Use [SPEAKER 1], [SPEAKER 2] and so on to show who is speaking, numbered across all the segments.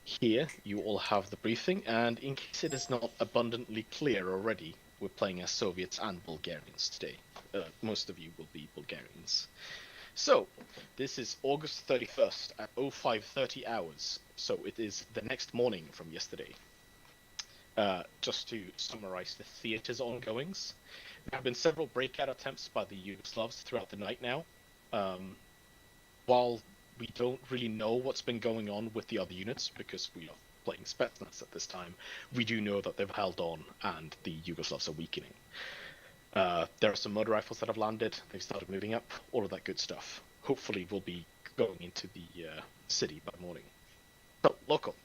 [SPEAKER 1] Here, you all have the briefing, and in case it is not abundantly clear already, we're playing as Soviets and Bulgarians today. Most of you will be Bulgarians. So, this is August 31st at 05:30 hours, so it is the next morning from yesterday. Just to summarize the theater's ongoings, there have been several breakout attempts by the Yugoslavs throughout the night now. While we don't really know what's been going on with the other units, because we are playing Spetsnaz at this time, we do know that they've held on and the Yugoslavs are weakening. There are some motor rifles that have landed, they've started moving up, all of that good stuff. Hopefully we'll be going into the city by morning. So, local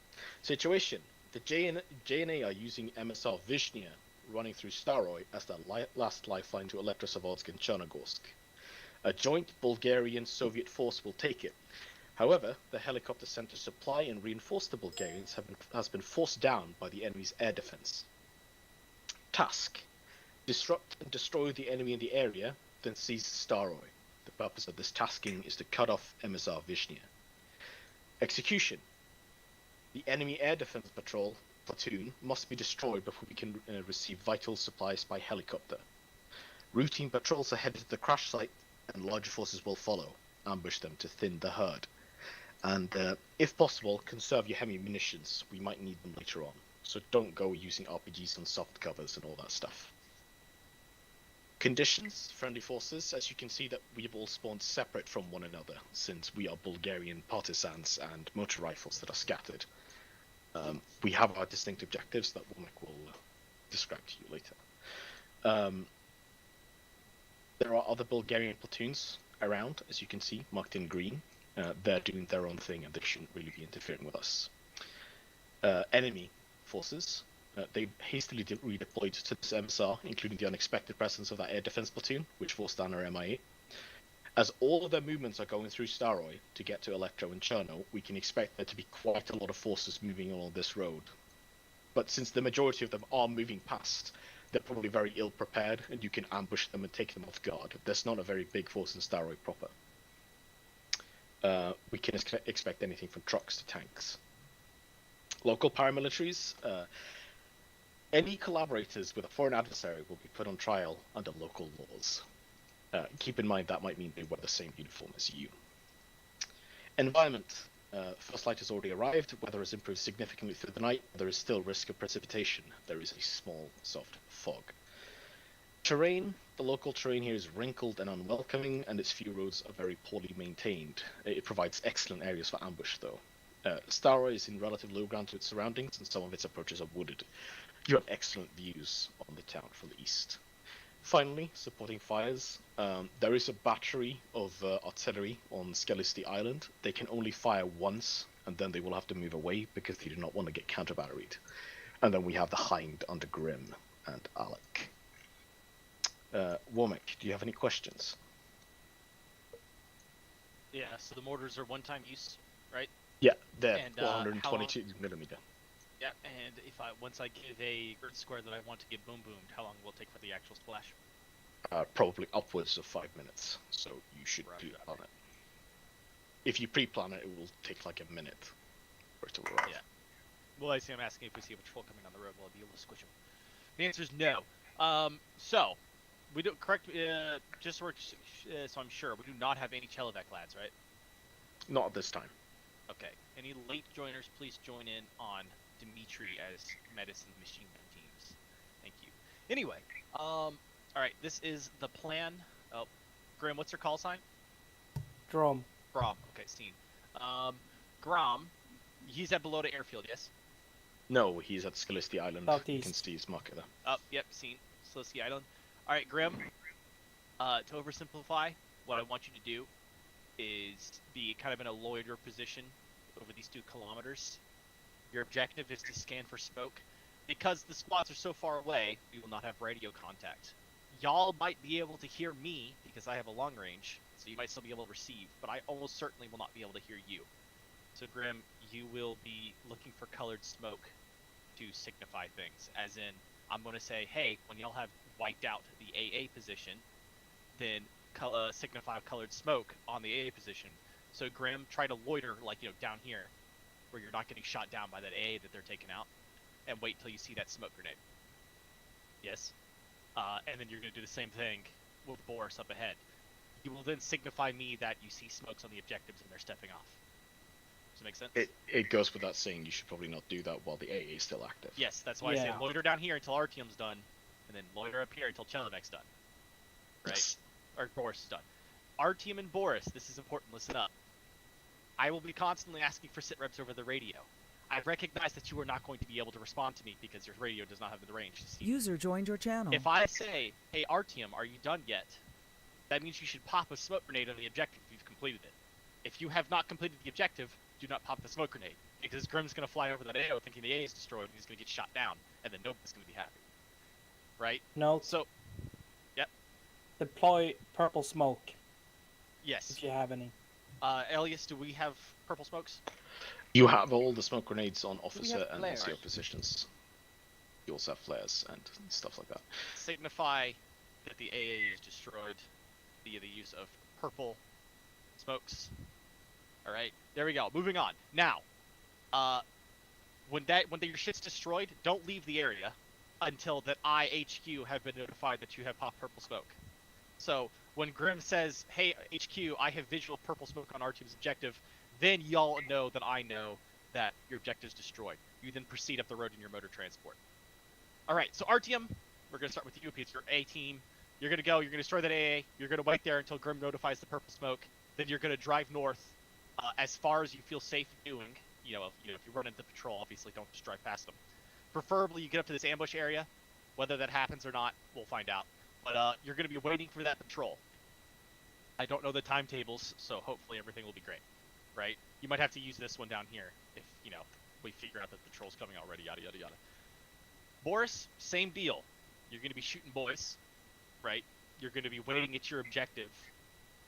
[SPEAKER 1] situation. The JNA are using MSR Vishnia running through Staroy as their last lifeline to Elektrosavodsk and Chernogorsk. A joint Bulgarian-Soviet force will take it. However, the helicopter sent to supply and reinforce the Bulgarians has been forced down by the enemy's air defense. Task: disrupt and destroy the enemy in the area, then seize Staroy. The purpose of this tasking is to cut off MSR Vishnia. Execution: the enemy air defense platoon must be destroyed before we can receive vital supplies by helicopter. Routine patrols are headed to the crash site, and larger forces will follow. Ambush them to thin the herd. And if possible, conserve your heavy munitions. We might need them later on. So don't go using RPGs on soft covers and all that stuff. Conditions: friendly forces. As you can see that we've all spawned separate from one another, since we are Bulgarian partisans and motor rifles that are scattered. We have our distinct objectives that Womack will describe to you later. There are other Bulgarian platoons around, as you can see, marked in green. They're doing their own thing and they shouldn't really be interfering with us. Enemy forces. They hastily redeployed to this MSR, including the unexpected presence of that air defense platoon, which forced down our MIA. As all of their movements are going through Staroy to get to Elektro and Cherno, we can expect there to be quite a lot of forces moving along this road. But since the majority of them are moving past, they're probably very ill prepared, and you can ambush them and take them off guard. There's not a very big force in Staroy proper. We can expect anything from trucks to tanks. Local paramilitaries. Any collaborators with a foreign adversary will be put on trial under local laws. Keep in mind that might mean they wear the same uniform as you. Environment. First light has already arrived. Weather has improved significantly through the night. There is still risk of precipitation. There is a small, soft fog. Terrain. The local terrain here is wrinkled and unwelcoming, and its few roads are very poorly maintained. It provides excellent areas for ambush, though. Staroy is in relative low ground to its surroundings, and some of its approaches are wooded. You have excellent views on the town from the east. Finally, supporting fires. There is a battery of artillery on Skellisti Island. They can only fire once, and then they will have to move away because they do not want to get counter-batteried. And then we have the Hind under Grim and Alec. Womack, do you have any questions?
[SPEAKER 2] Yeah, so the mortars are one-time use, right?
[SPEAKER 1] Yeah, they're
[SPEAKER 2] And,
[SPEAKER 1] 122 millimeter.
[SPEAKER 2] Yeah, and if once I give a grid square that I want to get boom boomed, how long will it take for the actual splash?
[SPEAKER 1] Probably upwards of 5 minutes, so you should do it on it. If you pre-plan it, it will take like a minute for it to arrive.
[SPEAKER 2] Yeah. Well, I see. I'm asking if we see a patrol coming on the road, will I be able to squish them? The answer is no. So we don't just so I'm sure we do not have any Chelovek lads, right?
[SPEAKER 1] Not at this time.
[SPEAKER 2] Okay. Any late joiners, please join in on Dimitri as medicine machine gun teams. Thank you. Anyway, all right. This is the plan. Oh, Grim, what's your call sign?
[SPEAKER 3] Drum.
[SPEAKER 2] Grom. Okay, seen. Grom, he's at below the airfield, yes?
[SPEAKER 1] No, he's at Skellisti Island.
[SPEAKER 3] Southeast.
[SPEAKER 1] You can see his marker there.
[SPEAKER 2] Oh, yep, seen. Skellisti Island. All right, Grim. To oversimplify, what I want you to do is be kind of in a loiter position over these 2 kilometers. Your objective is to scan for smoke. Because the squads are so far away, we will not have radio contact. Y'all might be able to hear me because I have a long range, so you might still be able to receive, but I almost certainly will not be able to hear you. So Grim, you will be looking for colored smoke to signify things, as in, I'm going to say, hey, when y'all have wiped out the AA position, then signify colored smoke on the AA position. So Grim, try to loiter, like, down here, where you're not getting shot down by that AA that they're taking out, and wait until you see that smoke grenade. Yes. And then you're going to do the same thing with Boris up ahead. You will then signify me that you see smokes on the objectives and they're stepping off. Does that make sense?
[SPEAKER 1] It goes without saying you should probably not do that while the AA is still active.
[SPEAKER 2] Yes, that's why I say loiter down here until Artyom's done, and then loiter up here until Chelovek's done. Right?
[SPEAKER 1] Yes.
[SPEAKER 2] Or Boris is done. Artyom and Boris, this is important, listen up. I will be constantly asking for sit reps over the radio. I recognize that you are not going to be able to respond to me because your radio does not have the range to see.
[SPEAKER 4] User joined your channel.
[SPEAKER 2] If I say, hey Artyom, are you done yet? That means you should pop a smoke grenade on the objective if you've completed it. If you have not completed the objective, do not pop the smoke grenade. Because Grim's going to fly over that AO thinking the A is destroyed and he's going to get shot down. And then nobody's going to be happy. Right?
[SPEAKER 3] No.
[SPEAKER 2] So, yep.
[SPEAKER 3] Deploy purple smoke
[SPEAKER 2] Yes.
[SPEAKER 3] if you have any.
[SPEAKER 2] Elias, do we have purple smokes?
[SPEAKER 1] You have all the smoke grenades on
[SPEAKER 5] we
[SPEAKER 1] officer
[SPEAKER 5] have
[SPEAKER 1] and
[SPEAKER 5] flares?
[SPEAKER 1] NCO positions. You also have flares and stuff like that.
[SPEAKER 2] Signify that the AA is destroyed via the use of purple smokes. Alright, there we go. Moving on. Now, when your shit's destroyed, don't leave the area until that HQ have been notified that you have popped purple smoke. So, when Grim says, hey HQ, I have visual purple smoke on R2's objective, then y'all know that I know that your objective's destroyed. You then proceed up the road in your motor transport. Alright, so Artyom, we're going to start with you. It's your A team. You're going to go, you're going to destroy that AA, you're going to wait there until Grim notifies the purple smoke, then you're going to drive north as far as you feel safe doing. If you run into patrol, obviously don't just drive past them. Preferably you get up to this ambush area. Whether that happens or not, we'll find out. But you're going to be waiting for that patrol. I don't know the timetables, so hopefully everything will be great. Right? You might have to use this one down here if, we figure out that the patrol's coming already, yada, yada, yada. Boris, same deal. You're going to be shooting boys, right? You're going to be waiting at your objective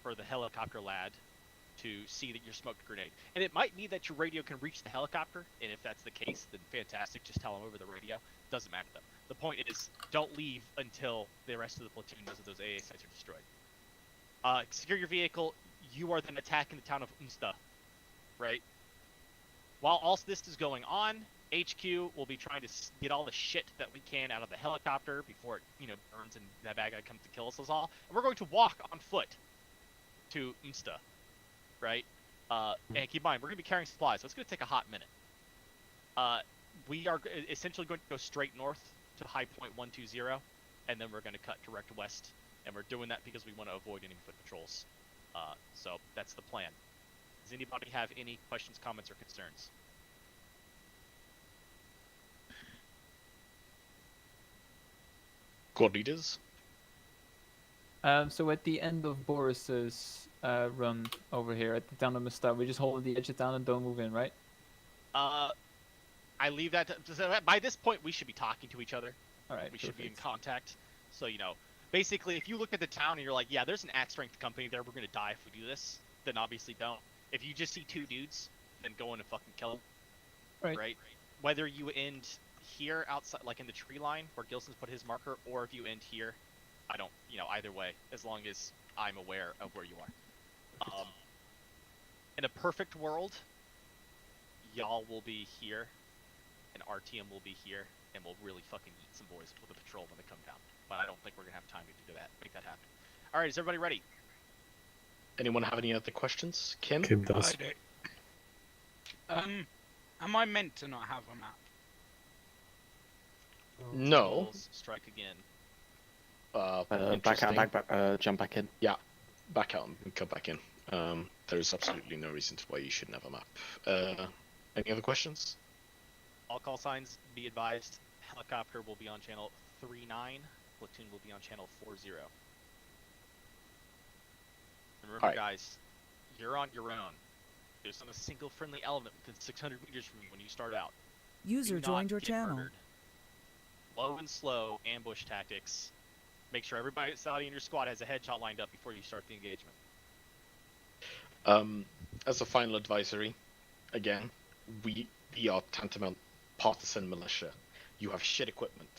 [SPEAKER 2] for the helicopter lad to see that you're smoked a grenade. And it might be that your radio can reach the helicopter, and if that's the case, then fantastic, just tell them over the radio. Doesn't matter though. The point is, don't leave until the rest of the platoon knows that those AA sites are destroyed. Secure your vehicle. You are then attacking the town of Unsta, right? While all this is going on, HQ will be trying to get all the shit that we can out of the helicopter before it, burns and that bad guy comes to kill us all. And we're going to walk on foot to Unsta, right? And keep in mind, we're going to be carrying supplies, so it's going to take a hot minute. We are essentially going to go straight north to high point 120, and then we're going to cut direct west. And we're doing that because we want to avoid any foot patrols. So that's the plan. Does anybody have any questions, comments, or concerns?
[SPEAKER 1] Squad leaders?
[SPEAKER 5] So at the end of Boris's run over here at the town of Mustad, we just hold the edge of town and don't move in, right?
[SPEAKER 2] I leave that to, by this point we should be talking to each other.
[SPEAKER 5] All right.
[SPEAKER 2] We should be in
[SPEAKER 5] perfect.
[SPEAKER 2] contact. So basically if you look at the town and you're like, yeah, there's an axe strength company there, we're gonna die if we do this, then obviously don't. If you just see two dudes, then go in and fucking kill them. Right? Whether you end here outside, like in the tree line where Gilson's put his marker, or if you end here, I don't, either way, as long as I'm aware of where you are. In a perfect world, y'all will be here, and Artyom will be here, and we'll really fucking eat some boys with the patrol when they come down. But I don't think we're gonna have time to do that. Make that happen. All right, is everybody ready?
[SPEAKER 1] Anyone have any other questions? Kim?
[SPEAKER 6] Kim does.
[SPEAKER 7] I do. Am I meant to not have a map?
[SPEAKER 1] No.
[SPEAKER 2] Rules, strike again.
[SPEAKER 8] Back out,
[SPEAKER 1] interesting.
[SPEAKER 8] jump back in.
[SPEAKER 1] Yeah, back out and come back in. There's absolutely no reason why you shouldn't have a map. Any other questions?
[SPEAKER 2] All call signs, be advised. Helicopter will be on channel 39. Platoon will be on channel 40. Remember,
[SPEAKER 1] Alright.
[SPEAKER 2] guys, you're on your own. There's not a single friendly element within 600 meters from you when you start out.
[SPEAKER 4] User
[SPEAKER 2] Do not
[SPEAKER 4] joined your
[SPEAKER 2] get
[SPEAKER 4] channel.
[SPEAKER 2] murdered. Low and slow ambush tactics. Make sure everybody in your squad has a headshot lined up before you start the engagement.
[SPEAKER 1] As a final advisory, again, we are tantamount partisan militia. You have shit equipment,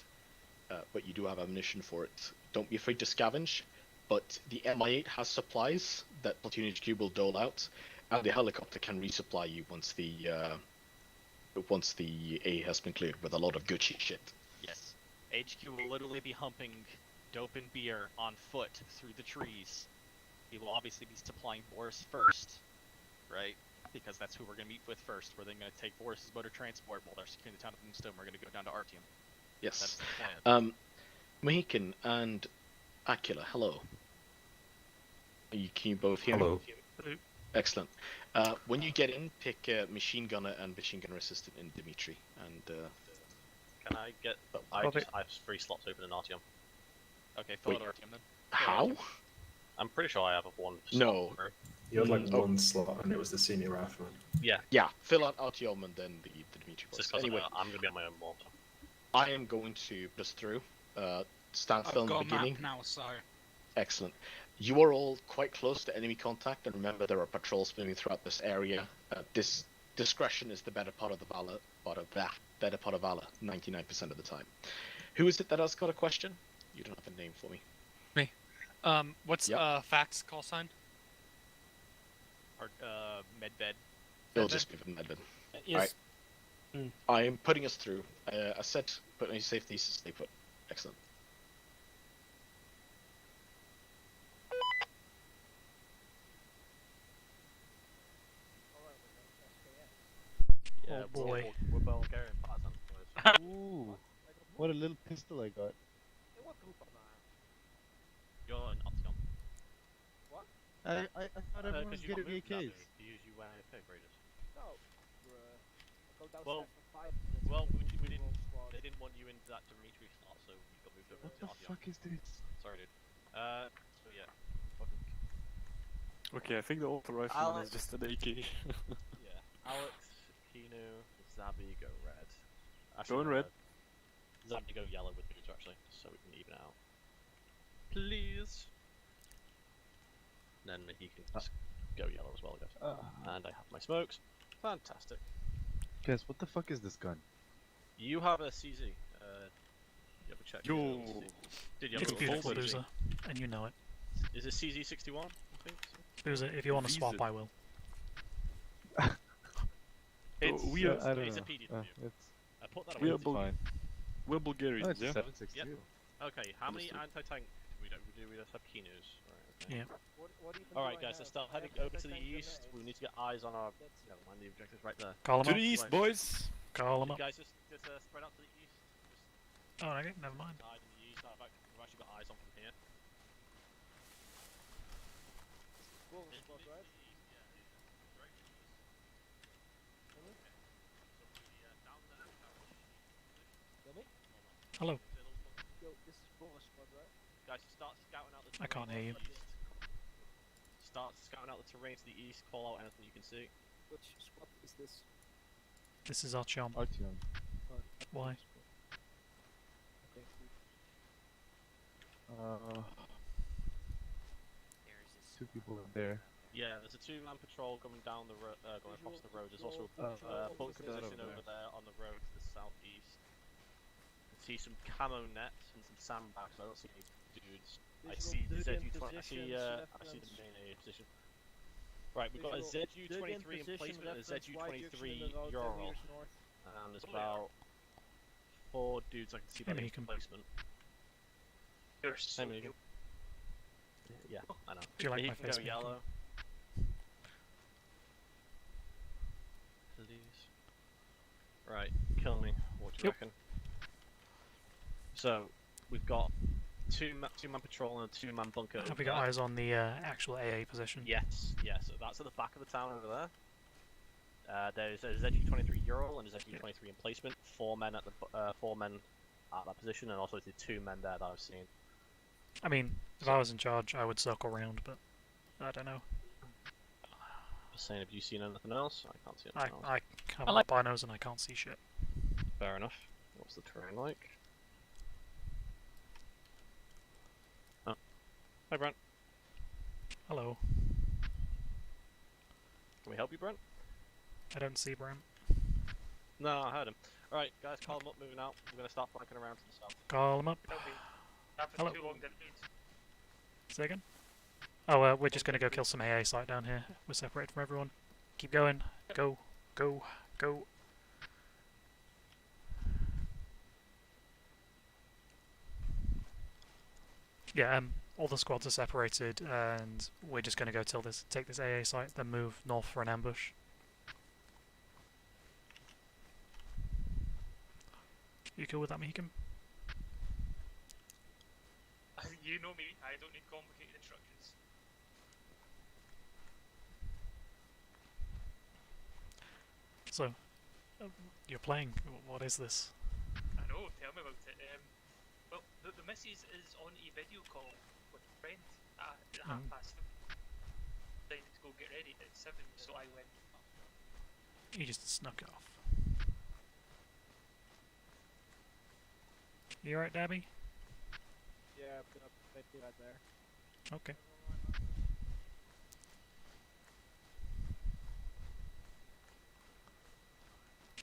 [SPEAKER 1] but you do have ammunition for it. Don't be afraid to scavenge, but the MI8 has supplies that Platoon HQ will dole out, and the helicopter can resupply you once the once the A has been cleared with a lot of Gucci shit.
[SPEAKER 2] Yes. HQ will literally be humping dope and beer on foot through the trees. He will obviously be supplying Boris first, right? Because that's who we're going to meet with first. We're then going to take Boris's motor transport while they're securing the town of Moonstone. We're going to go down to Artium. That's
[SPEAKER 1] Yes.
[SPEAKER 2] the plan.
[SPEAKER 1] Mohican and Aquila, hello. Can you both hear
[SPEAKER 4] Hello.
[SPEAKER 1] me? Excellent. When you get in, pick Machine Gunner and Machine Gunner Assistant in Dimitri. And
[SPEAKER 6] Can I get? I have 3 slots open in Artium.
[SPEAKER 2] Okay, fill
[SPEAKER 1] Wait.
[SPEAKER 2] out Artium then.
[SPEAKER 1] how?
[SPEAKER 6] I'm pretty sure I have one.
[SPEAKER 1] No.
[SPEAKER 6] slot.
[SPEAKER 4] You had like
[SPEAKER 1] Oh.
[SPEAKER 4] one slot, and it was the senior rifleman.
[SPEAKER 6] Yeah.
[SPEAKER 1] Yeah, fill out Artyom and then the Dimitri
[SPEAKER 6] It's just
[SPEAKER 1] box.
[SPEAKER 6] 'cause
[SPEAKER 1] Anyway,
[SPEAKER 6] I'm gonna be on my own more.
[SPEAKER 1] I am going to push through. Stand still
[SPEAKER 7] I've
[SPEAKER 1] in the
[SPEAKER 7] got a
[SPEAKER 1] beginning.
[SPEAKER 7] map now, so
[SPEAKER 1] Excellent. You are all quite close to enemy contact, and remember there are patrols moving throughout this area. This discretion is the better part of the valor. Better part of valor, 99% of the time. Who is it that has got a question? You don't have a name for me.
[SPEAKER 8] What's
[SPEAKER 1] Yep.
[SPEAKER 8] Fax call sign?
[SPEAKER 2] Or medbed.
[SPEAKER 1] It'll just be the Medlin.
[SPEAKER 3] Yes.
[SPEAKER 1] I am putting us through. I said put any safety, stay put. Excellent.
[SPEAKER 6] Yeah,
[SPEAKER 8] Oh, boy.
[SPEAKER 6] We're Bulgarian partisans.
[SPEAKER 9] Ooh, what a little pistol I got.
[SPEAKER 6] You're an Option.
[SPEAKER 9] I thought everyone was
[SPEAKER 6] you got
[SPEAKER 9] getting
[SPEAKER 6] moved that
[SPEAKER 9] AKs.
[SPEAKER 6] way. You went AFK for ages. Well, we didn't. They didn't want you in that Dimitri slot, so you got moved over
[SPEAKER 9] What
[SPEAKER 6] to
[SPEAKER 9] the
[SPEAKER 6] Artyom.
[SPEAKER 9] fuck is this?
[SPEAKER 6] Sorry, dude. So yeah. Fucking
[SPEAKER 10] Okay, I think the auto rifleman
[SPEAKER 6] Alex.
[SPEAKER 10] is just an AK.
[SPEAKER 6] yeah. Alex, Kinu, Zabi go red.
[SPEAKER 10] Go in red.
[SPEAKER 6] Zabi go yellow with boots actually, so we can even it out. Please. Then he can just go yellow as well, I guess. And I have my smokes. Fantastic.
[SPEAKER 9] Guys, what the fuck is this gun?
[SPEAKER 6] You have a CZ. You have a check.
[SPEAKER 10] Yo.
[SPEAKER 6] Did you
[SPEAKER 8] It's
[SPEAKER 6] have a
[SPEAKER 8] beautiful,
[SPEAKER 6] full CZ?
[SPEAKER 8] Boozer, and you know it.
[SPEAKER 6] Is it CZ61? I think. So.
[SPEAKER 8] Boozer, if you want to swap,
[SPEAKER 10] Visa.
[SPEAKER 8] I will.
[SPEAKER 6] It's,
[SPEAKER 10] we are-
[SPEAKER 9] I don't
[SPEAKER 6] it's
[SPEAKER 9] know.
[SPEAKER 6] a PD
[SPEAKER 9] It's
[SPEAKER 6] I put that
[SPEAKER 10] we
[SPEAKER 6] away.
[SPEAKER 10] are Bul-
[SPEAKER 9] fine.
[SPEAKER 10] We're
[SPEAKER 9] Oh,
[SPEAKER 10] Bulgarians,
[SPEAKER 9] it's
[SPEAKER 10] yeah?
[SPEAKER 9] 762.
[SPEAKER 6] Okay, how many
[SPEAKER 10] Understood.
[SPEAKER 6] anti-tank do we just have Kinus? Right, okay.
[SPEAKER 8] Yeah.
[SPEAKER 6] Alright guys, let's start heading over to the east. We need to get eyes on our... Never mind, the objective's right there.
[SPEAKER 8] Call
[SPEAKER 10] To
[SPEAKER 8] him
[SPEAKER 10] the
[SPEAKER 8] up.
[SPEAKER 10] east,
[SPEAKER 6] Right.
[SPEAKER 10] boys!
[SPEAKER 8] Call him
[SPEAKER 6] You
[SPEAKER 8] up.
[SPEAKER 6] guys just spread out to the east. Just
[SPEAKER 8] Oh, okay, never mind.
[SPEAKER 6] side in the east. We've actually got eyes on from here.
[SPEAKER 8] Hello.
[SPEAKER 6] Guys, start scouting out the
[SPEAKER 8] I can't hear you.
[SPEAKER 6] terrain to the east. Start scouting out the terrain to the east, call out anything you can see.
[SPEAKER 8] This is our chum.
[SPEAKER 9] Artyom.
[SPEAKER 8] Why?
[SPEAKER 9] Two people in there.
[SPEAKER 6] Yeah, there's a 2-man patrol coming down the road, going across the road. There's also
[SPEAKER 9] Oh,
[SPEAKER 6] a bunker
[SPEAKER 9] that
[SPEAKER 6] position
[SPEAKER 9] over
[SPEAKER 6] over there on the road to the southeast. I see some camo nets and some sandbags. I don't see any dudes. I see the ZU-20. I see the main A position. Right, we've got a ZU-23 in placement and a ZU-23 Ural. And there's about 4 dudes I can see by
[SPEAKER 8] Maybe
[SPEAKER 6] the
[SPEAKER 8] he can-
[SPEAKER 6] placement. Same again. Yeah, I know.
[SPEAKER 8] Do you like
[SPEAKER 6] He
[SPEAKER 8] my
[SPEAKER 6] can
[SPEAKER 8] face
[SPEAKER 6] go
[SPEAKER 8] painting?
[SPEAKER 6] yellow. Please. Right, kill me. What do you
[SPEAKER 8] Yep.
[SPEAKER 6] reckon? So, we've got two-man patrol and a 2-man bunker.
[SPEAKER 8] Have
[SPEAKER 6] over
[SPEAKER 8] we got
[SPEAKER 6] there.
[SPEAKER 8] eyes on the actual AA position?
[SPEAKER 6] Yes, yes. So that's at the back of the town over there. There's a ZG-23 Ural and a ZG-23 in placement. 4 men at that position, and also the 2 men there that I've seen.
[SPEAKER 8] I mean, if I was in charge, I would circle round, but I don't know.
[SPEAKER 6] Just saying, have you seen anything else? I can't see
[SPEAKER 8] I
[SPEAKER 6] anything else.
[SPEAKER 8] I have like binos and I can't see shit.
[SPEAKER 6] Fair enough. What's the terrain like? Oh. Hi, Brent.
[SPEAKER 8] Hello.
[SPEAKER 6] Can we help you, Brent?
[SPEAKER 8] I don't see Brent.
[SPEAKER 6] No, I heard him. Alright, guys, call him up, moving out. We're gonna start flanking around to the south.
[SPEAKER 8] Call him up. Hello. Say again? Oh, we're just gonna go kill some AA site down here. We're separated from everyone. Keep going. Go. Go. Go. Yeah, all the squads are separated, and we're just going to go take this AA site, then move north for an ambush. You cool with that, Meekum?
[SPEAKER 11] You know me, I don't need complicated instructions.
[SPEAKER 8] So, you're playing. What is this?
[SPEAKER 11] I know, tell me about it. Well, the missus is on a video call with a friend at 5:30. Decided to go get ready at 7, so I went.
[SPEAKER 8] You just snuck it off. You alright, Dabby?
[SPEAKER 9] Yeah, I'm gonna put you right there.
[SPEAKER 8] Okay.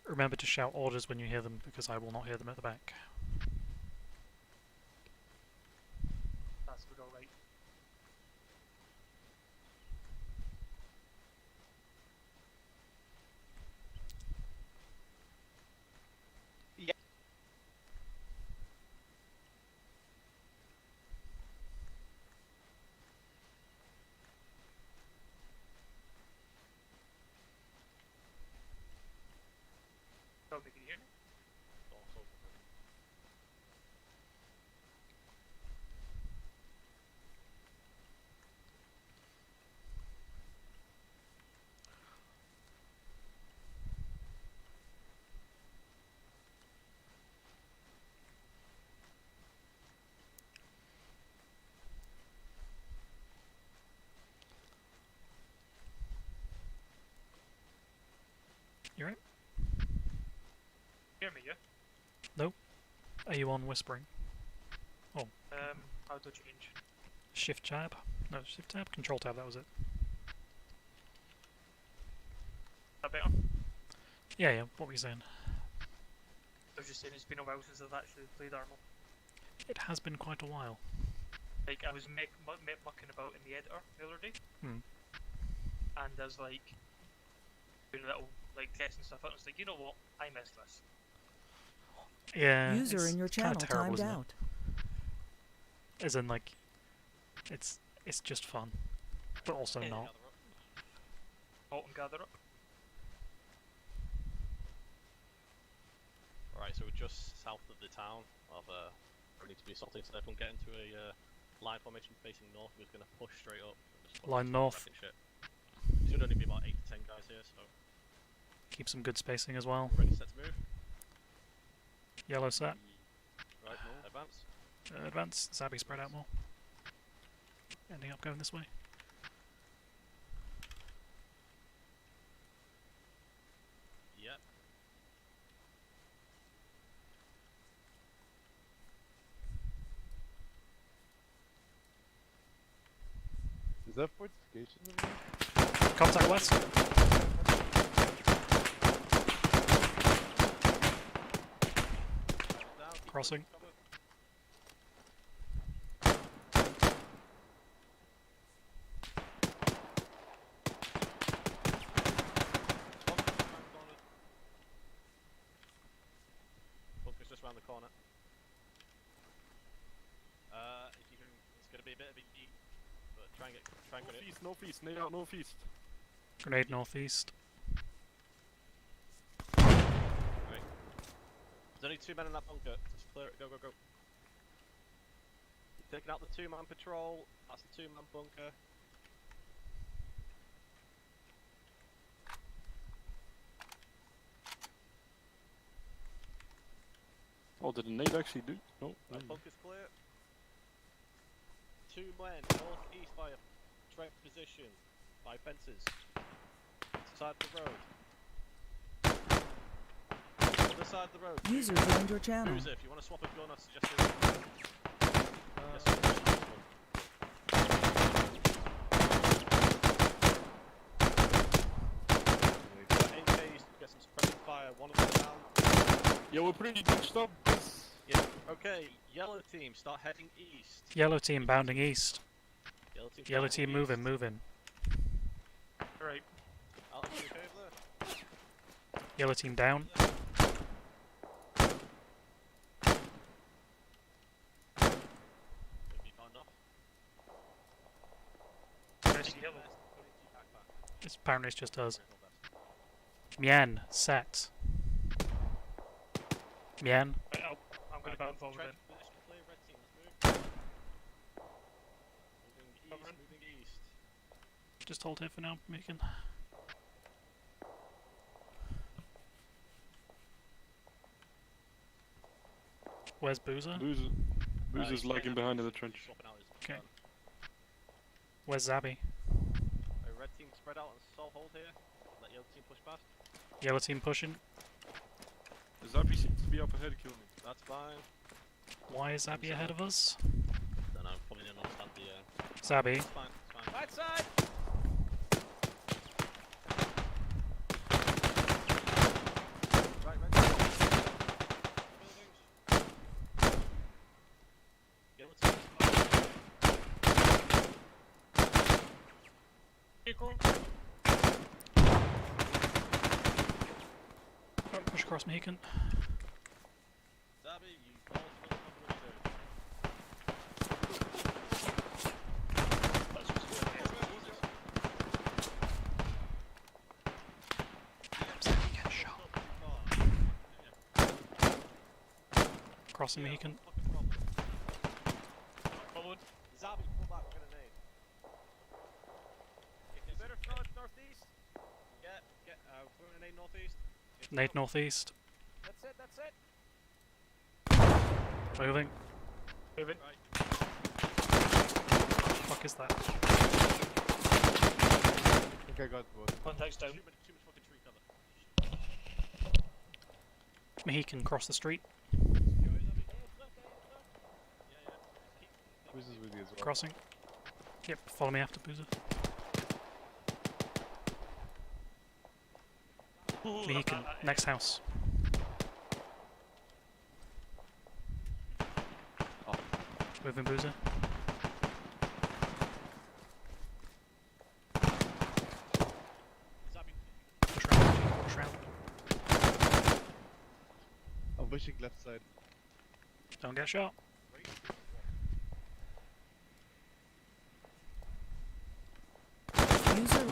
[SPEAKER 8] Remember to shout orders when you hear them, because I will not hear them at the back.
[SPEAKER 11] That's good, alright.
[SPEAKER 2] Yeah.
[SPEAKER 11] Tell me, can you hear me?
[SPEAKER 8] You right?
[SPEAKER 11] Hear me, yeah?
[SPEAKER 8] Nope. Are you on whispering?
[SPEAKER 11] How to change?
[SPEAKER 8] Shift tab? No, shift tab? Control tab, that was it.
[SPEAKER 11] Is that better?
[SPEAKER 8] Yeah, what were you saying?
[SPEAKER 11] I was just saying it's been a while since I've actually played Arma.
[SPEAKER 8] It has been quite a while.
[SPEAKER 11] Like, I was mucking about in the editor the other day.
[SPEAKER 8] Hmm.
[SPEAKER 11] And I was like, doing little like tests and stuff, and I was like, you know what, I missed this.
[SPEAKER 8] Yeah.
[SPEAKER 12] User in your channel
[SPEAKER 8] terrible,
[SPEAKER 12] timed out.
[SPEAKER 8] As in, like, it's just fun, but also not.
[SPEAKER 11] Halt and gather up.
[SPEAKER 6] Alright, so we're just south of the town of ready to be assaulted, so everyone get into a line formation facing north. We're just going to push straight up.
[SPEAKER 8] Line north.
[SPEAKER 6] Shit. Should only be about 8 to 10 guys here, so
[SPEAKER 8] Keep some good spacing as well.
[SPEAKER 6] ready, set to move.
[SPEAKER 8] Yellow set.
[SPEAKER 6] Right, advance.
[SPEAKER 8] Advance. Zabby spread out more. Ending up going this way.
[SPEAKER 6] Yep.
[SPEAKER 9] Is that fortification over there?
[SPEAKER 8] Contact west. Crossing.
[SPEAKER 6] Bunker's just around the corner. If you can, it's going to be a bit of a yeet, but try and get it.
[SPEAKER 10] Northeast, nade out northeast.
[SPEAKER 8] Grenade northeast.
[SPEAKER 6] Right. There's only 2 men in that bunker. Just clear it. Go, go, go. Taking out the 2-man patrol. That's the 2-man bunker.
[SPEAKER 10] Oh, did the nade actually do? No.
[SPEAKER 6] Right, bunker's clear. 2 men northeast by a direct position. By fences. Side of the road. Other side of the road.
[SPEAKER 12] User joined your channel.
[SPEAKER 6] Cruiser, if you want to swap a gun, I suggest it. Get some suppressive fire. One of them down.
[SPEAKER 10] Yeah, we're pretty bunched up.
[SPEAKER 6] Yeah. Okay. Yellow team, start heading east.
[SPEAKER 8] Yellow team bounding east. Yellow team
[SPEAKER 6] bounding
[SPEAKER 8] moving.
[SPEAKER 11] Right.
[SPEAKER 6] Alex, you okay over there?
[SPEAKER 8] Yellow team down.
[SPEAKER 6] It'll be fine enough.
[SPEAKER 8] Apparently it's just us. Mien, set. Mien.
[SPEAKER 11] I'm going to go involved in.
[SPEAKER 6] Moving east.
[SPEAKER 8] Just hold here for now, Meekin. Where's Boozer?
[SPEAKER 10] Boozer's lagging behind in the trench.
[SPEAKER 8] Okay. Where's Zabby?
[SPEAKER 6] Red team spread out and solve hold here. Let yellow team push past.
[SPEAKER 8] Yellow team pushing.
[SPEAKER 10] Zappy seems to be up ahead killing.
[SPEAKER 6] That's fine.
[SPEAKER 8] Why is Zabby ahead of us?
[SPEAKER 6] Don't know, probably didn't understand the
[SPEAKER 8] Zabby.
[SPEAKER 6] It's fine, it's fine. Right side! Right, red side. Buildings. Yellow team.
[SPEAKER 8] Push across Meekin.
[SPEAKER 6] Zabby, you balls for the
[SPEAKER 8] Crossing Meekin.
[SPEAKER 11] Forward.
[SPEAKER 6] Zabby, pull back, we're gonna nade. Better front, northeast. We're gonna nade northeast.
[SPEAKER 8] Nade northeast.
[SPEAKER 6] That's it, that's it.
[SPEAKER 8] Moving.
[SPEAKER 11] Moving.
[SPEAKER 6] Right.
[SPEAKER 8] Fuck is that?
[SPEAKER 9] I think I got both.
[SPEAKER 11] Contacts down.
[SPEAKER 6] Too much fucking tree cover.
[SPEAKER 8] Meekin, cross the street.
[SPEAKER 9] Boozer's with you as well.
[SPEAKER 8] Crossing. Yep, follow me after Boozer. Meekin, next house. Moving Boozer. Push round, push round.
[SPEAKER 9] I'm pushing left side.
[SPEAKER 8] Don't get shot.
[SPEAKER 12] User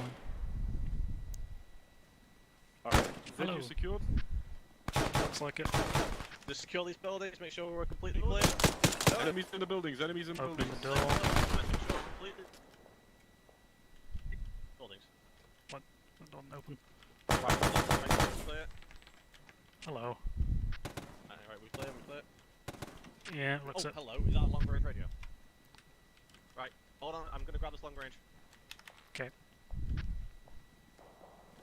[SPEAKER 8] Hello.
[SPEAKER 10] Venue secured?
[SPEAKER 8] Looks like it.
[SPEAKER 6] Just secure these buildings, make sure we're completely clear.
[SPEAKER 10] Enemies in the buildings, enemies in
[SPEAKER 8] Open
[SPEAKER 10] buildings.
[SPEAKER 8] the door.
[SPEAKER 6] Buildings.
[SPEAKER 8] What? Don't open.
[SPEAKER 6] Right, clear.
[SPEAKER 8] Hello.
[SPEAKER 6] Right, we clear, we clear.
[SPEAKER 8] Yeah, looks
[SPEAKER 6] Oh,
[SPEAKER 8] it.
[SPEAKER 6] hello, is that a long range radio? Right, hold on, I'm gonna grab this long range.
[SPEAKER 8] Okay.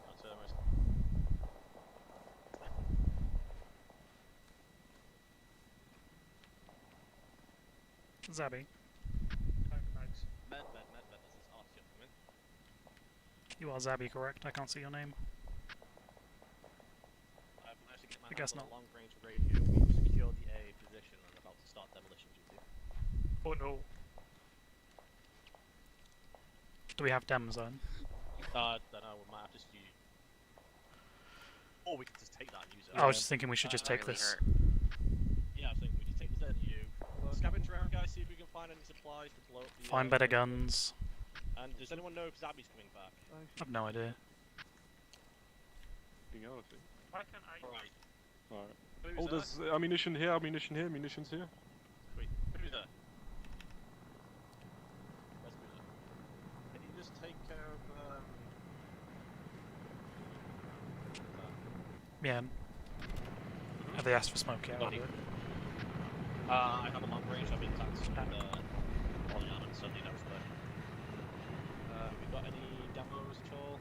[SPEAKER 6] That's it, anyways.
[SPEAKER 8] Zabby,
[SPEAKER 6] Med, this is RC coming.
[SPEAKER 8] you are Zabby, correct? I can't see your name.
[SPEAKER 6] I've managed to get my
[SPEAKER 8] I guess
[SPEAKER 6] hands on
[SPEAKER 8] not.
[SPEAKER 6] a long range radio. We've secured the A position and about to start demolition duty.
[SPEAKER 11] Oh no.
[SPEAKER 8] Do we have dems then?
[SPEAKER 6] Don't know, we might have to see. Or we could just take that and use it.
[SPEAKER 8] I was just thinking we should just take this.
[SPEAKER 6] Yeah, I was thinking we just take the ZU. Scavenge around, guys, see if we can find any supplies to blow up the.
[SPEAKER 8] Find better guns.
[SPEAKER 6] And does anyone know if Zabby's coming back?
[SPEAKER 8] I've no idea.
[SPEAKER 10] Anything else, eh?
[SPEAKER 11] Why can't I?
[SPEAKER 6] Alright.
[SPEAKER 10] Alright.
[SPEAKER 6] Who's
[SPEAKER 10] Oh, there's ammunition here, munitions here.
[SPEAKER 6] Sweet. Who's there? Where's Boozer? Can you just take care of,
[SPEAKER 8] Yeah. Have they asked for smoke yet?
[SPEAKER 6] Got it. I have a long range, I've been taxed with, Polyam and Sunday next day. We got any demos at all?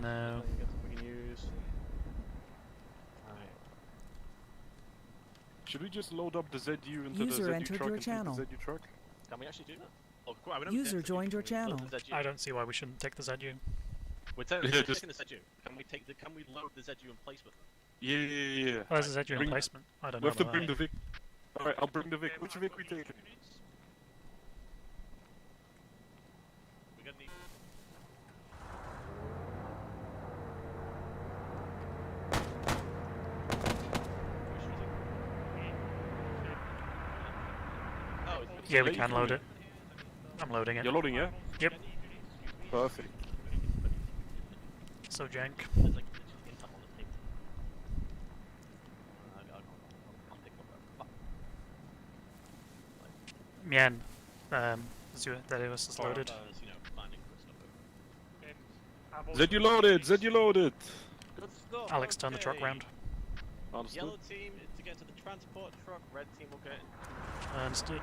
[SPEAKER 8] No.
[SPEAKER 6] We can use. Alright.
[SPEAKER 10] Should we just load up the ZU into
[SPEAKER 12] User
[SPEAKER 10] the ZU
[SPEAKER 12] entered
[SPEAKER 10] truck
[SPEAKER 12] your
[SPEAKER 10] and take
[SPEAKER 12] channel.
[SPEAKER 10] the ZU truck?
[SPEAKER 6] Can we actually do that? Oh, cool. I mean,
[SPEAKER 12] User joined your channel.
[SPEAKER 8] I don't see why we shouldn't take the ZU.
[SPEAKER 6] We're
[SPEAKER 10] Yeah, just-
[SPEAKER 6] taking the ZU. Can we load the ZU in place with them?
[SPEAKER 10] Yeah.
[SPEAKER 8] Oh, there's a ZU
[SPEAKER 10] Bring-
[SPEAKER 8] replacement. I don't
[SPEAKER 10] We
[SPEAKER 8] know
[SPEAKER 10] have to
[SPEAKER 8] about
[SPEAKER 10] bring
[SPEAKER 8] that.
[SPEAKER 10] the Vic. Alright, I'll bring the Vic. Which Vic we taking?
[SPEAKER 6] We're gonna need. Oh,
[SPEAKER 8] Yeah, we can load it. I'm loading it.
[SPEAKER 10] You're loading, yeah?
[SPEAKER 8] Yep.
[SPEAKER 10] Perfect.
[SPEAKER 8] so jank.
[SPEAKER 6] There's like literally stuff on the table. I'll pick up that.
[SPEAKER 8] Mien, Zedulus is loaded.
[SPEAKER 6] You know, finding good stuff over.
[SPEAKER 10] Zed you loaded! Zed you loaded!
[SPEAKER 6] Good stuff.
[SPEAKER 8] Alex, turn the truck
[SPEAKER 6] okay.
[SPEAKER 8] round.
[SPEAKER 10] Understood.
[SPEAKER 6] Yellow team is to get to the transport truck. Red team will get.
[SPEAKER 8] Understood.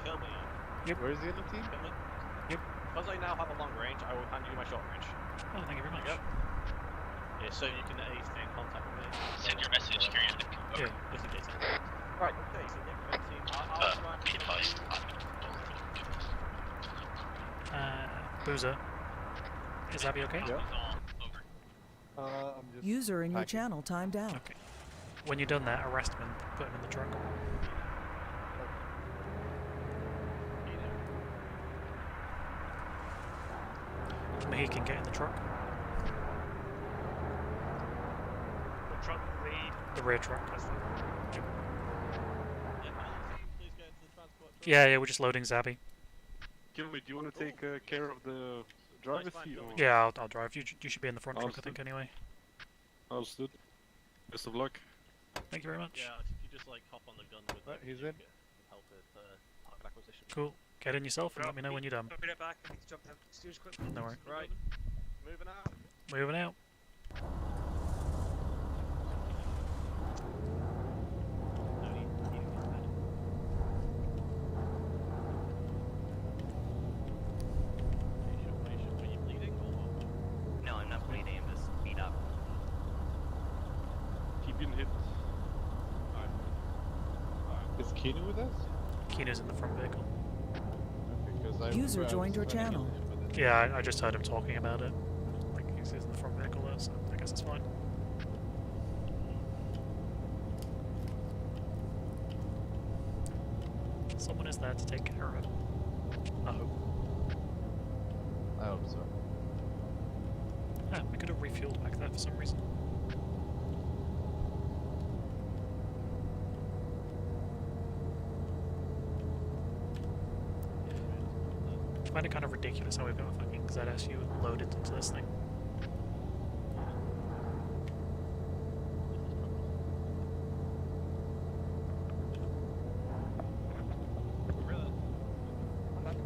[SPEAKER 6] Kill me.
[SPEAKER 8] Yep.
[SPEAKER 9] Where's the other team?
[SPEAKER 6] Kill me.
[SPEAKER 8] Yep.
[SPEAKER 6] Because I now have a long range, I will hand you my short range.
[SPEAKER 8] Oh, thank you very much.
[SPEAKER 6] Yep. Yeah, so you can stay in contact with me.
[SPEAKER 12] Send your message, Graham.
[SPEAKER 8] Yeah.
[SPEAKER 6] Just in case. Right, okay, so Nick, red team. I'll try and
[SPEAKER 12] Be advised.
[SPEAKER 8] Boozer. Is Abby okay?
[SPEAKER 9] Yeah. I'm just
[SPEAKER 13] User in your
[SPEAKER 9] packing.
[SPEAKER 13] channel timed out.
[SPEAKER 8] Okay. When you're done that, arrest him and put him in the truck. He can get in the truck.
[SPEAKER 11] The truck,
[SPEAKER 8] The rear truck.
[SPEAKER 6] Please get into the transport truck.
[SPEAKER 8] Yeah, we're just loading Zabby.
[SPEAKER 10] Kill me, do you want to take care of the driver's seat? Or...
[SPEAKER 8] Yeah, I'll drive. You should be in the front truck, I think, anyway.
[SPEAKER 10] Understood. Best of luck.
[SPEAKER 8] Thank you very much.
[SPEAKER 6] Yeah, if you just like hop on the gun with
[SPEAKER 9] Right, he's
[SPEAKER 6] you
[SPEAKER 9] in.
[SPEAKER 6] can help with target acquisition.
[SPEAKER 8] Cool. Get in yourself and let me know when you're done.
[SPEAKER 11] I'll be right back. I need to jump down the stairs quickly.
[SPEAKER 8] No worries.
[SPEAKER 6] Right, moving out.
[SPEAKER 8] Moving out.
[SPEAKER 6] No need to get better. Are you bleeding or?
[SPEAKER 12] No, I'm not bleeding. I'm just beat up.
[SPEAKER 10] Keep getting hit.
[SPEAKER 9] Is Kino with us?
[SPEAKER 8] Kino's in the front vehicle.
[SPEAKER 9] Because I
[SPEAKER 13] User
[SPEAKER 9] remember I
[SPEAKER 13] joined
[SPEAKER 9] was
[SPEAKER 13] your
[SPEAKER 9] trying to
[SPEAKER 13] channel.
[SPEAKER 9] get him, but then-
[SPEAKER 8] Yeah, I just heard him talking about it. Like, he's in the front vehicle there, so I guess it's fine. Someone is there to take care of it. I hope.
[SPEAKER 9] I hope so.
[SPEAKER 8] Ah, we could have refueled back there for some reason. I find it kind of ridiculous how we've got a fucking ZSU loaded into this thing. Welcome back.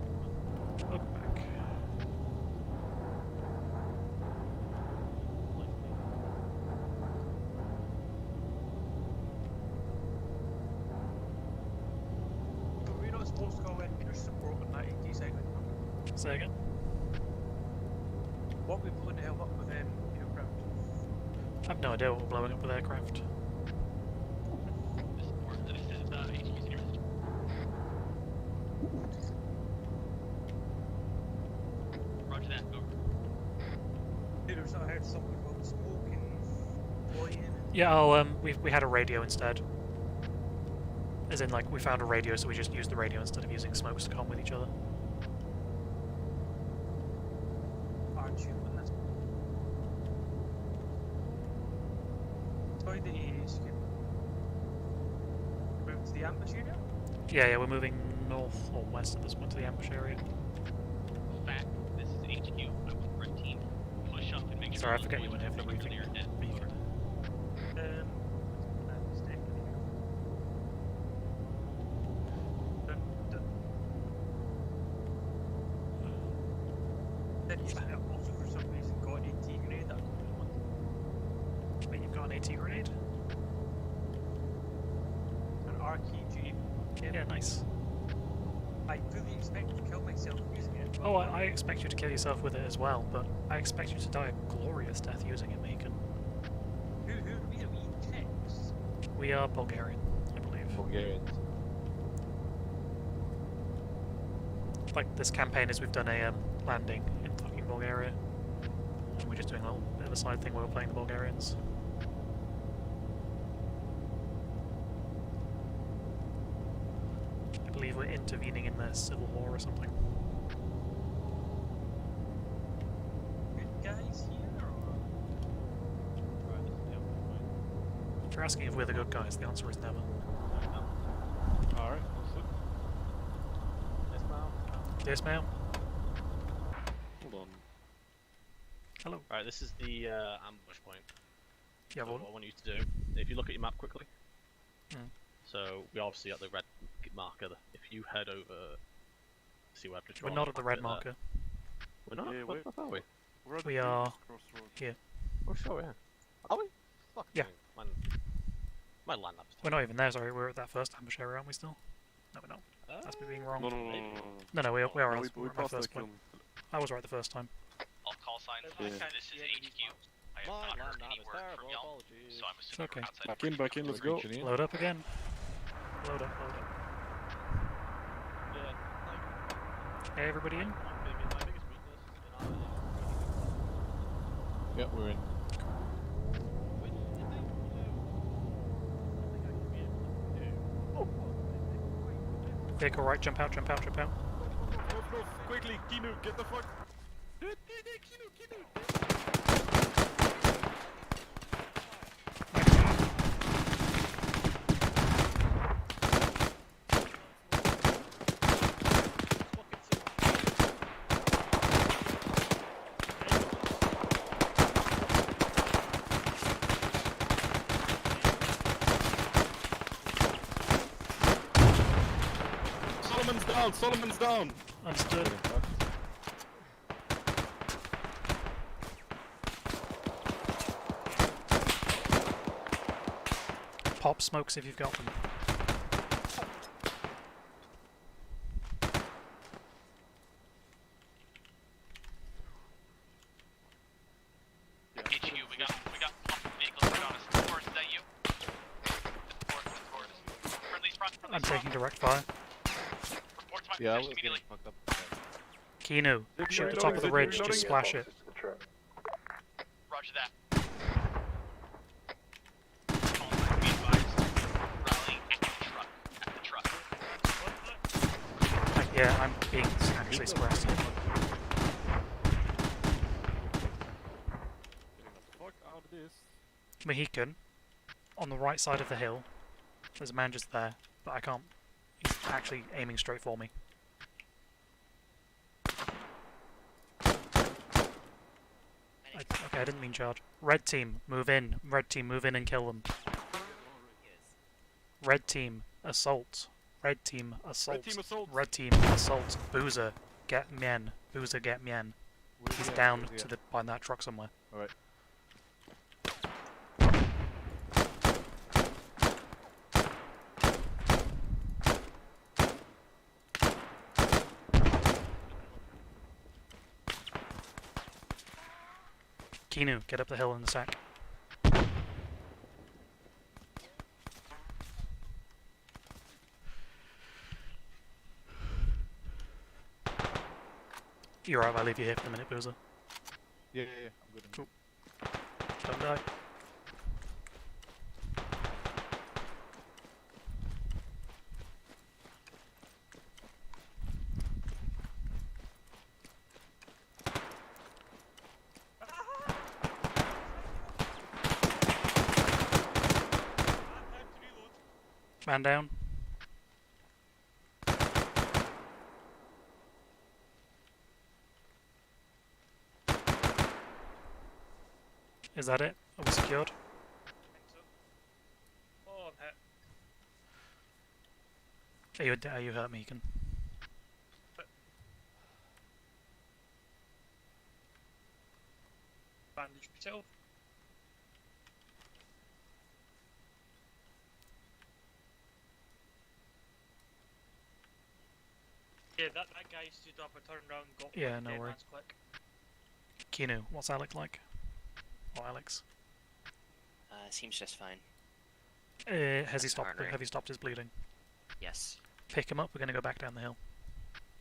[SPEAKER 11] But we're not supposed to go in your support on that AT segment.
[SPEAKER 8] Say again?
[SPEAKER 11] What we blowing the hell up with aircraft?
[SPEAKER 8] I have no idea what we're blowing up with aircraft.
[SPEAKER 12] This is HQ 0. Roger that. Over.
[SPEAKER 11] Dude, I heard something about smoke and flying.
[SPEAKER 8] Yeah, we had a radio instead. As in, like, we found a radio, so we just used the radio instead of using smokes to comm with each other.
[SPEAKER 11] Aren't you in this? Sorry, the escape. Move to the ambush area?
[SPEAKER 8] Yeah, we're moving north or west at this point to the ambush area.
[SPEAKER 12] Back. This is HQ. I want red team. Push up and make sure.
[SPEAKER 8] Sorry, I forget you went
[SPEAKER 12] have
[SPEAKER 8] over the briefing.
[SPEAKER 12] Over.
[SPEAKER 11] That's definitely here. Then you might have also for some reason got an AT grenade. That's what I want.
[SPEAKER 8] Wait, you've got an AT grenade?
[SPEAKER 11] An RPG.
[SPEAKER 8] Yeah, nice.
[SPEAKER 11] I fully expect to kill myself using it.
[SPEAKER 8] Oh, I expect you to kill yourself with it as well, but I expect you to die a glorious death using it, Megan.
[SPEAKER 11] Who are we? Are we Czechs?
[SPEAKER 8] We are Bulgarian, I believe.
[SPEAKER 9] Bulgarians.
[SPEAKER 8] Like, this campaign is we've done a landing in fucking Bulgaria. And we're just doing a little bit of a side thing where we're playing the Bulgarians. I believe we're intervening in their civil war or something.
[SPEAKER 11] Good guys here? Or?
[SPEAKER 8] If you're asking if we're the good guys, the answer is never.
[SPEAKER 10] Alright, understood.
[SPEAKER 8] Dismount.
[SPEAKER 10] Hold on.
[SPEAKER 8] Hello.
[SPEAKER 6] Alright, this is the ambush point.
[SPEAKER 8] Yeah,
[SPEAKER 6] So
[SPEAKER 8] well,
[SPEAKER 6] what I want you to do, if you look at your map quickly.
[SPEAKER 8] Mm.
[SPEAKER 6] So we obviously at the red marker. If you head over, see where I've
[SPEAKER 8] we're
[SPEAKER 6] drawn
[SPEAKER 8] not
[SPEAKER 6] a
[SPEAKER 8] at the
[SPEAKER 6] bit
[SPEAKER 8] red
[SPEAKER 6] there.
[SPEAKER 8] marker.
[SPEAKER 6] We're not.
[SPEAKER 10] Yeah,
[SPEAKER 6] What are we?
[SPEAKER 10] We're at
[SPEAKER 8] We
[SPEAKER 10] the
[SPEAKER 8] are
[SPEAKER 10] crossroad.
[SPEAKER 8] here.
[SPEAKER 6] Oh sure, yeah. Are we? Fuck
[SPEAKER 8] Yeah.
[SPEAKER 6] me. My land map's
[SPEAKER 8] We're not even there, sorry. We're at that first ambush area, aren't we still? No, we're not. That's me being wrong.
[SPEAKER 10] No, no, no, no, no.
[SPEAKER 8] No, we are.
[SPEAKER 10] Yeah,
[SPEAKER 8] We're
[SPEAKER 10] we
[SPEAKER 8] at my
[SPEAKER 10] passed
[SPEAKER 8] first
[SPEAKER 10] that
[SPEAKER 8] point.
[SPEAKER 10] kill.
[SPEAKER 8] I was right the first time.
[SPEAKER 12] All call signs.
[SPEAKER 10] Yeah.
[SPEAKER 12] This is HQ. I have
[SPEAKER 6] My
[SPEAKER 12] not
[SPEAKER 6] land
[SPEAKER 12] heard
[SPEAKER 6] map
[SPEAKER 12] any
[SPEAKER 6] is
[SPEAKER 12] word
[SPEAKER 6] terrible.
[SPEAKER 12] from y'all,
[SPEAKER 6] Apologies.
[SPEAKER 12] so I'm assuming
[SPEAKER 8] okay.
[SPEAKER 12] we're outside.
[SPEAKER 10] Back in, let's go.
[SPEAKER 8] Load up again. Load up, load up.
[SPEAKER 6] Yeah. Like,
[SPEAKER 8] Hey, everybody in?
[SPEAKER 6] my biggest weakness in Arma
[SPEAKER 10] Yeah, we're in.
[SPEAKER 6] which I think, I can be able to do.
[SPEAKER 8] Vehicle right, jump out, jump out, jump out.
[SPEAKER 10] Go, quickly, Kinu, get the fuck. Do it, Kinu. Solomon's down.
[SPEAKER 8] Understood. Pop smokes if you've got them.
[SPEAKER 12] HQ, we got vehicles right on us. Forrest, is that you? Forrest. Friendly's front.
[SPEAKER 8] I'm taking direct fire.
[SPEAKER 12] Report to my
[SPEAKER 10] Yeah, I
[SPEAKER 12] position
[SPEAKER 10] was
[SPEAKER 12] immediately.
[SPEAKER 10] getting fucked up.
[SPEAKER 8] Kinu,
[SPEAKER 10] They're
[SPEAKER 8] shoot the
[SPEAKER 10] reloading,
[SPEAKER 8] top of the
[SPEAKER 10] they're
[SPEAKER 8] ridge,
[SPEAKER 10] reloading.
[SPEAKER 8] just splash it.
[SPEAKER 12] Roger that. Call signs be advised. Rallying at the truck.
[SPEAKER 8] Yeah, I'm being actually suppressed.
[SPEAKER 10] Getting the fuck out of this.
[SPEAKER 8] Mohican, on the right side of the hill, there's a man just there, but I can't. He's actually aiming straight for me. Okay, I didn't mean charge. Red team, move in. Red team, move in and kill them. Red team, assault. Red team, assault.
[SPEAKER 10] Red team assault.
[SPEAKER 8] Red team, assault. Boozer, get Mien. Boozer, get Mien. He's down to the behind that truck somewhere.
[SPEAKER 10] Alright.
[SPEAKER 8] Kinu, get up the hill in the sack. You're right, I'll leave you here for a minute, Boozer.
[SPEAKER 10] Yeah, I'm good.
[SPEAKER 8] Cool. Don't die. Man down. Is that it? Are we secured?
[SPEAKER 11] Oh, I'm hit.
[SPEAKER 8] Are you hurt, Meekin?
[SPEAKER 11] Bandage myself. Yeah, that guy stood up and turned around and got
[SPEAKER 8] Yeah,
[SPEAKER 11] one
[SPEAKER 8] no
[SPEAKER 11] dead
[SPEAKER 8] worry.
[SPEAKER 11] man's click.
[SPEAKER 8] Kinu, what's Alec like? Or Alex?
[SPEAKER 13] Seems just fine.
[SPEAKER 8] Has he
[SPEAKER 13] That's
[SPEAKER 8] stopped?
[SPEAKER 13] harder.
[SPEAKER 8] Have you stopped his bleeding?
[SPEAKER 13] Yes.
[SPEAKER 8] Pick him up. We're gonna go back down the hill.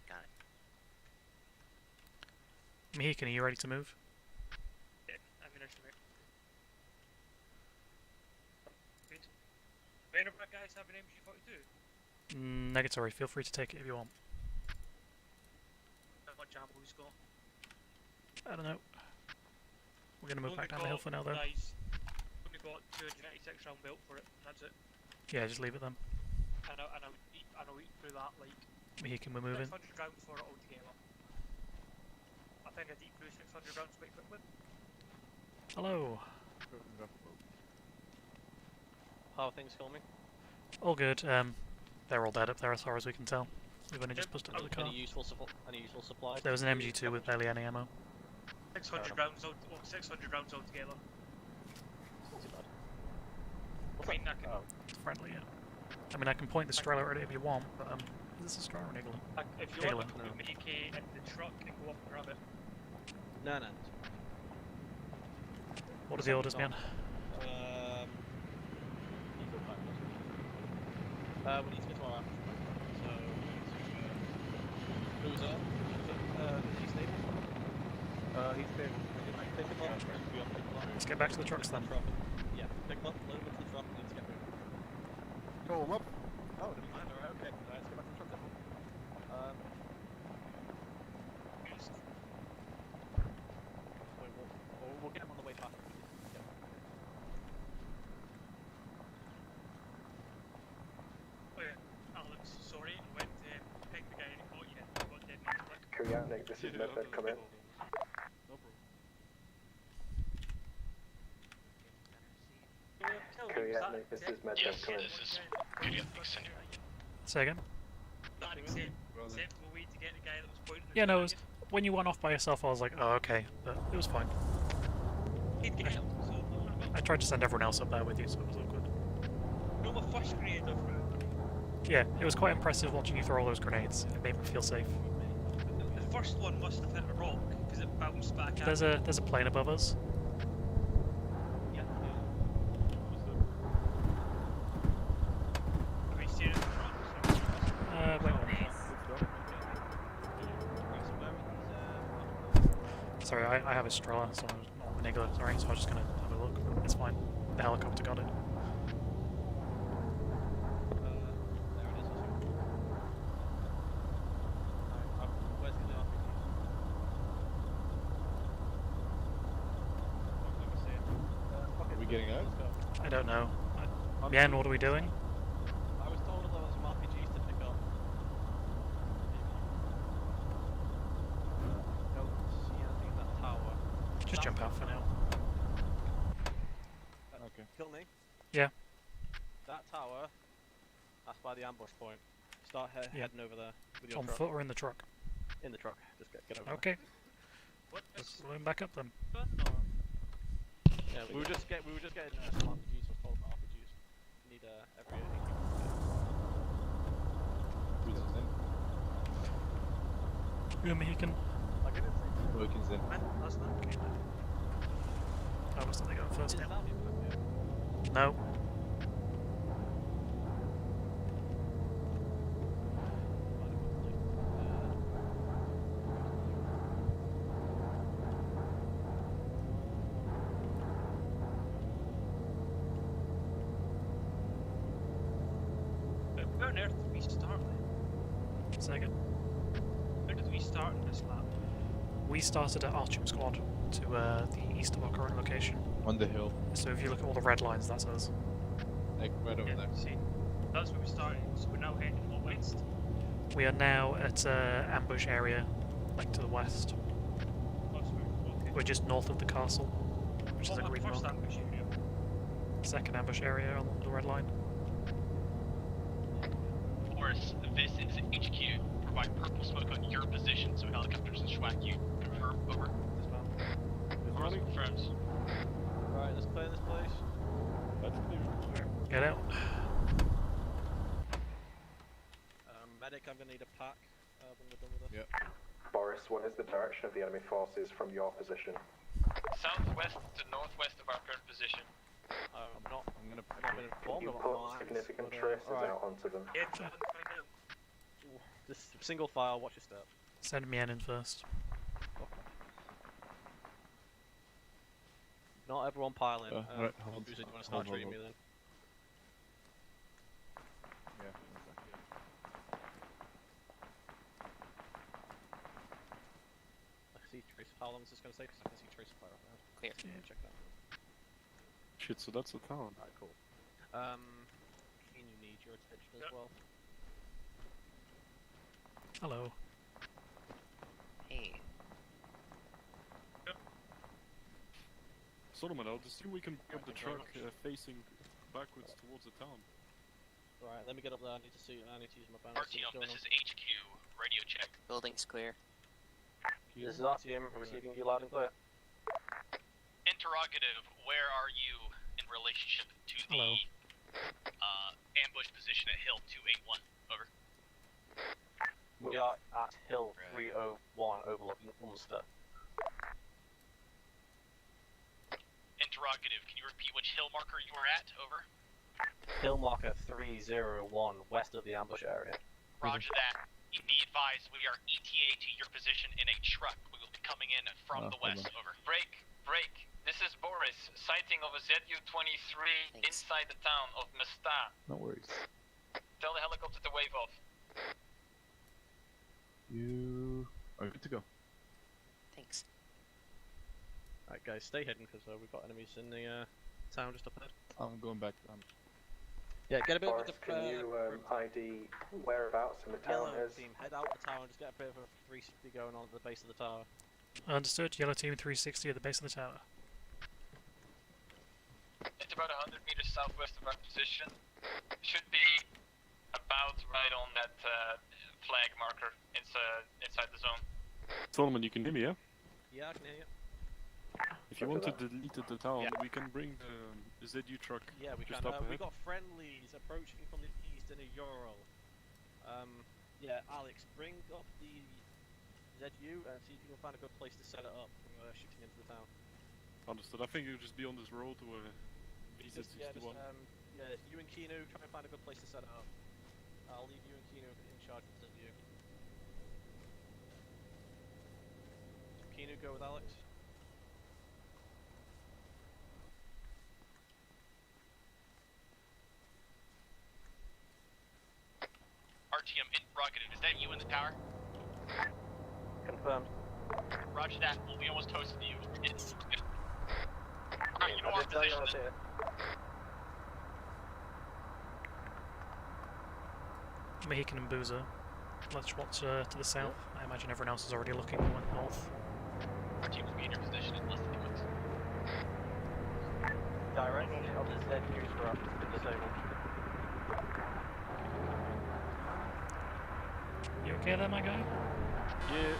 [SPEAKER 13] Got it.
[SPEAKER 8] Mehican, are you ready to move?
[SPEAKER 11] Yeah, ammunition, mate. Good. Do any of our guys have an MG42?
[SPEAKER 8] Negatory. Feel free to take it if you want.
[SPEAKER 11] How much ammo he's got?
[SPEAKER 8] I don't know. We're gonna move
[SPEAKER 11] Only
[SPEAKER 8] back down the hill for now, though.
[SPEAKER 11] Guys, only got 296 round belt for it, and that's it.
[SPEAKER 8] Yeah, just leave it then.
[SPEAKER 11] And I'll eat through that like
[SPEAKER 8] Mehican, we're moving.
[SPEAKER 11] 600 rounds for it altogether. I think I'd eat through 600 rounds quite quickly.
[SPEAKER 8] Hello.
[SPEAKER 6] How are things coming?
[SPEAKER 8] All good. They're all dead up there as far as we can tell. We've only just pushed up to the car.
[SPEAKER 6] Any useful supplies?
[SPEAKER 8] There was an MG2 with barely any ammo.
[SPEAKER 11] 600 rounds, 600 rounds altogether.
[SPEAKER 6] Not too bad.
[SPEAKER 11] I mean, I can,
[SPEAKER 8] It's friendly, yeah. I mean, I can point the Strela at it if you want, but is this a Strela or an Eagle?
[SPEAKER 11] if you want to put the AK in the truck and go up and grab it.
[SPEAKER 6] No.
[SPEAKER 8] What are the orders, man?
[SPEAKER 6] We need to get to our after. So, who's up? He's stable. He's stable. Pick him up.
[SPEAKER 8] Let's get back to the trucks then.
[SPEAKER 6] Yeah, pick him up, load him into the truck, and let's get moving.
[SPEAKER 9] Go him up.
[SPEAKER 6] Oh, didn't mind, alright, okay. Let's get back to the truck then. We'll get him on the way back.
[SPEAKER 11] Oh yeah, Alex, sorry, I went to pick the guy that got you. I got dead man click.
[SPEAKER 4] Koreanic, this is Medved, come in.
[SPEAKER 6] No problem.
[SPEAKER 4] Koreanic, this is Medved, come in.
[SPEAKER 8] Say again?
[SPEAKER 11] That acceptable way to get the guy that was pointing at
[SPEAKER 8] Yeah, no,
[SPEAKER 11] you.
[SPEAKER 8] it was, when you went off by yourself, I was like, oh, okay, but it was fine.
[SPEAKER 11] He'd get him, so
[SPEAKER 8] I tried to send everyone else up there with you, so it was all good.
[SPEAKER 11] you're my first grenade of
[SPEAKER 8] Yeah, it was quite impressive watching you throw all those grenades. It made me feel safe.
[SPEAKER 11] the first one must have hit a rock, because it bounced back at
[SPEAKER 8] There's a plane above us.
[SPEAKER 11] Are we steering the front?
[SPEAKER 8] Wait one. Sorry, I have a Strela, so I'm not an Eagle, sorry, so I'm just gonna have a look. It's fine. The helicopter got it.
[SPEAKER 9] Are we getting out?
[SPEAKER 8] I don't know. Mien, what are we doing?
[SPEAKER 6] I was told there was some RPGs to pick up. Don't see anything in that tower.
[SPEAKER 8] Just jump out for now.
[SPEAKER 6] Okay. Kill me.
[SPEAKER 8] Yeah.
[SPEAKER 6] That tower, that's by the ambush point. Start heading over there with your
[SPEAKER 8] On
[SPEAKER 6] truck.
[SPEAKER 8] foot or in the truck?
[SPEAKER 6] In the truck. Just get over
[SPEAKER 8] Okay.
[SPEAKER 11] What?
[SPEAKER 8] Let's load back up then.
[SPEAKER 6] there. Yeah, we were just getting some RPGs. Was told about RPGs. Need every.
[SPEAKER 8] You Mohican.
[SPEAKER 6] Like I didn't say.
[SPEAKER 9] Wilkins in.
[SPEAKER 11] That's not okay.
[SPEAKER 8] I was they go first.
[SPEAKER 6] Is
[SPEAKER 8] Yeah.
[SPEAKER 6] that me back here?
[SPEAKER 8] No.
[SPEAKER 11] Where on earth did we start then?
[SPEAKER 8] Second.
[SPEAKER 11] Where did we start in this lap?
[SPEAKER 8] We started at Archum Squad to the east of our current location.
[SPEAKER 9] On the hill.
[SPEAKER 8] So if you look at all the red lines, that's us.
[SPEAKER 9] Like right over there.
[SPEAKER 11] See, that's where we started, so we're now heading west.
[SPEAKER 8] We are now at ambush area, like to the west.
[SPEAKER 11] That's where, okay.
[SPEAKER 8] We're just north of the castle, which is a
[SPEAKER 11] Well,
[SPEAKER 8] green
[SPEAKER 11] first
[SPEAKER 8] rock.
[SPEAKER 11] ambush area.
[SPEAKER 8] Second ambush area along the red line.
[SPEAKER 12] Force, this is HQ. Provide purple smoke on your position so helicopters and Schwack you confirm. Over. Force confirms.
[SPEAKER 6] Right, let's clear this place.
[SPEAKER 9] That's clear.
[SPEAKER 8] Get out.
[SPEAKER 6] Medic, I'm gonna need a pack when we're done with this.
[SPEAKER 9] Yeah.
[SPEAKER 4] Boris, what is the direction of the enemy forces from your position?
[SPEAKER 12] Southwest to northwest of our current position.
[SPEAKER 6] I'm not been informed
[SPEAKER 4] You
[SPEAKER 6] about
[SPEAKER 4] put
[SPEAKER 6] mines,
[SPEAKER 4] significant
[SPEAKER 6] but,
[SPEAKER 4] traces
[SPEAKER 6] alright.
[SPEAKER 4] out onto them.
[SPEAKER 11] Yeah, try and find out.
[SPEAKER 6] Just single file, watch your step.
[SPEAKER 8] Send Mien in first.
[SPEAKER 6] Not everyone pile in.
[SPEAKER 9] Right, hold.
[SPEAKER 6] Usually, do you want to start treating me then?
[SPEAKER 9] Yeah.
[SPEAKER 6] I see trace. How long is this going to take? Because I can see trace of fire up there.
[SPEAKER 13] Clear.
[SPEAKER 6] Yeah, check that.
[SPEAKER 10] Shit, so that's the town.
[SPEAKER 6] Alright, cool. Can you need your attention as well?
[SPEAKER 8] Hello.
[SPEAKER 13] Hey.
[SPEAKER 10] Solomon, I'll assume we can bring up the truck facing backwards towards the town.
[SPEAKER 6] Right, let me get up there. I need to use my balance.
[SPEAKER 12] RTM, this is HQ. Radio check.
[SPEAKER 13] Building's clear.
[SPEAKER 4] This is RTM receiving you loud and clear.
[SPEAKER 12] Interrogative, where are you in relationship to the ambush position at Hill 281? Over.
[SPEAKER 4] We are at Hill 301 overlooking Ulster.
[SPEAKER 12] Interrogative, can you repeat which hill marker you were at? Over.
[SPEAKER 4] Hill marker 301 west of the ambush area.
[SPEAKER 12] Roger that. Be advised, we are ETA to your position in a truck. We will be coming in from the west. Over.
[SPEAKER 14] Break. This is Boris. Sighting of a ZU-23 inside the town of Mesta.
[SPEAKER 9] No worries.
[SPEAKER 14] Tell the helicopter to wave off.
[SPEAKER 9] You are good to go.
[SPEAKER 13] Thanks.
[SPEAKER 6] Alright guys, stay hidden because we've got enemies in the town just up ahead.
[SPEAKER 9] I'm going back.
[SPEAKER 6] Yeah, get a bit
[SPEAKER 4] Forrest,
[SPEAKER 6] of the
[SPEAKER 4] can you ID whereabouts in the town
[SPEAKER 6] yellow
[SPEAKER 4] is?
[SPEAKER 6] team. Head out the tower and just get a bit of a 360 going on at the base of the tower.
[SPEAKER 8] Understood. Yellow team 360 at the base of the tower.
[SPEAKER 14] It's about 100 meters southwest of our position. Should be about right on that flag marker inside the zone.
[SPEAKER 10] Solomon, you can hear me, yeah?
[SPEAKER 6] Yeah, I can hear you.
[SPEAKER 10] If you want to delete the town, we can bring the ZU truck
[SPEAKER 6] Yeah, we
[SPEAKER 10] just
[SPEAKER 6] can.
[SPEAKER 10] up
[SPEAKER 6] We
[SPEAKER 10] ahead.
[SPEAKER 6] got friendlies approaching from the east in a Ural. Yeah, Alex, bring up the ZU and see if you can find a good place to set it up. Shooting into the town.
[SPEAKER 10] Understood. I think you'll just be on this road where VZ61.
[SPEAKER 6] Yeah, you and Kino try and find a good place to set it up. I'll leave you and Kino in charge of the ZU. Kino, go with Alex.
[SPEAKER 12] RTM, interrogative, is that you in the tower?
[SPEAKER 4] Confirmed.
[SPEAKER 12] Roger that, we'll be almost toast to you. Alright, you know our position is...
[SPEAKER 8] Mohican and Boozer. Let's watch to the south. I imagine everyone else is already looking north.
[SPEAKER 12] RTM will be in your position in less than 2 minutes.
[SPEAKER 4] Direction of the ZU truck is disabled.
[SPEAKER 8] You okay there, my guy?
[SPEAKER 10] Yeah.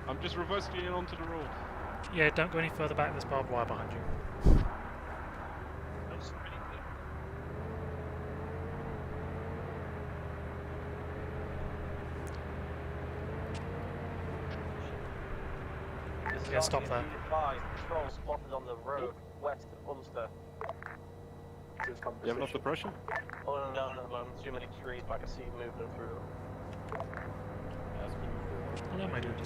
[SPEAKER 10] I'm just reversing in onto the road.
[SPEAKER 8] Yeah, don't go any further back, there's barbed wire behind you.
[SPEAKER 6] That's pretty good.
[SPEAKER 8] Yeah, stop there.
[SPEAKER 4] 5 patrol spotted on the road west of Ulster.
[SPEAKER 10] You have enough depression?
[SPEAKER 4] Holding down at the moment, too many trees, but I can see movement through them.
[SPEAKER 8] Hello, my dude.
[SPEAKER 15] Up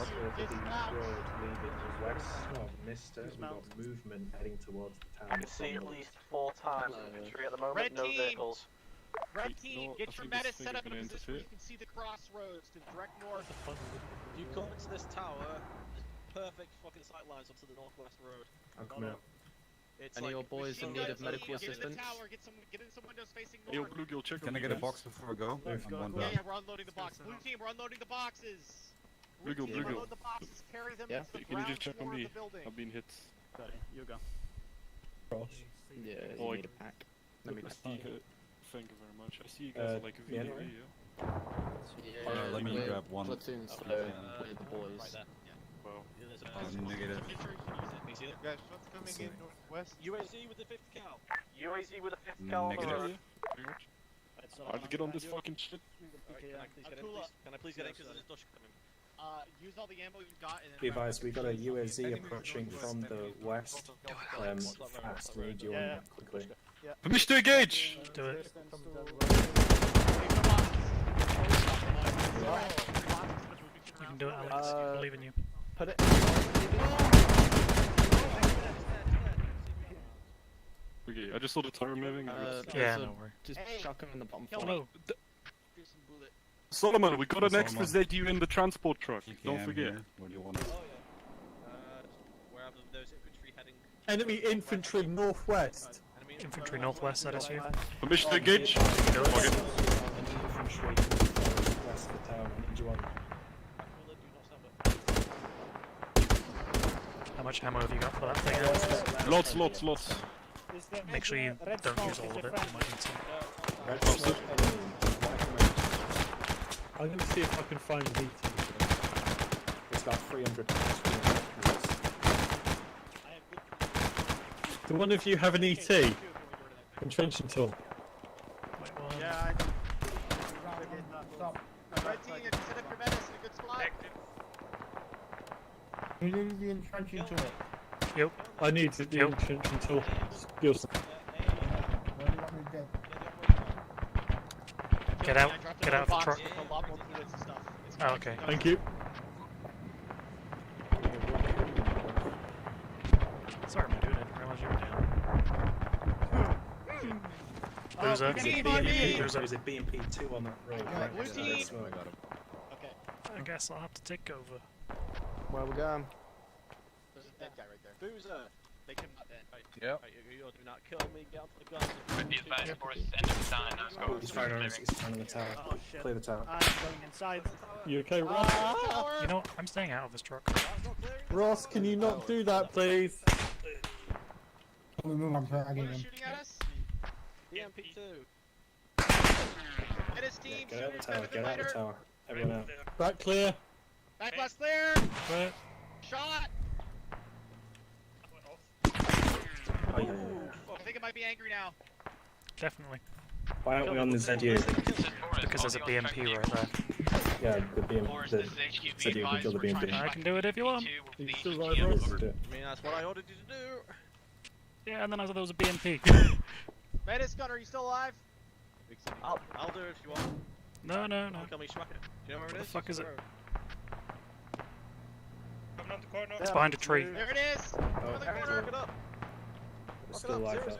[SPEAKER 15] over the road leading west of Mister, we've got movement heading towards the town.
[SPEAKER 4] I can see at least 4 times infantry at the moment,
[SPEAKER 2] Red
[SPEAKER 4] no
[SPEAKER 2] team!
[SPEAKER 4] vehicles.
[SPEAKER 2] Red team,
[SPEAKER 10] no, I
[SPEAKER 2] get your
[SPEAKER 10] think this
[SPEAKER 2] metas
[SPEAKER 10] thing
[SPEAKER 2] set
[SPEAKER 10] is
[SPEAKER 2] up in a
[SPEAKER 10] gonna
[SPEAKER 2] position where
[SPEAKER 10] interfere.
[SPEAKER 2] you can see the crossroads to direct north.
[SPEAKER 6] You come into this tower, there's perfect fucking sight lines up to the northwest road.
[SPEAKER 15] I'm coming up.
[SPEAKER 6] It's
[SPEAKER 16] Any of your boys in need of medical assistance?
[SPEAKER 2] Get in some windows facing
[SPEAKER 10] Hey, yo,
[SPEAKER 2] north.
[SPEAKER 10] Bluegill, check
[SPEAKER 17] Can
[SPEAKER 10] on
[SPEAKER 17] I
[SPEAKER 10] me,
[SPEAKER 17] get a
[SPEAKER 10] guys.
[SPEAKER 17] box before I go? I'm one
[SPEAKER 2] Yeah,
[SPEAKER 17] down.
[SPEAKER 2] yeah, we're unloading the box. Blue team, we're unloading the boxes. Blue
[SPEAKER 10] Bluegill,
[SPEAKER 2] team,
[SPEAKER 10] Bluegill.
[SPEAKER 2] unload the boxes, carry them
[SPEAKER 10] Yeah?
[SPEAKER 2] to the
[SPEAKER 10] Can you
[SPEAKER 2] ground
[SPEAKER 10] just check
[SPEAKER 2] floor
[SPEAKER 10] on
[SPEAKER 2] of
[SPEAKER 10] me?
[SPEAKER 2] the building.
[SPEAKER 10] I've been hit.
[SPEAKER 16] Got it. You go.
[SPEAKER 15] Yeah,
[SPEAKER 10] Oh,
[SPEAKER 15] you
[SPEAKER 10] I-
[SPEAKER 15] need a pack.
[SPEAKER 16] Let me
[SPEAKER 10] Thank you very much. I see you guys are like a
[SPEAKER 15] yeah,
[SPEAKER 10] VDV,
[SPEAKER 15] right.
[SPEAKER 10] yeah?
[SPEAKER 17] Let me grab one.
[SPEAKER 16] Platoons
[SPEAKER 6] Okay,
[SPEAKER 16] with the
[SPEAKER 6] right
[SPEAKER 16] boys.
[SPEAKER 6] there.
[SPEAKER 10] Wow.
[SPEAKER 6] Yeah, there's a
[SPEAKER 17] Negative.
[SPEAKER 6] Can you see that?
[SPEAKER 9] Guys, what's coming in northwest?
[SPEAKER 6] UAZ with the 5th cal.
[SPEAKER 4] UAZ with a 5th cal on the
[SPEAKER 17] Negative.
[SPEAKER 4] road.
[SPEAKER 10] Very much. Hard to get on this fucking shit.
[SPEAKER 6] Alright, can I please get in because there's a Dutch coming.
[SPEAKER 2] Use all the ammo you got and then...
[SPEAKER 15] Be advised, we've got a UAZ approaching from the west. Fast, we need you on that quickly.
[SPEAKER 10] Permission to engage!
[SPEAKER 8] Do it. You can do it, Alex. I believe in you.
[SPEAKER 3] Put it.
[SPEAKER 10] Okay, I just saw the tire moving.
[SPEAKER 8] Yeah, no worry.
[SPEAKER 16] Just chuck him in the bottom
[SPEAKER 2] Kill
[SPEAKER 16] floor.
[SPEAKER 2] me. Here's some bullet.
[SPEAKER 10] Solomon, we got an
[SPEAKER 17] Solomon.
[SPEAKER 10] extra ZU in the transport truck. Don't
[SPEAKER 17] PKM
[SPEAKER 10] forget.
[SPEAKER 17] here. What do you want?
[SPEAKER 6] Oh yeah. Wherever those infantry heading.
[SPEAKER 3] Enemy infantry northwest.
[SPEAKER 8] Infantry northwest, that is you.
[SPEAKER 10] Permission to engage?
[SPEAKER 15] Infantry west of the town, I need you on.
[SPEAKER 6] Do not stand up.
[SPEAKER 3] I'm
[SPEAKER 8] much ammo have you got for that thing?
[SPEAKER 10] Lots, lots, lots.
[SPEAKER 8] Make sure you don't use all of it. You might need some.
[SPEAKER 15] Red smoke enemy.
[SPEAKER 3] I'm going to see if I can find the ET.
[SPEAKER 15] It's got 300
[SPEAKER 3] Do one of you have an ET? Entrenching tool.
[SPEAKER 6] Yeah, I do. Red team, you set up your menace in a good spot.
[SPEAKER 3] You need the entrenching tool.
[SPEAKER 8] Yep.
[SPEAKER 3] I need the entrenching tool. Skills.
[SPEAKER 8] Get out of the truck.
[SPEAKER 2] With a lot more units and stuff. It's
[SPEAKER 8] Oh, okay.
[SPEAKER 3] Thank you.
[SPEAKER 8] Sorry, my dude, I didn't realize you were down. Loser.
[SPEAKER 15] There's a BMP 2 on that road. Right next to red smoke.
[SPEAKER 2] Okay.
[SPEAKER 8] I guess I'll have to take over.
[SPEAKER 16] Where we going?
[SPEAKER 2] There's a dead guy right there.
[SPEAKER 6] Boozer!
[SPEAKER 2] They came up then.
[SPEAKER 6] Yep. You do not kill me, get onto the gun.
[SPEAKER 14] Be advised, Boris, end of time. Let's go.
[SPEAKER 15] He's firing on the tower.
[SPEAKER 7] Oh shit.
[SPEAKER 15] Clear the tower.
[SPEAKER 7] I'm going inside.
[SPEAKER 3] You okay, Ross?
[SPEAKER 8] You know what? I'm staying out of this truck.
[SPEAKER 3] Ross, can you not do that, please?
[SPEAKER 2] Who's shooting at us?
[SPEAKER 6] BMP 2.
[SPEAKER 2] Hit his team.
[SPEAKER 15] Get out of the tower, get out of the tower. Everyone out.
[SPEAKER 3] Back clear.
[SPEAKER 2] Back blast clear.
[SPEAKER 3] Clear.
[SPEAKER 2] Shot.
[SPEAKER 15] Oh, yeah.
[SPEAKER 2] I think it might be angry now.
[SPEAKER 8] Definitely.
[SPEAKER 15] Why aren't we on the ZU?
[SPEAKER 8] Because there's a BMP right there.
[SPEAKER 15] Yeah, the BMP. The ZU can kill the BMP.
[SPEAKER 8] I can do it if you want.
[SPEAKER 3] You still right, Ross?
[SPEAKER 15] Do it.
[SPEAKER 6] I mean, that's what I ordered you to do.
[SPEAKER 8] Yeah, and then I thought there was a BMP.
[SPEAKER 2] Menace gun, are you still alive?
[SPEAKER 6] I'll do it if you want.
[SPEAKER 8] No.
[SPEAKER 6] Kill me, schmuck it. Do you know where it
[SPEAKER 8] What
[SPEAKER 6] is?
[SPEAKER 8] the fuck is it?
[SPEAKER 11] Coming around the corner.
[SPEAKER 8] It's behind a tree.
[SPEAKER 2] There it is. Over the corner.
[SPEAKER 6] Look it up.
[SPEAKER 15] It's still alive though.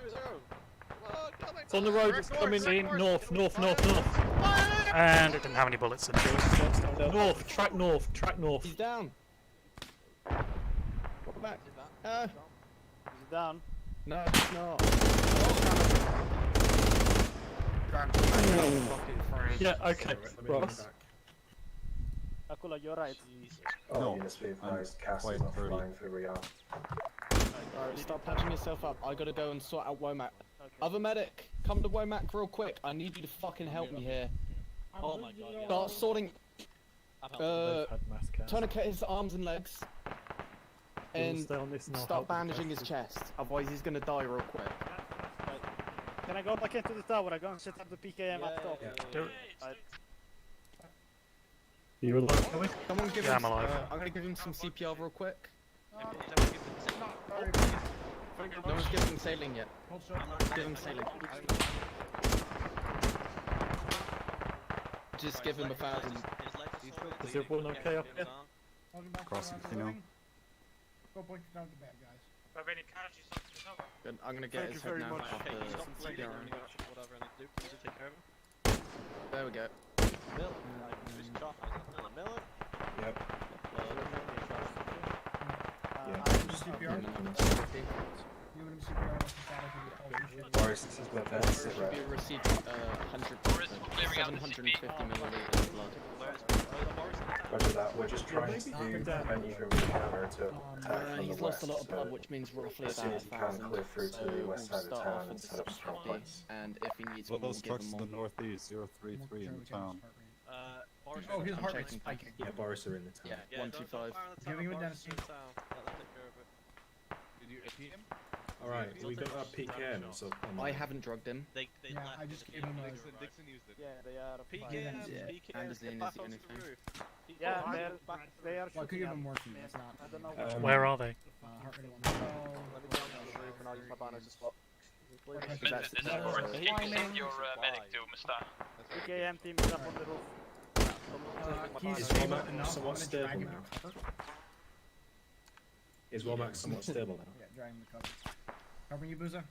[SPEAKER 3] It's on the road, it's coming north.
[SPEAKER 8] And it didn't have any bullets in it.
[SPEAKER 3] North, track north.
[SPEAKER 16] He's down. Welcome back.
[SPEAKER 7] Is he down?
[SPEAKER 16] No, it's not.
[SPEAKER 3] Yeah, okay. Ross.
[SPEAKER 7] Akula, you're right.
[SPEAKER 15] Oh,
[SPEAKER 17] No,
[SPEAKER 15] units be
[SPEAKER 17] I'm
[SPEAKER 15] advised, cast
[SPEAKER 17] quite
[SPEAKER 15] is not
[SPEAKER 17] dirty.
[SPEAKER 15] flying through Riyadh.
[SPEAKER 16] Alright, stop patching yourself up. I gotta go and sort out Womack. Other medic, come to Womack real quick. I need you to fucking help me here.
[SPEAKER 6] Oh my god.
[SPEAKER 16] Start sorting. Tourniquet his arms and legs. And
[SPEAKER 3] Stay on this and I'll
[SPEAKER 16] start
[SPEAKER 3] help you
[SPEAKER 16] bandaging his
[SPEAKER 3] guys.
[SPEAKER 16] chest. Otherwise, he's gonna die real quick.
[SPEAKER 7] Can I go back into the tower? I go and set up the PKM up top.
[SPEAKER 8] Do it.
[SPEAKER 3] You alive, Kelly?
[SPEAKER 16] Someone give
[SPEAKER 8] Yeah,
[SPEAKER 16] him.
[SPEAKER 8] I'm alive.
[SPEAKER 16] I'm gonna give him some CPR real quick. No one's giving him sailing yet. Give him sailing. Just give him 1,000.
[SPEAKER 3] Is everyone okay up here?
[SPEAKER 17] Crossing, you know.
[SPEAKER 11] Have any casualties up to the tower?
[SPEAKER 16] Good, I'm gonna get his head now. After CPR.
[SPEAKER 6] Whatever I need to do. Please take care of him.
[SPEAKER 16] There we go.
[SPEAKER 6] Mill. Mill.
[SPEAKER 15] Yep. Boris, this is what that's it, right?
[SPEAKER 16] We received 750 milliliters of blood.
[SPEAKER 15] Roger that, we're just trying to prevent you from being counter to attack from the
[SPEAKER 16] He's lost a lot of
[SPEAKER 15] west,
[SPEAKER 16] blood,
[SPEAKER 15] so
[SPEAKER 16] which means roughly
[SPEAKER 15] as soon
[SPEAKER 16] about
[SPEAKER 15] as you can
[SPEAKER 16] 1,000.
[SPEAKER 15] clear through to
[SPEAKER 16] So
[SPEAKER 15] the
[SPEAKER 16] we'll
[SPEAKER 15] west side of
[SPEAKER 16] start
[SPEAKER 15] town
[SPEAKER 16] off
[SPEAKER 15] and
[SPEAKER 16] with
[SPEAKER 15] set up strong
[SPEAKER 16] 650,
[SPEAKER 15] points.
[SPEAKER 16] and if he needs
[SPEAKER 17] Well,
[SPEAKER 16] more, we'll
[SPEAKER 17] those
[SPEAKER 16] give
[SPEAKER 17] trucks
[SPEAKER 16] him
[SPEAKER 17] to
[SPEAKER 16] more.
[SPEAKER 17] the northeast, 033 in the town.
[SPEAKER 6] Boris,
[SPEAKER 16] Oh, his heart rate's spiking.
[SPEAKER 15] Yeah, Boris are in the town.
[SPEAKER 16] Yeah, 125.
[SPEAKER 15] Alright, we got our PKMs up on
[SPEAKER 16] I haven't drugged him.
[SPEAKER 6] They left.
[SPEAKER 16] I just gave him a...
[SPEAKER 11] Dixon used it.
[SPEAKER 7] Yeah, they are.
[SPEAKER 6] PKMs,
[SPEAKER 16] Yeah,
[SPEAKER 6] PKMs,
[SPEAKER 16] Anderson
[SPEAKER 6] get
[SPEAKER 16] is
[SPEAKER 6] back onto
[SPEAKER 16] anything.
[SPEAKER 6] the roof.
[SPEAKER 7] Yeah,
[SPEAKER 6] Back-
[SPEAKER 7] they are.
[SPEAKER 18] Well, I could give him
[SPEAKER 7] shooting
[SPEAKER 18] morphine,
[SPEAKER 7] at
[SPEAKER 18] it's
[SPEAKER 7] me.
[SPEAKER 18] not.
[SPEAKER 7] I don't know.
[SPEAKER 8] Where are they?
[SPEAKER 18] Heart rate
[SPEAKER 6] Let me go on the roof and I'll use my banner to spot.
[SPEAKER 14] This is Boris. Can you send your medic to Mustang?
[SPEAKER 7] PKM team is up on the roof.
[SPEAKER 15] Is Womack somewhat stable now? Is Womack somewhat stable now?
[SPEAKER 18] Yeah, driving the cover. Covering you, Boozer?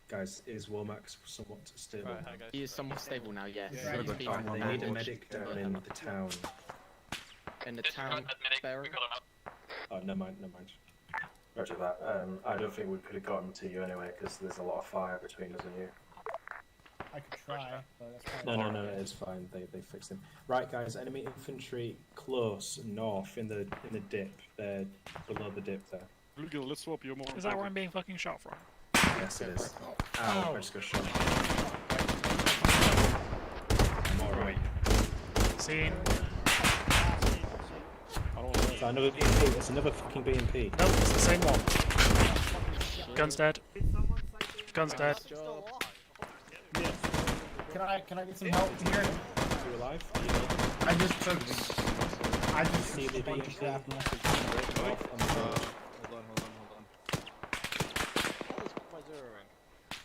[SPEAKER 15] Guys, is Womack somewhat stable now?
[SPEAKER 16] He is somewhat stable now, yes.
[SPEAKER 18] Yeah,
[SPEAKER 16] He's been
[SPEAKER 15] Right, they need a
[SPEAKER 16] ambushed
[SPEAKER 15] medic down in the town.
[SPEAKER 16] in the town barrel.
[SPEAKER 15] Oh, never mind. Roger that. I don't think we could have gotten to you anyway, because there's a lot of fire between us and you.
[SPEAKER 18] I could try, but that's probably...
[SPEAKER 15] No, it's fine. They fixed him. Right, guys. Enemy infantry close north in the dip. They're below the dip there.
[SPEAKER 10] Lugal, let's swap you more.
[SPEAKER 8] Is that where I'm being fucking shot from?
[SPEAKER 15] Yes, it is. Ow, I just got shot. I'm alright.
[SPEAKER 8] Scene.
[SPEAKER 15] It's another BMP. It's another fucking BMP.
[SPEAKER 8] No, it's the same one. Gun's dead. Gun's dead.
[SPEAKER 18] Can I get some help here?
[SPEAKER 15] You alive?
[SPEAKER 18] I just took. I just
[SPEAKER 15] See the
[SPEAKER 18] took a bunch of
[SPEAKER 15] BMP.
[SPEAKER 18] crap.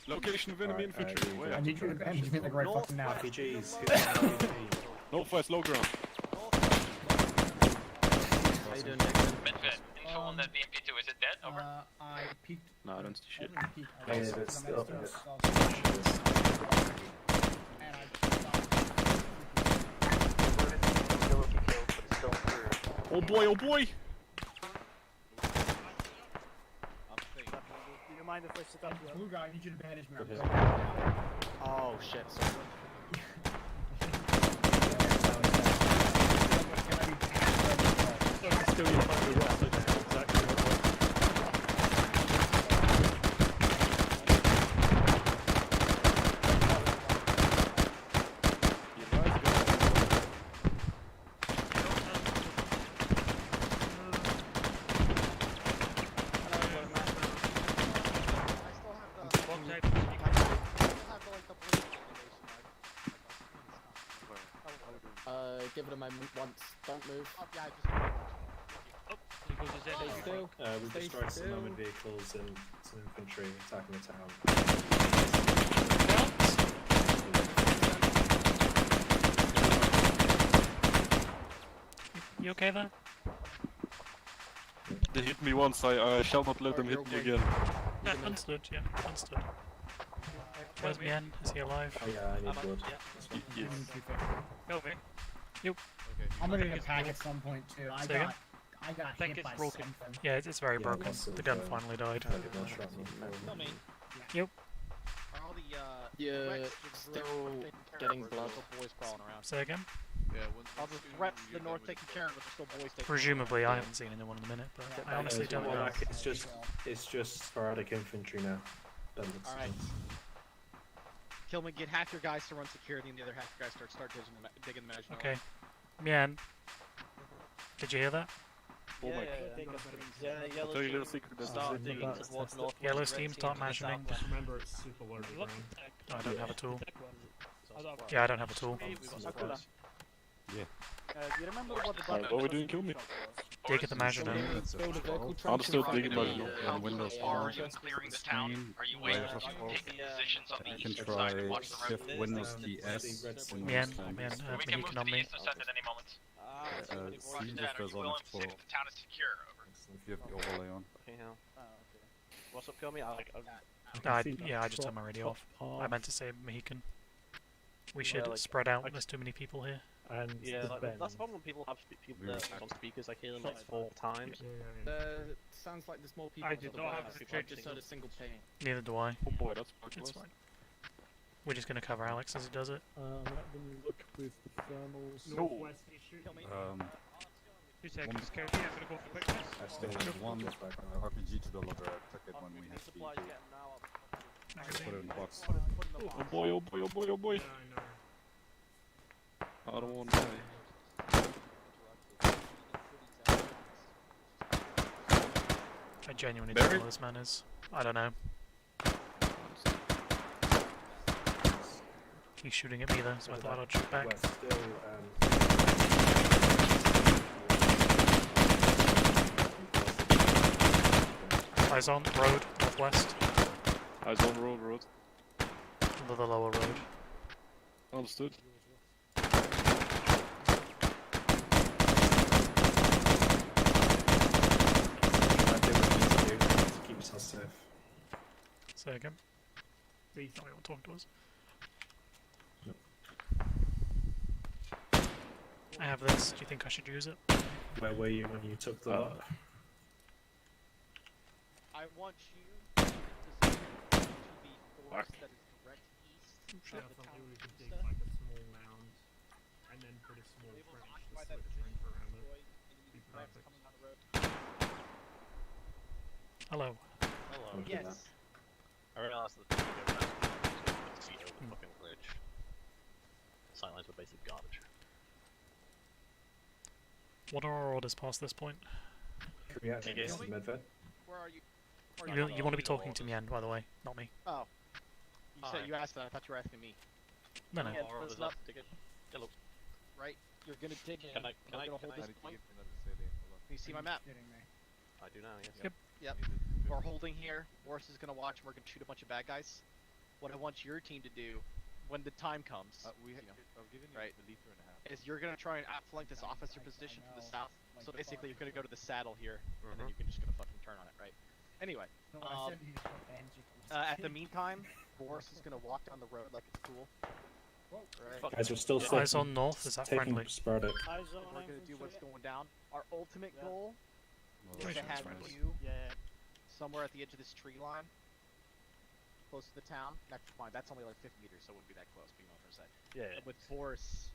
[SPEAKER 10] Location of enemy infantry. Where?
[SPEAKER 18] I need you to bandage me like right fucking now.
[SPEAKER 15] RPGs.
[SPEAKER 10] Northwest, low ground.
[SPEAKER 14] How you doing, Midfit, info on that BMP2, is it dead? Over?
[SPEAKER 18] I peeked.
[SPEAKER 10] No, I don't see shit.
[SPEAKER 15] Yeah, it's still up there.
[SPEAKER 10] Oh boy, oh boy!
[SPEAKER 6] Do you mind if I sit up here?
[SPEAKER 18] Blue guy, I need you to bandage me.
[SPEAKER 6] Oh shit, sorry.
[SPEAKER 3] Still your fucking rock, so that's exactly what it was.
[SPEAKER 16] Give it a moment once. Don't move.
[SPEAKER 18] Stay still.
[SPEAKER 15] We've
[SPEAKER 16] Stay
[SPEAKER 15] destroyed some
[SPEAKER 16] still.
[SPEAKER 15] armored vehicles and some infantry attacking the town.
[SPEAKER 8] You okay there?
[SPEAKER 10] They hit me once, I shall not let them hit me again.
[SPEAKER 8] Yeah, understood, yeah, understood. Where's Mien? Is he alive?
[SPEAKER 15] Oh yeah, I need blood.
[SPEAKER 10] Yes.
[SPEAKER 8] Okay. Yep.
[SPEAKER 18] I'm gonna get a pack at some point too. I
[SPEAKER 8] Say again?
[SPEAKER 18] got hit by something.
[SPEAKER 8] Yeah, it's very broken. The gun finally died. Yep.
[SPEAKER 16] You're still getting blood. Boys crawling around.
[SPEAKER 8] Say again?
[SPEAKER 6] All the threats to the north taken care of, but there's still boys taking
[SPEAKER 8] Presumably, I haven't seen anyone in a minute, but I honestly don't know.
[SPEAKER 15] It's just sporadic infantry now.
[SPEAKER 2] Alright. Kilman, get half your guys to run security and the other half your guys start digging the marginal.
[SPEAKER 8] Okay. Mien, did you hear that?
[SPEAKER 10] Oh my god. I'll tell you a little secret.
[SPEAKER 8] Yellow steam, start imagining.
[SPEAKER 18] Remember, it's super large.
[SPEAKER 8] I don't have a tool. Yeah, I don't have a tool.
[SPEAKER 17] Yeah.
[SPEAKER 6] Do you remember what the
[SPEAKER 10] What are we doing? Kill me.
[SPEAKER 8] Dig at the imaginal.
[SPEAKER 10] Understood, dig at marginal.
[SPEAKER 17] And Windows
[SPEAKER 14] Are
[SPEAKER 17] 4.
[SPEAKER 14] you clearing the town? Are you waiting to take positions on the
[SPEAKER 17] You can
[SPEAKER 14] eastern side and
[SPEAKER 17] try
[SPEAKER 14] watch the road?
[SPEAKER 17] Shift Windows key S.
[SPEAKER 8] Mien,
[SPEAKER 14] We can move
[SPEAKER 8] Mahican
[SPEAKER 14] to
[SPEAKER 8] on
[SPEAKER 14] the
[SPEAKER 8] me.
[SPEAKER 14] eastern side at any moment.
[SPEAKER 17] See if
[SPEAKER 14] Are
[SPEAKER 17] there's
[SPEAKER 14] you
[SPEAKER 17] on
[SPEAKER 14] willing
[SPEAKER 17] it
[SPEAKER 14] to see
[SPEAKER 17] for
[SPEAKER 14] if the town is secure? Over.
[SPEAKER 17] if you have the overlay on.
[SPEAKER 6] What's up, kill me?
[SPEAKER 8] Yeah, I just turned my radio off. I meant to say Mohican. We should spread out. There's too many people here.
[SPEAKER 3] And
[SPEAKER 6] Yeah, that's the problem when people have people on speakers. I hear them like 4 times.
[SPEAKER 16] Sounds like there's more people.
[SPEAKER 3] I did not have
[SPEAKER 16] I just heard a single ping.
[SPEAKER 8] Neither do I.
[SPEAKER 10] Oh boy, that's
[SPEAKER 8] It's fine. We're just gonna cover Alex as he does it.
[SPEAKER 3] let me look with the thermals.
[SPEAKER 10] No.
[SPEAKER 3] 2 seconds, Kerry. I'm gonna go for quickness.
[SPEAKER 15] I still
[SPEAKER 17] There's
[SPEAKER 15] have
[SPEAKER 17] one RPG to deliver. Took it when we had put it in the box.
[SPEAKER 10] Oh boy, oh boy, oh boy, oh boy. I don't want to die.
[SPEAKER 8] I genuinely don't know who this man is. I don't know. He's shooting at me though, so I thought I'd shoot back. Eyes on, road, northwest.
[SPEAKER 10] Eyes on road.
[SPEAKER 8] The lower road.
[SPEAKER 10] Understood.
[SPEAKER 15] Keep us safe.
[SPEAKER 8] Say again. He's not going to talk to us. I have this. Do you think I should use it?
[SPEAKER 15] Where were you when you took the lot?
[SPEAKER 2] I want you to the forest that is direct east
[SPEAKER 3] I
[SPEAKER 2] of the
[SPEAKER 3] thought
[SPEAKER 2] town
[SPEAKER 3] we
[SPEAKER 2] of
[SPEAKER 3] could dig
[SPEAKER 2] Tusta.
[SPEAKER 3] like a small mound and then put a small
[SPEAKER 2] Able to
[SPEAKER 3] trench
[SPEAKER 2] occupy
[SPEAKER 3] to
[SPEAKER 2] that
[SPEAKER 3] slit a trench
[SPEAKER 2] position,
[SPEAKER 3] around it.
[SPEAKER 2] destroy enemy
[SPEAKER 3] Be
[SPEAKER 2] threats
[SPEAKER 3] perfect.
[SPEAKER 2] coming down the road.
[SPEAKER 8] Hello.
[SPEAKER 6] Hello.
[SPEAKER 2] Yes.
[SPEAKER 6] I realised that the thing you go around the seat over the fucking bridge. Sightlines were basically garbage.
[SPEAKER 8] What are our orders past this point?
[SPEAKER 15] Reacting to the medved.
[SPEAKER 2] Where are you?
[SPEAKER 8] You want to be talking to Mien, by the way, not me.
[SPEAKER 2] Oh. You said you asked that. I thought you were asking me.
[SPEAKER 8] No, no.
[SPEAKER 2] Yeah, listen up.
[SPEAKER 6] Hello.
[SPEAKER 2] Right? You're gonna dig in.
[SPEAKER 6] Can I
[SPEAKER 2] We're gonna hold
[SPEAKER 6] can I
[SPEAKER 2] this point. Can you see my map?
[SPEAKER 6] I do now, yes.
[SPEAKER 8] Yep.
[SPEAKER 2] Yep. We're holding here. Boris is gonna watch, and we're gonna shoot a bunch of bad guys. What I want your team to do, when the time comes,
[SPEAKER 9] I've given you
[SPEAKER 2] right,
[SPEAKER 9] a liter and a half.
[SPEAKER 2] is you're gonna try and outflank this officer position from the south. So basically, you're gonna go to the saddle here, and then you're just gonna fucking turn on it, right? Anyway, at the meantime, Boris is gonna walk down the road like it's cool. Right.
[SPEAKER 15] Guys, we're still
[SPEAKER 8] Eyes on north, is that
[SPEAKER 15] taking
[SPEAKER 8] friendly?
[SPEAKER 15] sporadic.
[SPEAKER 2] We're gonna do what's going down. Our ultimate goal is
[SPEAKER 8] Right,
[SPEAKER 2] to
[SPEAKER 8] that's
[SPEAKER 2] have
[SPEAKER 8] friendly.
[SPEAKER 2] you somewhere at the edge of this tree line, close to the town. Next fine, that's only like 50 meters, so it wouldn't be that close. But you know what I'm saying?
[SPEAKER 6] Yeah.
[SPEAKER 2] With Boris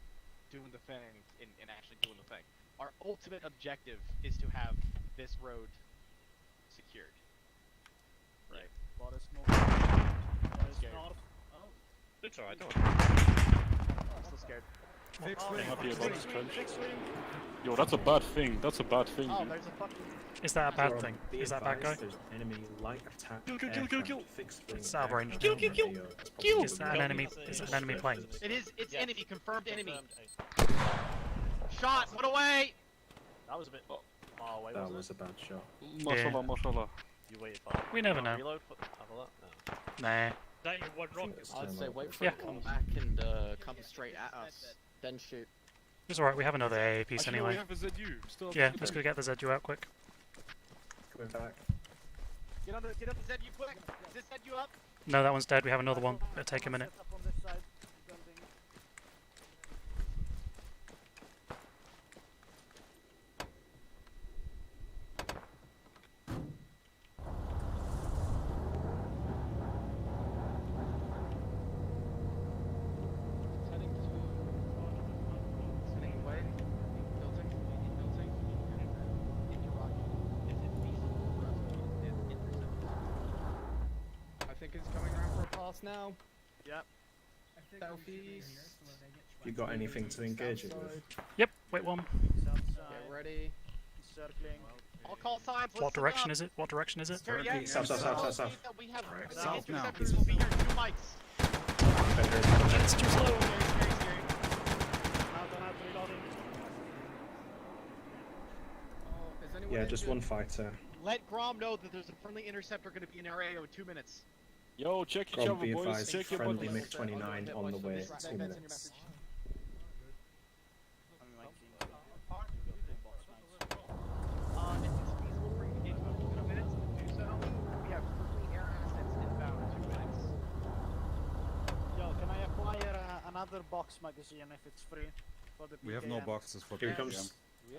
[SPEAKER 2] doing the thing and actually doing the thing. Our ultimate objective is to have this road secured. Right.
[SPEAKER 7] Boris
[SPEAKER 2] Scared.
[SPEAKER 6] It's alright, don't
[SPEAKER 2] I'm still scared.
[SPEAKER 10] I'm happy about this trench. Yo, that's a bad thing. That's a bad thing,
[SPEAKER 2] Oh,
[SPEAKER 10] dude.
[SPEAKER 2] there's a fucking.
[SPEAKER 8] Is that a bad
[SPEAKER 15] Rob,
[SPEAKER 8] thing?
[SPEAKER 15] be
[SPEAKER 8] Is that a bad guy?
[SPEAKER 15] advised, there's enemy light attack.
[SPEAKER 10] Kill.
[SPEAKER 8] It's out of range.
[SPEAKER 2] Kill.
[SPEAKER 8] Is that an enemy? Is that an enemy plane?
[SPEAKER 2] It is. It's enemy. Confirmed enemy. Shot. Put away.
[SPEAKER 6] That was a bit far away,
[SPEAKER 15] That
[SPEAKER 6] wasn't
[SPEAKER 15] was a bad shot.
[SPEAKER 10] Mashallah, mashallah.
[SPEAKER 6] it? You waited far.
[SPEAKER 8] We never know.
[SPEAKER 6] Reload? Have a look? No.
[SPEAKER 8] Nah.
[SPEAKER 7] That your one rocket.
[SPEAKER 16] I'd say wait for
[SPEAKER 8] Yeah.
[SPEAKER 16] it to come back and come straight at us, then shoot.
[SPEAKER 8] It's alright, we have another AA piece
[SPEAKER 10] Actually,
[SPEAKER 8] anyway.
[SPEAKER 10] we have a ZU. Still have
[SPEAKER 8] Yeah,
[SPEAKER 10] a
[SPEAKER 8] let's
[SPEAKER 10] ZU.
[SPEAKER 8] go get the ZU out quick.
[SPEAKER 15] Coming back.
[SPEAKER 2] Get up the ZU quick. Is this ZU up?
[SPEAKER 8] No, that one's dead, we have another one. It'll take a minute.
[SPEAKER 16] I think it's coming around for a pass now.
[SPEAKER 2] Yep.
[SPEAKER 16] Southeast.
[SPEAKER 15] You got anything to engage it with?
[SPEAKER 8] Yep, wait one.
[SPEAKER 16] Get ready.
[SPEAKER 7] Circling.
[SPEAKER 2] All call signs.
[SPEAKER 8] What direction is it? What direction is it?
[SPEAKER 15] South, south, south, south.
[SPEAKER 2] We have
[SPEAKER 17] South now.
[SPEAKER 2] interceptors will be here. 2 mics.
[SPEAKER 8] It's too slow.
[SPEAKER 16] Is anyone
[SPEAKER 15] Yeah, just
[SPEAKER 16] injured?
[SPEAKER 15] one fighter.
[SPEAKER 2] Let Grom know that there's a friendly interceptor going to be in our area in 2 minutes.
[SPEAKER 10] Yo, check each
[SPEAKER 15] Grom,
[SPEAKER 10] other,
[SPEAKER 15] be
[SPEAKER 10] boys.
[SPEAKER 15] advised,
[SPEAKER 10] Check your
[SPEAKER 15] friendly
[SPEAKER 10] buttons.
[SPEAKER 15] MiG-29 on the way. 2 minutes.
[SPEAKER 2] If it's feasible for you to get to in 2 minutes, do so. We have friendly air assets inbound in 2 minutes.
[SPEAKER 7] Yo, can I acquire another box magazine if it's free? For the
[SPEAKER 17] We have no
[SPEAKER 7] PKM?
[SPEAKER 17] boxes for
[SPEAKER 15] Here he
[SPEAKER 17] PKM.
[SPEAKER 15] comes.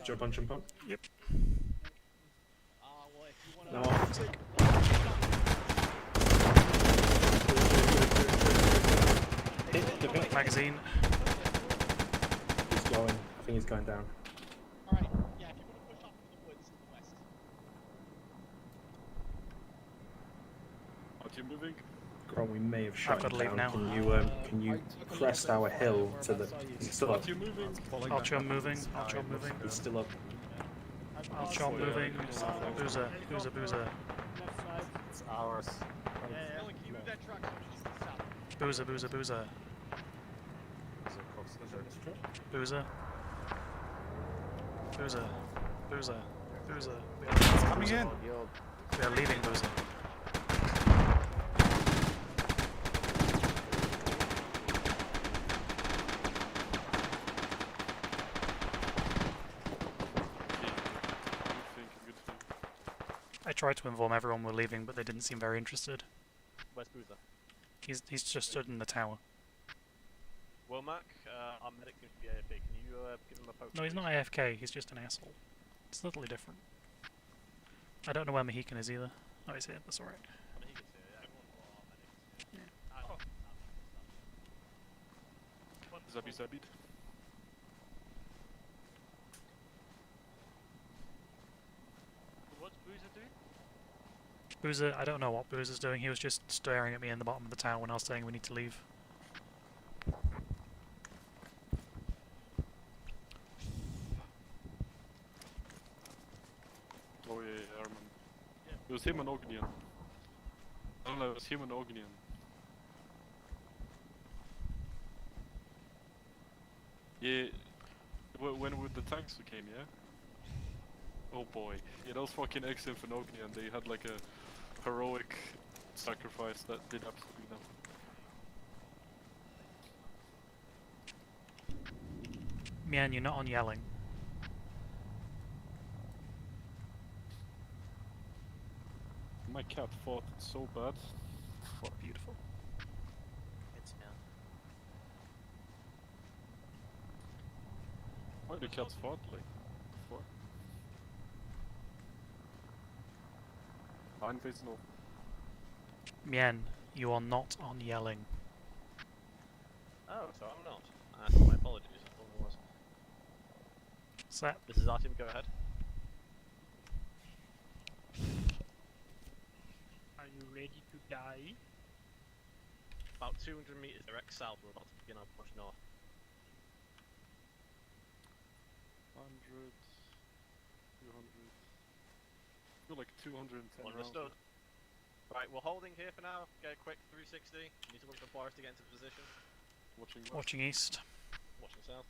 [SPEAKER 15] Jump on, jump on.
[SPEAKER 8] Yep.
[SPEAKER 2] Well, if you
[SPEAKER 15] No.
[SPEAKER 2] want
[SPEAKER 15] Hit the pit.
[SPEAKER 8] Magazine.
[SPEAKER 15] He's going. I think he's going down.
[SPEAKER 2] Alright, yeah, if you want to push off into the woods to the west.
[SPEAKER 10] Are you moving?
[SPEAKER 15] Grom, we may have shot
[SPEAKER 8] gotta
[SPEAKER 15] him
[SPEAKER 8] leave
[SPEAKER 15] down.
[SPEAKER 8] now.
[SPEAKER 15] Can you crest our hill to the... He's still up.
[SPEAKER 10] Are you moving?
[SPEAKER 8] Ultra moving. Ultra moving.
[SPEAKER 15] He's still up.
[SPEAKER 8] Ultra moving. Boozer. Boozer. Boozer.
[SPEAKER 17] It's ours.
[SPEAKER 2] Dylan, can you move that truck east and south?
[SPEAKER 8] Boozer. Boozer. Boozer. Boozer. Boozer. Boozer. Boozer.
[SPEAKER 17] It's coming in.
[SPEAKER 8] We are leaving Boozer. I tried to inform everyone we're leaving, but they didn't seem very interested.
[SPEAKER 6] Where's Boozer?
[SPEAKER 8] He's just stood in the tower.
[SPEAKER 6] Womack, our medic seems to be AFK. Can you give him a poke?
[SPEAKER 8] No, he's not AFK, he's just an asshole. It's totally different. I don't know where Mohican is either. Oh, he's here, that's alright.
[SPEAKER 6] I mean, he can see it. Everyone for our medics.
[SPEAKER 10] Zabit, Zabit.
[SPEAKER 11] What's Boozer doing?
[SPEAKER 8] Boozer, I don't know what Boozer's doing. He was just staring at me in the bottom of the town when I was saying we need to leave.
[SPEAKER 10] Oh yeah, Arman. It was him and Ognian. Oh no, it was him and Ognian. Yeah, when the tanks came, yeah? Oh boy. Yeah, those fucking ex-Inf and Ognian, they had like a heroic sacrifice that did absolutely nothing.
[SPEAKER 8] Man, you're not on yelling.
[SPEAKER 10] My cat fought so bad.
[SPEAKER 8] Fuck, beautiful.
[SPEAKER 13] It's now.
[SPEAKER 10] Why the cats fought like before? I'm facing off.
[SPEAKER 8] Mien, you are not on yelling.
[SPEAKER 6] Oh, so I'm not. My apologies, I thought I was.
[SPEAKER 8] Set.
[SPEAKER 6] This is Artem, go ahead.
[SPEAKER 11] Are you ready to die?
[SPEAKER 6] About 200 meters direct south, we're about to begin our push north.
[SPEAKER 10] 100, 200. Feel like 210
[SPEAKER 6] Understood. Right, we're holding here for now. Get a quick 360. Need to look for Boris to get into position.
[SPEAKER 10] Watching west.
[SPEAKER 8] Watching east.
[SPEAKER 6] Watching south.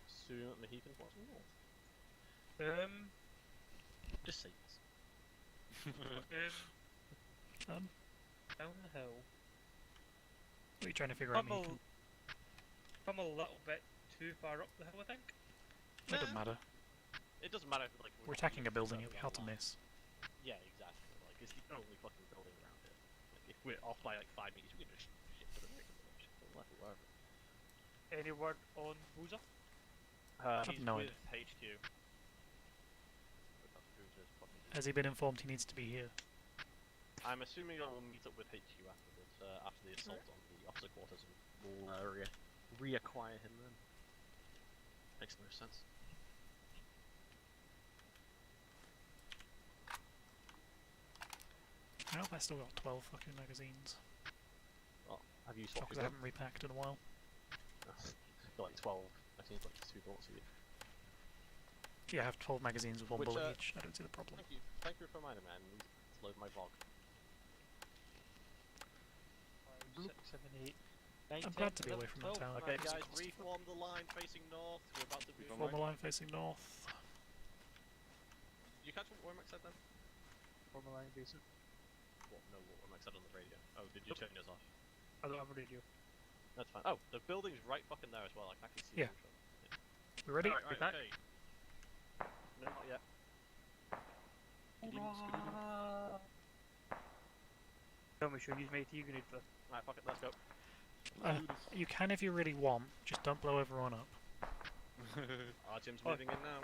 [SPEAKER 6] Soon Mohican's watching north. Just say yes.
[SPEAKER 11] Down the hill.
[SPEAKER 8] What are you trying to figure out, Meekin?
[SPEAKER 11] I'm a little bit too far up the hill, I think.
[SPEAKER 8] It doesn't matter.
[SPEAKER 6] It doesn't matter if like
[SPEAKER 8] We're attacking a building, it'll be hard to miss.
[SPEAKER 6] Yeah, exactly. Like it's the only fucking building around here. Like if we're off by like 5 meters, we can just shit to the right, shit to the left, whatever.
[SPEAKER 11] Any word on Boozer?
[SPEAKER 6] He's
[SPEAKER 8] no
[SPEAKER 6] with
[SPEAKER 8] idea.
[SPEAKER 6] HQ.
[SPEAKER 8] Has he been informed he needs to be here?
[SPEAKER 6] I'm assuming I will meet up with HQ afterwards, after the assault on the officer quarters, and we'll reacquire him then. Makes no sense.
[SPEAKER 8] I hope I still got 12 fucking magazines.
[SPEAKER 6] Well, have you swapped
[SPEAKER 8] Because I haven't repacked in a while.
[SPEAKER 6] Got like 12. I think like 2 bullets each.
[SPEAKER 8] Yeah, I have 12 magazines with 1
[SPEAKER 6] Which,
[SPEAKER 8] bullet each. I don't see the problem.
[SPEAKER 6] Thank you. Thank you for reminding me. I need to load my VOG.
[SPEAKER 11] 6, 7, 8, 9,
[SPEAKER 8] I'm
[SPEAKER 11] 10,
[SPEAKER 8] glad to be
[SPEAKER 11] 11,
[SPEAKER 8] away from the
[SPEAKER 11] 12.
[SPEAKER 8] town.
[SPEAKER 6] Okay, guys, reform the line facing north. We're about to be.
[SPEAKER 8] Form a line facing north.
[SPEAKER 6] Did you catch what Wormack said then?
[SPEAKER 11] Form a line basic.
[SPEAKER 6] What? No, what Wormack said on the radio. Oh, did you turn yours off?
[SPEAKER 11] I don't have a radio.
[SPEAKER 6] That's fine. Oh, the building's right fucking there as well. I can actually see
[SPEAKER 8] Yeah.
[SPEAKER 6] it.
[SPEAKER 8] We ready?
[SPEAKER 6] Right,
[SPEAKER 8] Repack?
[SPEAKER 6] okay. No, not yet.
[SPEAKER 11] Tell me, should I use my AT grenade for this?
[SPEAKER 6] Right, fuck it, let's go.
[SPEAKER 8] You can if you really want, just don't blow everyone up.
[SPEAKER 6] Artyom's moving in now.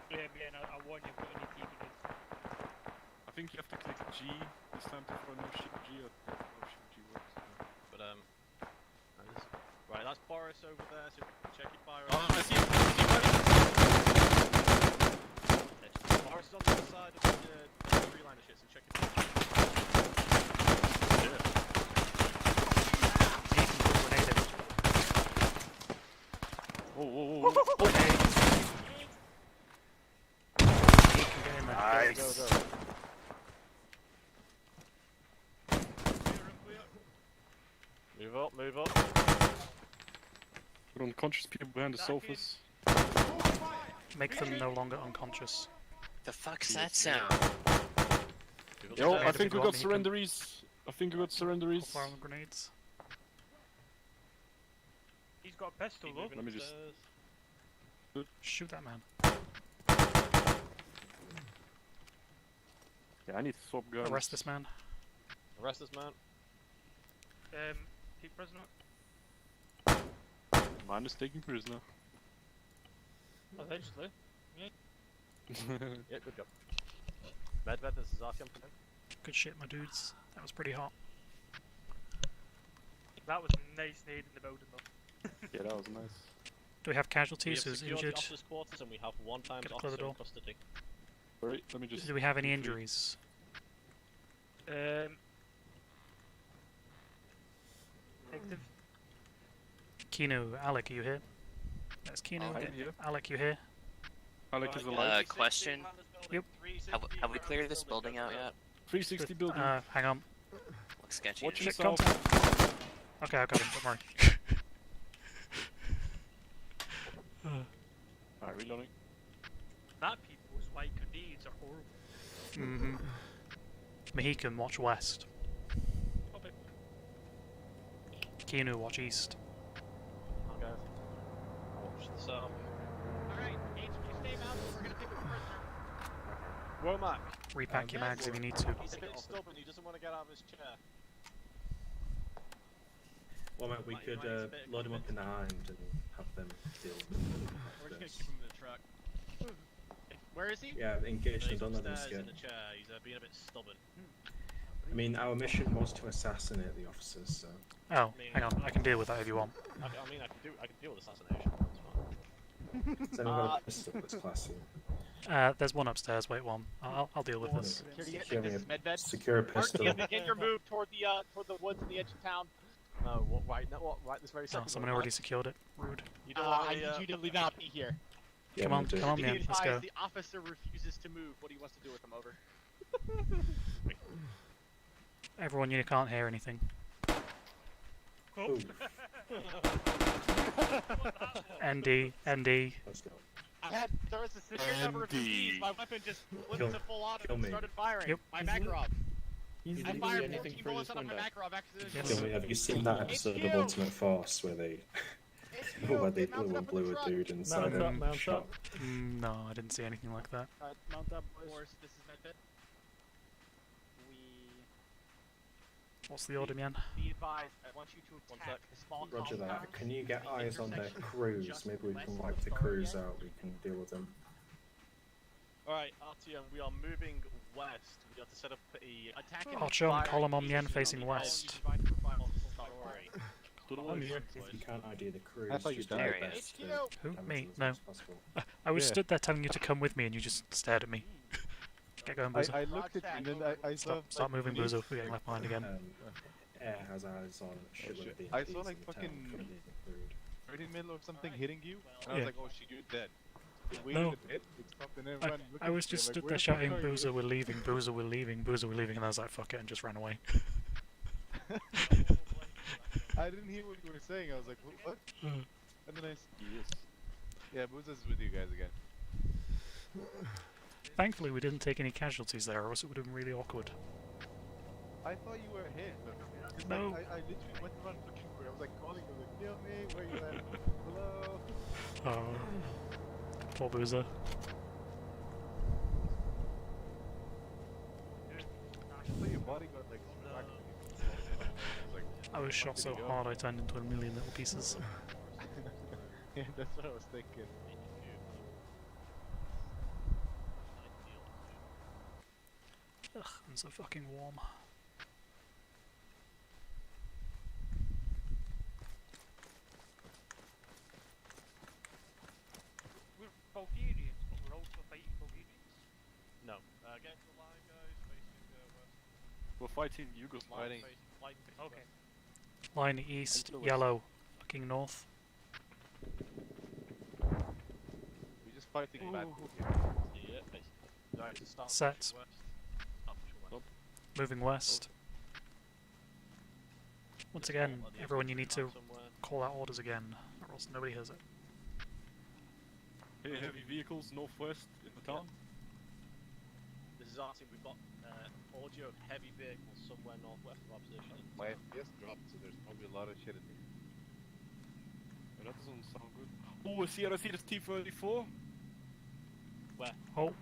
[SPEAKER 11] Yeah, man, I warn you, put an AT grenade.
[SPEAKER 10] I think you have to click G this time to throw no shift G or no shift G works.
[SPEAKER 6] But right, that's Boris over there, so check your fire.
[SPEAKER 10] Oh, I see him!
[SPEAKER 6] Boris is on the other side of the 3 line of shit, so check your fire.
[SPEAKER 10] Whoa, whoa, whoa, whoa.
[SPEAKER 8] Okay.
[SPEAKER 6] Nice. Go, go, go. Move up, move up.
[SPEAKER 10] Put unconscious people behind the sofas.
[SPEAKER 8] Make them no longer unconscious.
[SPEAKER 13] The fuck's that sound?
[SPEAKER 10] Yo, I think we got surrenderies. I think we got surrenderies.
[SPEAKER 8] Fire on the grenades.
[SPEAKER 11] He's got a pistol though.
[SPEAKER 10] Let me just...
[SPEAKER 8] Shoot that man.
[SPEAKER 10] Yeah, I need to swap guns.
[SPEAKER 8] Arrest this man.
[SPEAKER 6] Arrest this man.
[SPEAKER 11] Take prisoner.
[SPEAKER 10] Man is taken prisoner.
[SPEAKER 11] Eventually. Yeah.
[SPEAKER 6] Yeah, good job. Medved, this is Artyom.
[SPEAKER 8] Good shit, my dudes. That was pretty hot.
[SPEAKER 11] That was a nice nade in the building though.
[SPEAKER 10] Yeah, that was nice.
[SPEAKER 8] Do we have
[SPEAKER 6] We
[SPEAKER 8] casualties?
[SPEAKER 6] have
[SPEAKER 8] Who's
[SPEAKER 6] secured
[SPEAKER 8] injured?
[SPEAKER 6] the officer's quarters and we have 1 times
[SPEAKER 8] Gotta close the
[SPEAKER 6] officer in
[SPEAKER 8] door.
[SPEAKER 6] custody.
[SPEAKER 10] Alright, let me just...
[SPEAKER 8] Do we have any injuries?
[SPEAKER 11] Active.
[SPEAKER 8] Kino, Alec, are you here? That's Kino.
[SPEAKER 10] I'm here.
[SPEAKER 8] Alec, you here?
[SPEAKER 10] Alec is alive.
[SPEAKER 13] Question.
[SPEAKER 8] Yep.
[SPEAKER 13] Have we cleared this building out yet?
[SPEAKER 10] 360 building.
[SPEAKER 8] Hang on.
[SPEAKER 13] Looks sketchy.
[SPEAKER 10] Watch
[SPEAKER 13] to me.
[SPEAKER 10] yourself.
[SPEAKER 8] Okay, I got him, don't worry.
[SPEAKER 10] Alright, reloading.
[SPEAKER 11] That people's white grenades are horrible.
[SPEAKER 8] Mm-hmm. Mohican, watch west.
[SPEAKER 11] Copy.
[SPEAKER 8] Kino, watch east.
[SPEAKER 6] Okay. I'll watch the south.
[SPEAKER 2] Alright, H, you stay out, we're gonna pick up a prisoner.
[SPEAKER 6] Womack.
[SPEAKER 8] Repack your mags if you need to.
[SPEAKER 6] He's a bit stubborn, he doesn't want to get out of his chair.
[SPEAKER 15] Well, mate, we could load him up in the Hind and have them deal with it.
[SPEAKER 2] We're just gonna keep him in the truck. Where is he?
[SPEAKER 15] Yeah, engage them, don't let them
[SPEAKER 6] Upstairs
[SPEAKER 15] escape.
[SPEAKER 6] in the chair, he's being a bit stubborn.
[SPEAKER 15] I mean, our mission was to assassinate the officers, so...
[SPEAKER 8] Oh, hang on, I can deal with that if you want.
[SPEAKER 6] I can deal with assassination. That's fine.
[SPEAKER 15] Has anyone got a pistol that's classy?
[SPEAKER 8] There's one upstairs, wait one. I'll deal with this.
[SPEAKER 15] Secure a pistol.
[SPEAKER 2] Begin your move toward the woods and the edge of town.
[SPEAKER 6] No, what, right now, what, right this very second.
[SPEAKER 8] Oh, someone already secured it. Rude.
[SPEAKER 6] You don't want
[SPEAKER 2] I need you to leave out be here.
[SPEAKER 15] Yeah,
[SPEAKER 8] Come on,
[SPEAKER 15] we do.
[SPEAKER 8] come on, man, let's go.
[SPEAKER 2] The officer refuses to move. What do you want to do with him? Over.
[SPEAKER 8] Everyone, you can't hear anything.
[SPEAKER 15] Ooh.
[SPEAKER 8] ND, ND.
[SPEAKER 15] Let's go.
[SPEAKER 2] There was a severe number of disease. My weapon just flipped to full auto
[SPEAKER 15] kill
[SPEAKER 2] and
[SPEAKER 15] me.
[SPEAKER 2] started firing.
[SPEAKER 8] Yep.
[SPEAKER 2] My Makarov.
[SPEAKER 16] He's
[SPEAKER 2] I
[SPEAKER 16] not
[SPEAKER 2] fired
[SPEAKER 16] doing anything
[SPEAKER 2] 14
[SPEAKER 16] for
[SPEAKER 2] bullets
[SPEAKER 16] this
[SPEAKER 2] out of my
[SPEAKER 16] window.
[SPEAKER 2] Makarov accidentally.
[SPEAKER 8] Yes.
[SPEAKER 15] Kill me. Have you seen that episode of Ultimate Force where they... where they blew a dude inside a shop?
[SPEAKER 8] No, I didn't see anything like that.
[SPEAKER 7] Mount up,
[SPEAKER 2] Of
[SPEAKER 7] boys.
[SPEAKER 2] course, this is Medbed.
[SPEAKER 8] What's the order, man?
[SPEAKER 2] Be advised, I want you to attack the small
[SPEAKER 15] Roger that.
[SPEAKER 2] compound.
[SPEAKER 15] Can you get
[SPEAKER 2] The
[SPEAKER 15] eyes on their
[SPEAKER 2] intersection
[SPEAKER 15] crews?
[SPEAKER 2] just
[SPEAKER 15] Maybe we
[SPEAKER 2] west
[SPEAKER 15] can
[SPEAKER 2] of
[SPEAKER 15] wipe the
[SPEAKER 2] Star
[SPEAKER 15] crews
[SPEAKER 2] Yard.
[SPEAKER 15] out. We can deal with them.
[SPEAKER 6] Alright, RTM, we are moving west. We have to set up a...
[SPEAKER 2] Attacking
[SPEAKER 8] Archer,
[SPEAKER 2] fire
[SPEAKER 8] column on the end
[SPEAKER 2] position
[SPEAKER 8] facing
[SPEAKER 2] on the
[SPEAKER 8] west.
[SPEAKER 2] edge of the
[SPEAKER 15] I'm here. If you can't ID the crews,
[SPEAKER 9] I thought you
[SPEAKER 15] just do
[SPEAKER 9] died.
[SPEAKER 15] your best to
[SPEAKER 8] Who?
[SPEAKER 15] come
[SPEAKER 8] Me?
[SPEAKER 15] as
[SPEAKER 8] No.
[SPEAKER 15] much as possible.
[SPEAKER 8] I was
[SPEAKER 9] Yeah.
[SPEAKER 8] stood there telling you to come with me and you just stared at me. Get going, Boozer.
[SPEAKER 9] I looked at you and then I saw...
[SPEAKER 8] Stop moving, Boozer. We're getting left behind again.
[SPEAKER 15] Air has eyes on shit
[SPEAKER 9] shit.
[SPEAKER 15] with the
[SPEAKER 9] I
[SPEAKER 15] MPs
[SPEAKER 9] saw
[SPEAKER 15] in
[SPEAKER 9] like
[SPEAKER 15] the town,
[SPEAKER 9] fucking
[SPEAKER 15] couldn't be rude.
[SPEAKER 9] 30 mil or something hitting you, and I
[SPEAKER 8] Yeah.
[SPEAKER 9] was like, oh shit, you're dead. We
[SPEAKER 8] No.
[SPEAKER 9] waited a bit, we stopped and then ran looking
[SPEAKER 8] I was
[SPEAKER 9] for you,
[SPEAKER 8] just
[SPEAKER 9] like,
[SPEAKER 8] stood
[SPEAKER 9] where
[SPEAKER 8] there
[SPEAKER 9] the fuck
[SPEAKER 8] shouting,
[SPEAKER 9] are you?
[SPEAKER 8] Boozer, we're leaving, Boozer, we're leaving, Boozer, we're leaving, and I was like, fuck it, and just ran away.
[SPEAKER 9] I didn't hear what you were saying, I was like, what? And then I... Yeah, Booza's with you guys again.
[SPEAKER 8] Thankfully, we didn't take any casualties there, or else it would have been really awkward.
[SPEAKER 9] I thought you were hit, but... 'cause
[SPEAKER 8] No.
[SPEAKER 9] I literally went around looking for you, I was like calling, I was like, kill me, where you at? Hello?
[SPEAKER 8] Oh. Poor Boozer.
[SPEAKER 9] I saw your body got like smacked. I was like,
[SPEAKER 8] I was shot so
[SPEAKER 9] go?
[SPEAKER 8] hard I turned into a million little pieces.
[SPEAKER 9] yeah, that's what I was thinking.
[SPEAKER 8] Ugh, I'm so fucking warm.
[SPEAKER 11] We're Bulgarians, but we're also fighting Bulgarians.
[SPEAKER 6] No. Get to the line, guys, facing west.
[SPEAKER 10] We're fighting Yugoslavs.
[SPEAKER 9] Fighting.
[SPEAKER 11] Okay.
[SPEAKER 8] Line east, yellow, looking north.
[SPEAKER 9] We're just fighting back.
[SPEAKER 6] Yeah, basically. Right, to start
[SPEAKER 8] Set.
[SPEAKER 6] pushing west. Start pushing west.
[SPEAKER 8] Moving west. Once again, everyone, you need to call out orders again, or else nobody hears it.
[SPEAKER 10] Hey, heavy vehicles northwest in the town.
[SPEAKER 6] This is our team. We've got audio of heavy vehicles somewhere northwest of our position.
[SPEAKER 9] My FPS dropped, so there's probably a lot of shit in here.
[SPEAKER 10] That doesn't sound good. Oh, I see this T-34.
[SPEAKER 6] Where?
[SPEAKER 8] Oh.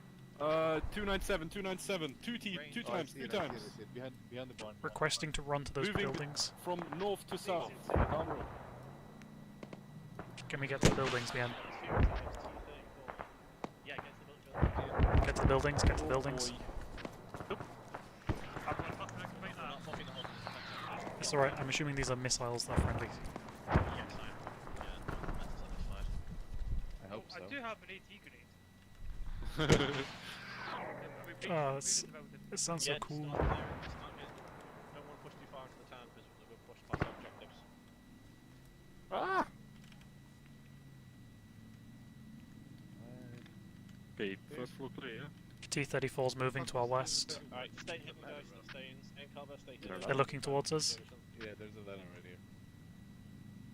[SPEAKER 10] 297, 297. Two
[SPEAKER 9] Oh, I
[SPEAKER 10] times,
[SPEAKER 9] see
[SPEAKER 10] two
[SPEAKER 9] it, I see
[SPEAKER 10] times.
[SPEAKER 9] it, I see it. Behind the barn.
[SPEAKER 8] Requesting to run to those
[SPEAKER 10] Moving
[SPEAKER 8] buildings.
[SPEAKER 10] from north to south. Down road.
[SPEAKER 8] Can we get to the buildings, man?
[SPEAKER 6] Yeah, get to the building.
[SPEAKER 8] Get to the buildings, get to the buildings. It's alright, I'm assuming these are missiles, they're friendly.
[SPEAKER 6] Yes, that's satisfied.
[SPEAKER 9] I hope so.
[SPEAKER 11] I do have an AT grenade.
[SPEAKER 8] Oh, it sounds so
[SPEAKER 6] Yeah,
[SPEAKER 8] cool.
[SPEAKER 6] It's not there. It's not good. Don't want to push too far into the town because we'll push past objectives.
[SPEAKER 9] Ah!
[SPEAKER 10] Okay, first floor clear, yeah?
[SPEAKER 8] T-34's moving to our west.
[SPEAKER 6] Alright, stay hidden guys, stay in cover, stay hidden.
[SPEAKER 8] They're looking towards us.
[SPEAKER 9] Yeah, there's a ladder right here.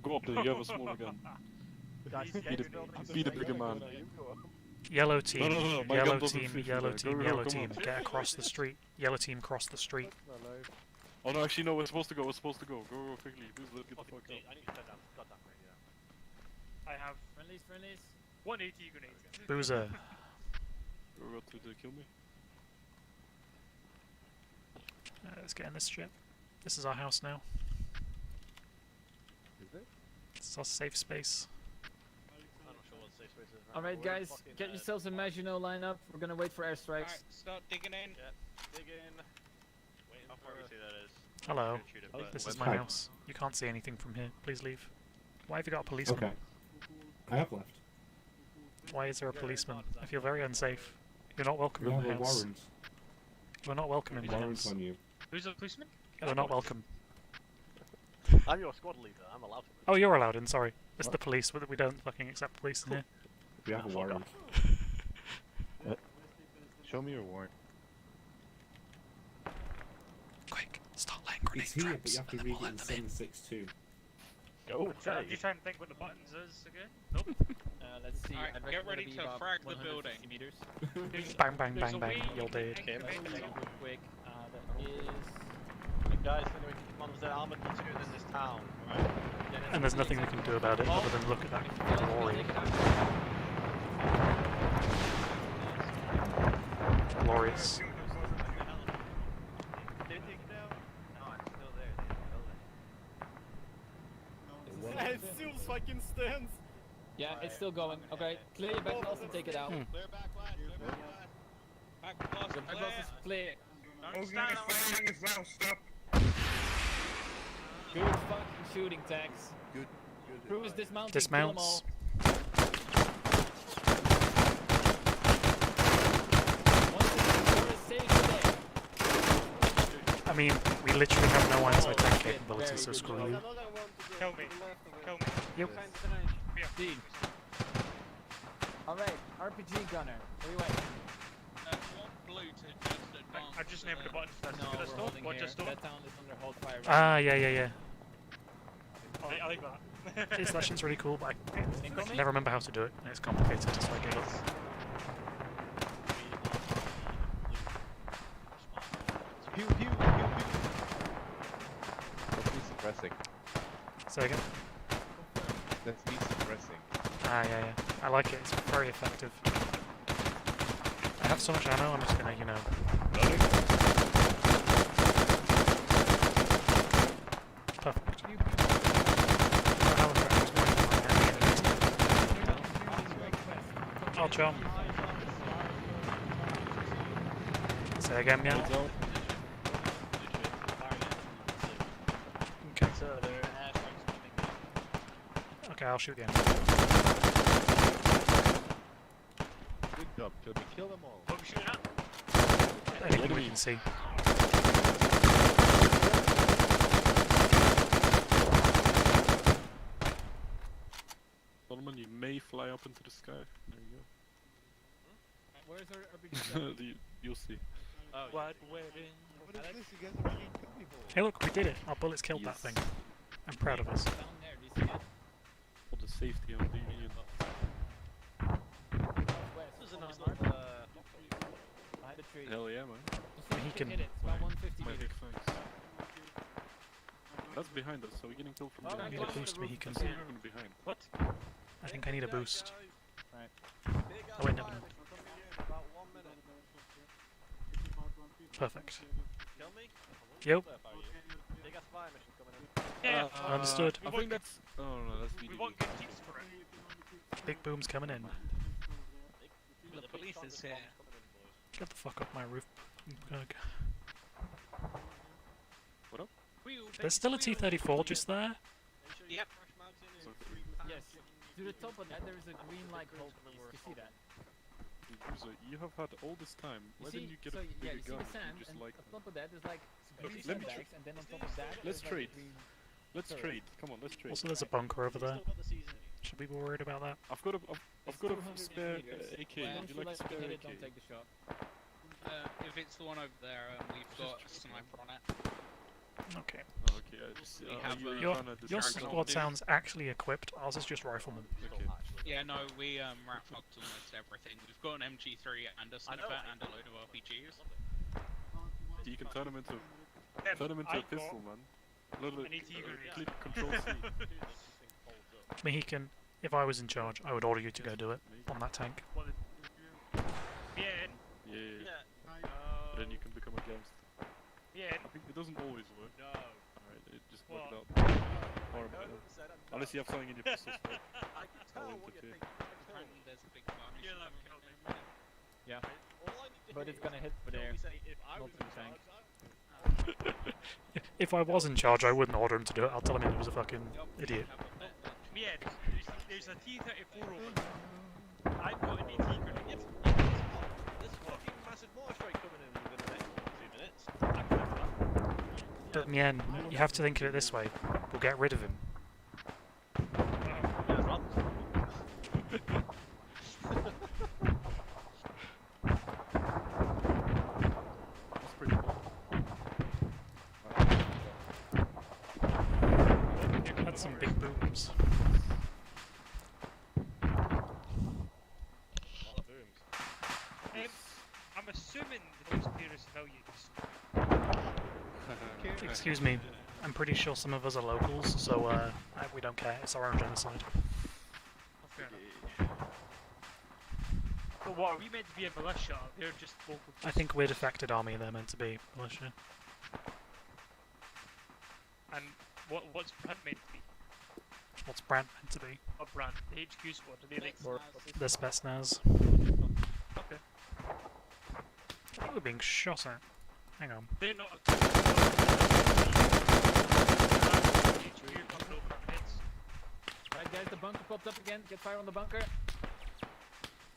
[SPEAKER 10] Go up there, you have a smaller gun. Be the bigger man.
[SPEAKER 8] Yellow team,
[SPEAKER 10] No, my
[SPEAKER 8] yellow
[SPEAKER 10] gun doesn't
[SPEAKER 8] team,
[SPEAKER 10] fit
[SPEAKER 8] yellow
[SPEAKER 10] there.
[SPEAKER 8] team,
[SPEAKER 10] Go,
[SPEAKER 8] yellow
[SPEAKER 10] come
[SPEAKER 8] team.
[SPEAKER 10] on.
[SPEAKER 8] Get across the street. Yellow team, cross the street.
[SPEAKER 10] Oh no, actually no, we're supposed to go, Go quickly. Please, let's get the fuck out.
[SPEAKER 6] I need to turn down this goddamn radio.
[SPEAKER 11] I have
[SPEAKER 18] Friendlies.
[SPEAKER 11] 180 grenades.
[SPEAKER 8] Boozer.
[SPEAKER 10] You're about to kill me?
[SPEAKER 8] Let's get in this ship. This is our house now.
[SPEAKER 9] Is it?
[SPEAKER 8] This is our safe space.
[SPEAKER 6] I'm not sure what safe space is.
[SPEAKER 5] Alright guys, get yourselves a Maginot lineup. We're gonna wait for airstrikes.
[SPEAKER 11] Alright, start digging in.
[SPEAKER 6] Yeah, dig in. Waiting
[SPEAKER 14] How far do you see that is?
[SPEAKER 8] Hello.
[SPEAKER 14] Shoot it, but
[SPEAKER 8] This is
[SPEAKER 14] what's
[SPEAKER 8] my
[SPEAKER 14] that?
[SPEAKER 8] house. You can't see anything from here. Please leave. Why have you got a policeman?
[SPEAKER 15] Okay. I have left.
[SPEAKER 8] Why is there a policeman? I feel very unsafe. You're not welcome
[SPEAKER 15] You
[SPEAKER 8] in
[SPEAKER 15] have
[SPEAKER 8] the
[SPEAKER 15] a
[SPEAKER 8] house.
[SPEAKER 15] warrant.
[SPEAKER 8] We're not welcome in the
[SPEAKER 15] Warrant
[SPEAKER 8] house.
[SPEAKER 15] on you.
[SPEAKER 11] Who's the policeman?
[SPEAKER 8] We're not welcome.
[SPEAKER 6] I'm your squad leader, I'm allowed to.
[SPEAKER 8] Oh, you're allowed in, sorry. It's the police, we don't fucking accept police in here.
[SPEAKER 15] We have a warrant.
[SPEAKER 9] Show me your warrant.
[SPEAKER 8] Quick, start laying grenade
[SPEAKER 15] It's here, but
[SPEAKER 8] traps
[SPEAKER 15] you have to
[SPEAKER 8] and then
[SPEAKER 15] read
[SPEAKER 8] we'll
[SPEAKER 15] it in
[SPEAKER 8] let them in.
[SPEAKER 15] 762.
[SPEAKER 6] Go.
[SPEAKER 11] I'm just trying to think what the buttons is again. Nope.
[SPEAKER 5] Let's see.
[SPEAKER 11] Alright,
[SPEAKER 5] I'd
[SPEAKER 11] get
[SPEAKER 5] reckon
[SPEAKER 11] ready
[SPEAKER 5] it'll be
[SPEAKER 11] to
[SPEAKER 5] about
[SPEAKER 11] frag the
[SPEAKER 5] 150
[SPEAKER 11] building.
[SPEAKER 5] meters.
[SPEAKER 8] Bang, bang,
[SPEAKER 11] There's
[SPEAKER 8] bang,
[SPEAKER 11] a
[SPEAKER 8] bang.
[SPEAKER 11] way
[SPEAKER 8] You're dead.
[SPEAKER 11] to make it.
[SPEAKER 5] Real quick. That is.
[SPEAKER 6] Guys, anyway, come on, there's armored material in this town, alright?
[SPEAKER 8] And there's nothing we can do about it other than look at that glory. Glorious.
[SPEAKER 16] It still fucking stands.
[SPEAKER 5] Yeah, it's still going. Okay, clear your back glass and take it out.
[SPEAKER 8] Hmm.
[SPEAKER 16] Clear back glass,
[SPEAKER 11] Back glass
[SPEAKER 5] The back glass is clear.
[SPEAKER 11] Don't stand on
[SPEAKER 5] Good fucking shooting, Tex.
[SPEAKER 9] Good.
[SPEAKER 5] Crew is dismounting.
[SPEAKER 8] Dismounts.
[SPEAKER 5] Kill 'em all. Once the door is safe,
[SPEAKER 8] I mean, we literally have no anti-tank capability, so screw you.
[SPEAKER 11] Kill me. Kill me.
[SPEAKER 8] Yep.
[SPEAKER 5] Dean. Alright, RPG gunner. Where you at?
[SPEAKER 11] One blue to just advance. I just named the buttons. That's
[SPEAKER 5] No,
[SPEAKER 11] good
[SPEAKER 5] we're
[SPEAKER 11] stuff.
[SPEAKER 5] holding
[SPEAKER 11] What
[SPEAKER 5] here.
[SPEAKER 11] just stuff?
[SPEAKER 5] That town is under hold fire.
[SPEAKER 8] Ah, yeah.
[SPEAKER 11] I like that.
[SPEAKER 8] This session's really cool, but I
[SPEAKER 5] Incoming?
[SPEAKER 8] never remember how to do it, and it's complicated, so I gave up.
[SPEAKER 9] Pew, pew, pew, pew. That's me suppressing.
[SPEAKER 8] Say again?
[SPEAKER 9] That's me suppressing.
[SPEAKER 8] Ah, yeah. I like it, it's very effective. I have so much ammo, I'm just gonna, you know... Perfect. Oh, John. Say again, yeah? Okay. Okay, I'll shoot the enemy.
[SPEAKER 9] Good job, Toby. Kill them all.
[SPEAKER 11] What are we shooting at?
[SPEAKER 8] Anything we can see.
[SPEAKER 10] Solomon, you may fly up into the sky. There you
[SPEAKER 5] Where's our RPG?
[SPEAKER 10] go. You'll see.
[SPEAKER 6] Oh,
[SPEAKER 11] What wedding?
[SPEAKER 9] What is this? You guys are making kill me balls.
[SPEAKER 8] Hey look, we did it! Our bullets killed that thing. I'm proud of us.
[SPEAKER 5] Down there, do you see it?
[SPEAKER 10] For the safety of the Union.
[SPEAKER 6] This is a nice little,
[SPEAKER 5] Behind the tree.
[SPEAKER 10] Hell yeah, man.
[SPEAKER 8] He can...
[SPEAKER 5] Hit it. It's about 150
[SPEAKER 10] My
[SPEAKER 5] meters.
[SPEAKER 10] big thanks. That's behind us, so we're getting killed from
[SPEAKER 8] I
[SPEAKER 10] behind.
[SPEAKER 8] need a boost me, he can...
[SPEAKER 10] Even behind.
[SPEAKER 11] What?
[SPEAKER 8] I think I need a boost.
[SPEAKER 5] Right.
[SPEAKER 8] Oh wait, no. Perfect.
[SPEAKER 6] Kill me?
[SPEAKER 8] Yep.
[SPEAKER 6] Big ass fire mission coming in.
[SPEAKER 11] Yeah.
[SPEAKER 8] Understood.
[SPEAKER 10] I think that's... Oh no, that's
[SPEAKER 11] We
[SPEAKER 10] VDB.
[SPEAKER 11] want good keys for it.
[SPEAKER 8] Big boom's coming in.
[SPEAKER 11] The police is here.
[SPEAKER 8] Get the fuck up my roof.
[SPEAKER 10] What up?
[SPEAKER 8] There's still a T-34 just there?
[SPEAKER 11] Yep.
[SPEAKER 5] Yes. To the top of that, there is a green light hold. You see that?
[SPEAKER 10] User, you have had all this time. Why didn't you get a
[SPEAKER 5] yeah,
[SPEAKER 10] bigger
[SPEAKER 5] you see
[SPEAKER 10] gun
[SPEAKER 5] the
[SPEAKER 10] if
[SPEAKER 5] sand,
[SPEAKER 10] you just
[SPEAKER 5] and
[SPEAKER 10] like
[SPEAKER 5] on
[SPEAKER 10] them?
[SPEAKER 5] top of that there's like green
[SPEAKER 10] Let me
[SPEAKER 5] sandbags, and then on top of that
[SPEAKER 10] Let's
[SPEAKER 5] there's like
[SPEAKER 10] trade.
[SPEAKER 5] green
[SPEAKER 10] Let's
[SPEAKER 5] turrets.
[SPEAKER 10] trade. Come on, let's trade.
[SPEAKER 8] Also, there's a bunker over there. Should we be worried about that?
[SPEAKER 10] I've got a
[SPEAKER 5] It's
[SPEAKER 10] spare
[SPEAKER 5] 200 meters.
[SPEAKER 10] AK.
[SPEAKER 5] Well,
[SPEAKER 10] Would you like a
[SPEAKER 5] if you
[SPEAKER 10] spare
[SPEAKER 5] hit it,
[SPEAKER 10] AK?
[SPEAKER 5] don't take the shot.
[SPEAKER 19] If it's the one over there, we've got a sniper on it.
[SPEAKER 8] Okay.
[SPEAKER 10] Oh, okay. I just,
[SPEAKER 19] We have
[SPEAKER 10] you're
[SPEAKER 8] Your,
[SPEAKER 10] trying to
[SPEAKER 8] your
[SPEAKER 10] distract
[SPEAKER 8] squad
[SPEAKER 10] me.
[SPEAKER 8] sounds actually equipped. Ours is just riflemen.
[SPEAKER 10] Okay.
[SPEAKER 19] Yeah, no, we rat fucked almost everything. We've got an MG3 and a sniper and a load of RPGs.
[SPEAKER 10] You can turn them into a pistol, man. Little click Control C.
[SPEAKER 8] Mohican, if I was in charge, I would order you to go do it on that tank.
[SPEAKER 11] Yeah.
[SPEAKER 10] Yeah. Then you can become a gangster.
[SPEAKER 11] Yeah.
[SPEAKER 10] I think it doesn't always work.
[SPEAKER 6] No.
[SPEAKER 10] Alright, it just worked
[SPEAKER 11] What?
[SPEAKER 10] out.
[SPEAKER 6] I
[SPEAKER 10] Or
[SPEAKER 6] know who said I'm
[SPEAKER 10] unless you have something in your pistol.
[SPEAKER 6] I can tell
[SPEAKER 10] I'll
[SPEAKER 6] what you
[SPEAKER 10] interfere.
[SPEAKER 6] think.
[SPEAKER 19] There's a big varnish.
[SPEAKER 5] Yeah.
[SPEAKER 6] All I need to
[SPEAKER 5] But
[SPEAKER 6] hear
[SPEAKER 5] it's gonna hit
[SPEAKER 6] is
[SPEAKER 5] there,
[SPEAKER 6] tell me, say, if I
[SPEAKER 5] not
[SPEAKER 6] was
[SPEAKER 5] to the
[SPEAKER 6] in
[SPEAKER 5] tank.
[SPEAKER 6] charge,
[SPEAKER 8] If I was in charge, I wouldn't order him to do it. I'll tell him he was a fucking idiot.
[SPEAKER 11] Yeah, there's a T-34 over there. I've got an AT grenade.
[SPEAKER 6] There's fucking massive mortar strike coming in within the next 2 minutes. I can have that.
[SPEAKER 8] But Mien, you have to think of it this way. We'll get rid of him.
[SPEAKER 10] That's pretty cool.
[SPEAKER 8] That's some big booms.
[SPEAKER 11] I'm assuming the most here is civilians.
[SPEAKER 8] Excuse me. I'm pretty sure some of us are locals, so we don't care. It's our own genocide.
[SPEAKER 11] Fair enough. But what, are we meant to be a militia? They're just local.
[SPEAKER 8] I think we're defected army. They're meant to be militia.
[SPEAKER 11] And what's Brand meant to be?
[SPEAKER 8] What's Brant meant to be?
[SPEAKER 11] A Brand, the HQ squad. Are they like?
[SPEAKER 8] The Spetsnaz.
[SPEAKER 11] Okay.
[SPEAKER 8] I think we're being shot at. Hang on.
[SPEAKER 11] They're not.
[SPEAKER 5] Right guys, the bunker popped up again. Get fire on the bunker.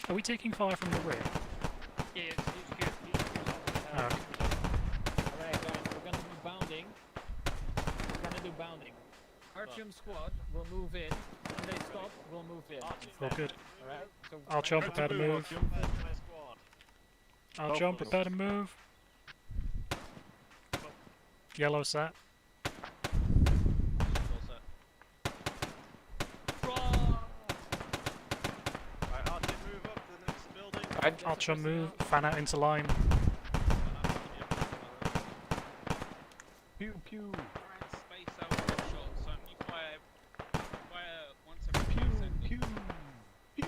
[SPEAKER 8] Are we taking fire from the rear?
[SPEAKER 11] Yeah, it's HQ.
[SPEAKER 8] Oh, okay.
[SPEAKER 5] Alright guys, we're gonna do bounding. Artyom squad will move in. When they stop, we'll move in.
[SPEAKER 8] All good.
[SPEAKER 5] Alright? So
[SPEAKER 8] I'll jump, prepare to move. I'll jump, prepare to move. Yellow set. Archer move, fan out into line.
[SPEAKER 5] Pew pew.
[SPEAKER 19] Space out of shot, so you fire once every few seconds.
[SPEAKER 5] Pew pew.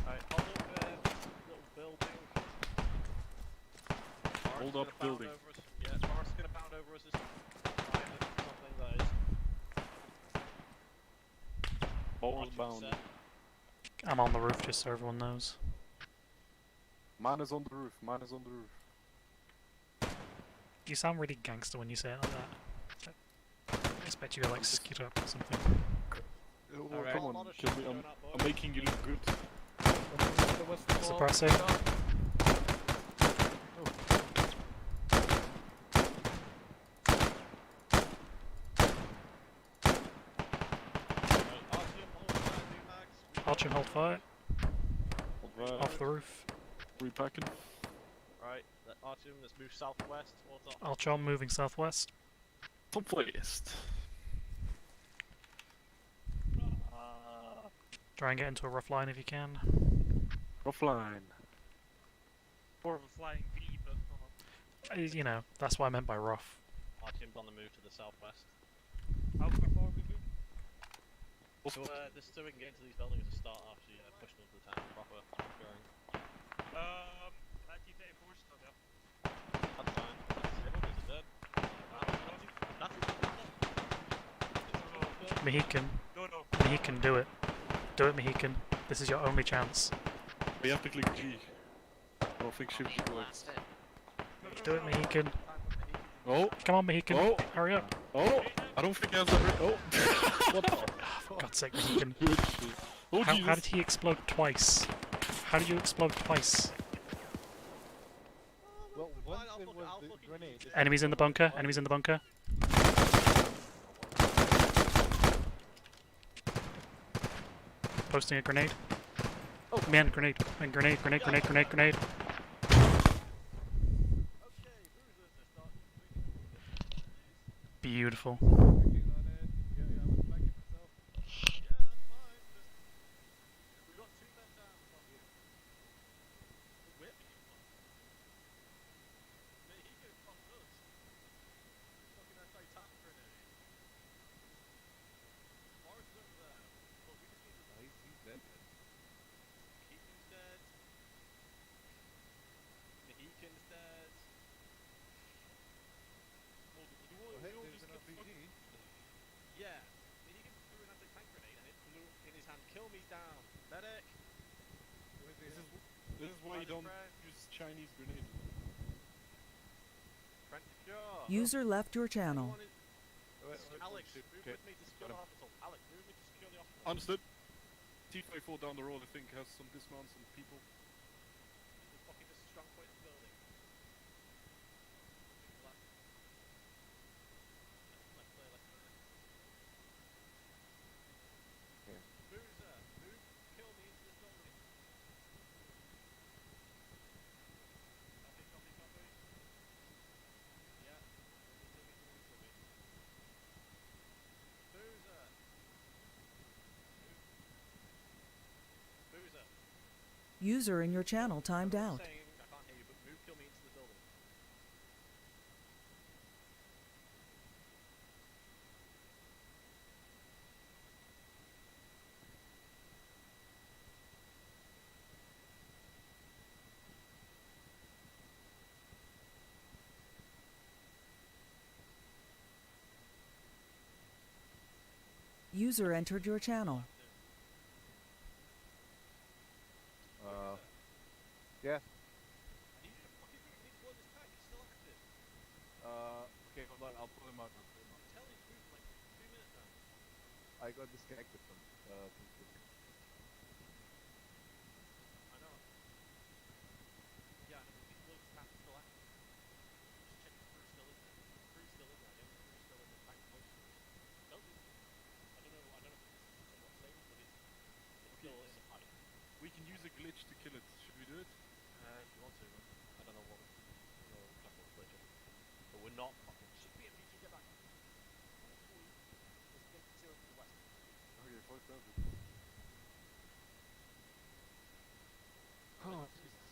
[SPEAKER 6] Alright, hold up little building.
[SPEAKER 10] Hold up building.
[SPEAKER 6] Yeah, Mars is gonna pound over us. This something that is.
[SPEAKER 10] Balls bound.
[SPEAKER 8] I'm on the roof just so everyone knows.
[SPEAKER 10] Man is on the roof. Man is on the roof.
[SPEAKER 8] You sound really gangster when you say it like that. I expect you to like skid up or something.
[SPEAKER 10] Oh, come on, kill me. I'm making you look good.
[SPEAKER 8] Suppressing. Archim, hold fire. Off the roof.
[SPEAKER 10] Repacking.
[SPEAKER 6] Right, Artyom, let's move southwest. What's up?
[SPEAKER 8] Archon moving southwest.
[SPEAKER 10] Southwest.
[SPEAKER 8] Try and get into a rough line if you can.
[SPEAKER 10] Rough line.
[SPEAKER 11] More of a flying V, but
[SPEAKER 8] You know, that's what I meant by rough.
[SPEAKER 6] Artyom's on the move to the southwest.
[SPEAKER 11] how far forward we move?
[SPEAKER 6] So, this is so we can get into these buildings to start actually pushing into the town proper. Going.
[SPEAKER 11] That T-34 still there.
[SPEAKER 6] That's fine. Everybody's dead.
[SPEAKER 8] Mohican.
[SPEAKER 11] No.
[SPEAKER 8] Mohican, do it. Do it, Mohican. This is your only chance.
[SPEAKER 10] We have to click G. Or think shift G works.
[SPEAKER 8] Do it, Mohican.
[SPEAKER 10] Oh!
[SPEAKER 8] Come on, Mohican.
[SPEAKER 10] Oh!
[SPEAKER 8] Hurry up.
[SPEAKER 10] Oh! I don't think he has that. Oh!
[SPEAKER 8] What the? For God's sake, Mexican.
[SPEAKER 10] Oh,
[SPEAKER 8] How did he explode twice? How did you explode twice?
[SPEAKER 9] Well, once it was the grenade.
[SPEAKER 8] Enemies in the bunker. Enemies in the bunker. Posting a grenade. Oh man, grenade. And grenade. Beautiful.
[SPEAKER 9] Hey, there's an RPG.
[SPEAKER 6] Yeah, he threw an anti-tank grenade and it blew in his hand. Kill me down, medic.
[SPEAKER 10] This is why you don't use Chinese grenades.
[SPEAKER 20] User left your channel.
[SPEAKER 6] Alex, move with me to secure the hospital. Alex, move with me to secure the hospital.
[SPEAKER 10] Understood. T-54 down the road, I think, has some dismounts and people.
[SPEAKER 6] There's fucking just a strong point in the building. Left. Left clear, left clear.
[SPEAKER 9] Yeah.
[SPEAKER 6] Boozer, move, kill me into this building. Copy. Yeah, kill me. Boozer. Boozer.
[SPEAKER 20] User in your channel timed out.
[SPEAKER 6] I can't hear you, but move, kill me into the building.
[SPEAKER 20] User entered your channel.
[SPEAKER 9] Yeah.
[SPEAKER 6] You need to fucking move, you need to blow this tank, it's still active.
[SPEAKER 9] Okay, hold on, I'll pull him out.
[SPEAKER 6] Tell him to move for like 2 minutes now.
[SPEAKER 9] I got disconnected from
[SPEAKER 6] I know. Yeah, I know, but you need to blow this tank, it's still active. Just check the crew's still in there. The crew's still in there, the only crew's still in the tank close to us. Don't do I don't know if this is somewhat safe, but it's still in the pipe.
[SPEAKER 10] We can use a glitch to kill it. Should we do it?
[SPEAKER 6] If you want to, I don't know what glitch it. But we're not fucking. Should be MPG, get back. Let's get 0 to the west.
[SPEAKER 10] Okay, fuck that.
[SPEAKER 6] Oh, Jesus.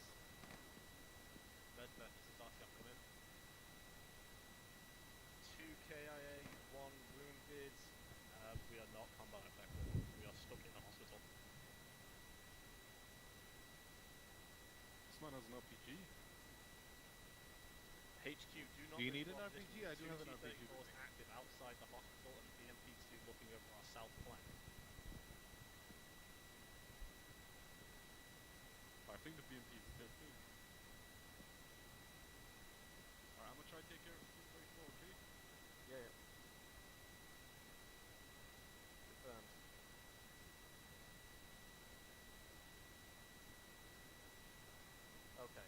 [SPEAKER 6] Red, this is Darcy, I'm coming. 2 KIA, 1 wounded. We are not combat effective. We are stuck in the hospital.
[SPEAKER 10] This man has an RPG.
[SPEAKER 6] HQ, do not.
[SPEAKER 9] Do you need an
[SPEAKER 6] respond.
[SPEAKER 9] RPG?
[SPEAKER 6] This
[SPEAKER 9] I do have an
[SPEAKER 6] T-34
[SPEAKER 9] RPG.
[SPEAKER 6] is active outside the hospital and BMP2 looking over our south flank.
[SPEAKER 10] I think the BMP is dead too. Alright, I'm gonna try to take care of the T-34, okay?
[SPEAKER 6] Yeah. Confirmed. Okay.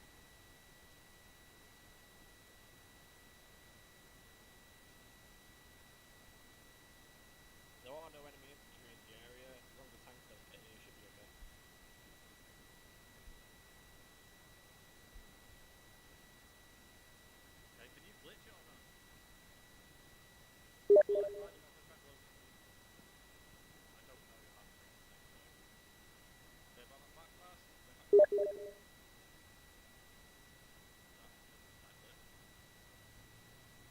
[SPEAKER 6] There are no enemy infantry in the area. As long as the tanks don't get here, it should be okay. Okay, can you glitch it or not? I don't know how to bring this thing, so... Stay by that back fast.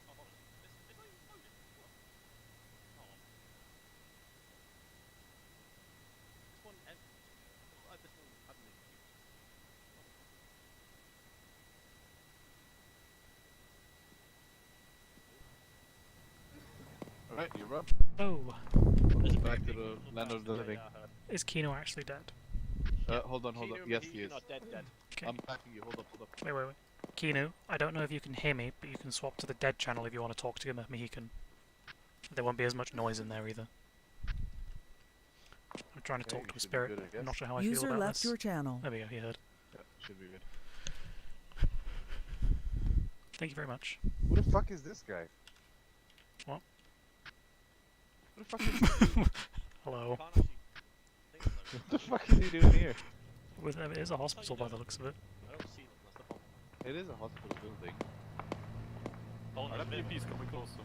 [SPEAKER 6] Oh, hold on. It's not even loaded. What? Hold on. This one empty. This one hadn't been used.
[SPEAKER 9] Alright, you're up.
[SPEAKER 8] Oh.
[SPEAKER 9] Back to the land of the living.
[SPEAKER 8] Is Kino actually dead?
[SPEAKER 9] Hold on.
[SPEAKER 6] Kino,
[SPEAKER 9] Yes,
[SPEAKER 6] Mahiki
[SPEAKER 9] he is.
[SPEAKER 6] not dead.
[SPEAKER 8] Okay.
[SPEAKER 9] I'm backing you. Hold up.
[SPEAKER 8] Wait. Kino, I don't know if you can hear me, but you can swap to the dead channel if you want to talk to him, Mohican. There won't be as much noise in there either. I'm trying to talk to a spirit. I'm not sure how I feel
[SPEAKER 20] User
[SPEAKER 8] about
[SPEAKER 20] left
[SPEAKER 8] this.
[SPEAKER 20] your channel.
[SPEAKER 8] There we go, he heard.
[SPEAKER 9] Yeah, should be good.
[SPEAKER 8] Thank you very much.
[SPEAKER 9] Who the fuck is this guy?
[SPEAKER 8] What?
[SPEAKER 9] Who the fuck is he?
[SPEAKER 8] Hello.
[SPEAKER 9] What the fuck is he doing here?
[SPEAKER 8] It is a hospital by the looks of it.
[SPEAKER 6] I don't see them, that's the problem.
[SPEAKER 9] It is a hospital building.
[SPEAKER 10] Oh, that BMP's coming closer.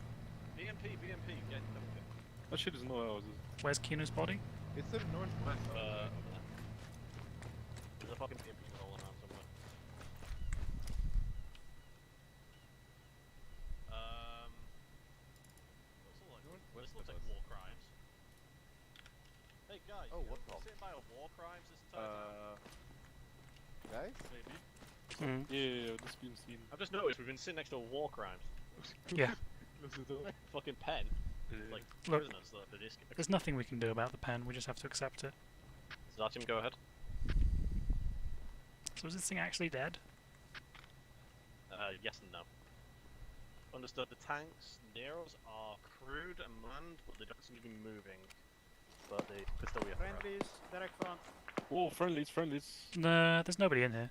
[SPEAKER 6] BMP, get them.
[SPEAKER 10] That shit is not ours.
[SPEAKER 8] Where's Kinu's body?
[SPEAKER 9] It's to the northwest.
[SPEAKER 6] Over there. There's a fucking BMP rolling around somewhere. This looks like war crimes. Hey guys,
[SPEAKER 9] oh, what the?
[SPEAKER 6] Sitting by a war crimes this entire time?
[SPEAKER 9] Guys?
[SPEAKER 10] Maybe.
[SPEAKER 8] Mm.
[SPEAKER 10] Yeah, this being seen.
[SPEAKER 6] I've just noticed we've been sitting next to a war crimes.
[SPEAKER 8] Yeah.
[SPEAKER 6] Fucking pen. Like
[SPEAKER 8] Look,
[SPEAKER 6] prisoners that are just.
[SPEAKER 8] there's nothing we can do about the pen, we just have to accept it.
[SPEAKER 6] Zatim, go ahead.
[SPEAKER 8] So is this thing actually dead?
[SPEAKER 6] Yes and no. Understood. The tanks, Neros are crewed and manned, but they don't seem to be moving. But they could still be a threat.
[SPEAKER 7] Friendlies, direct front.
[SPEAKER 10] Oh, friendlies, friendlies.
[SPEAKER 8] Nah, there's nobody in here.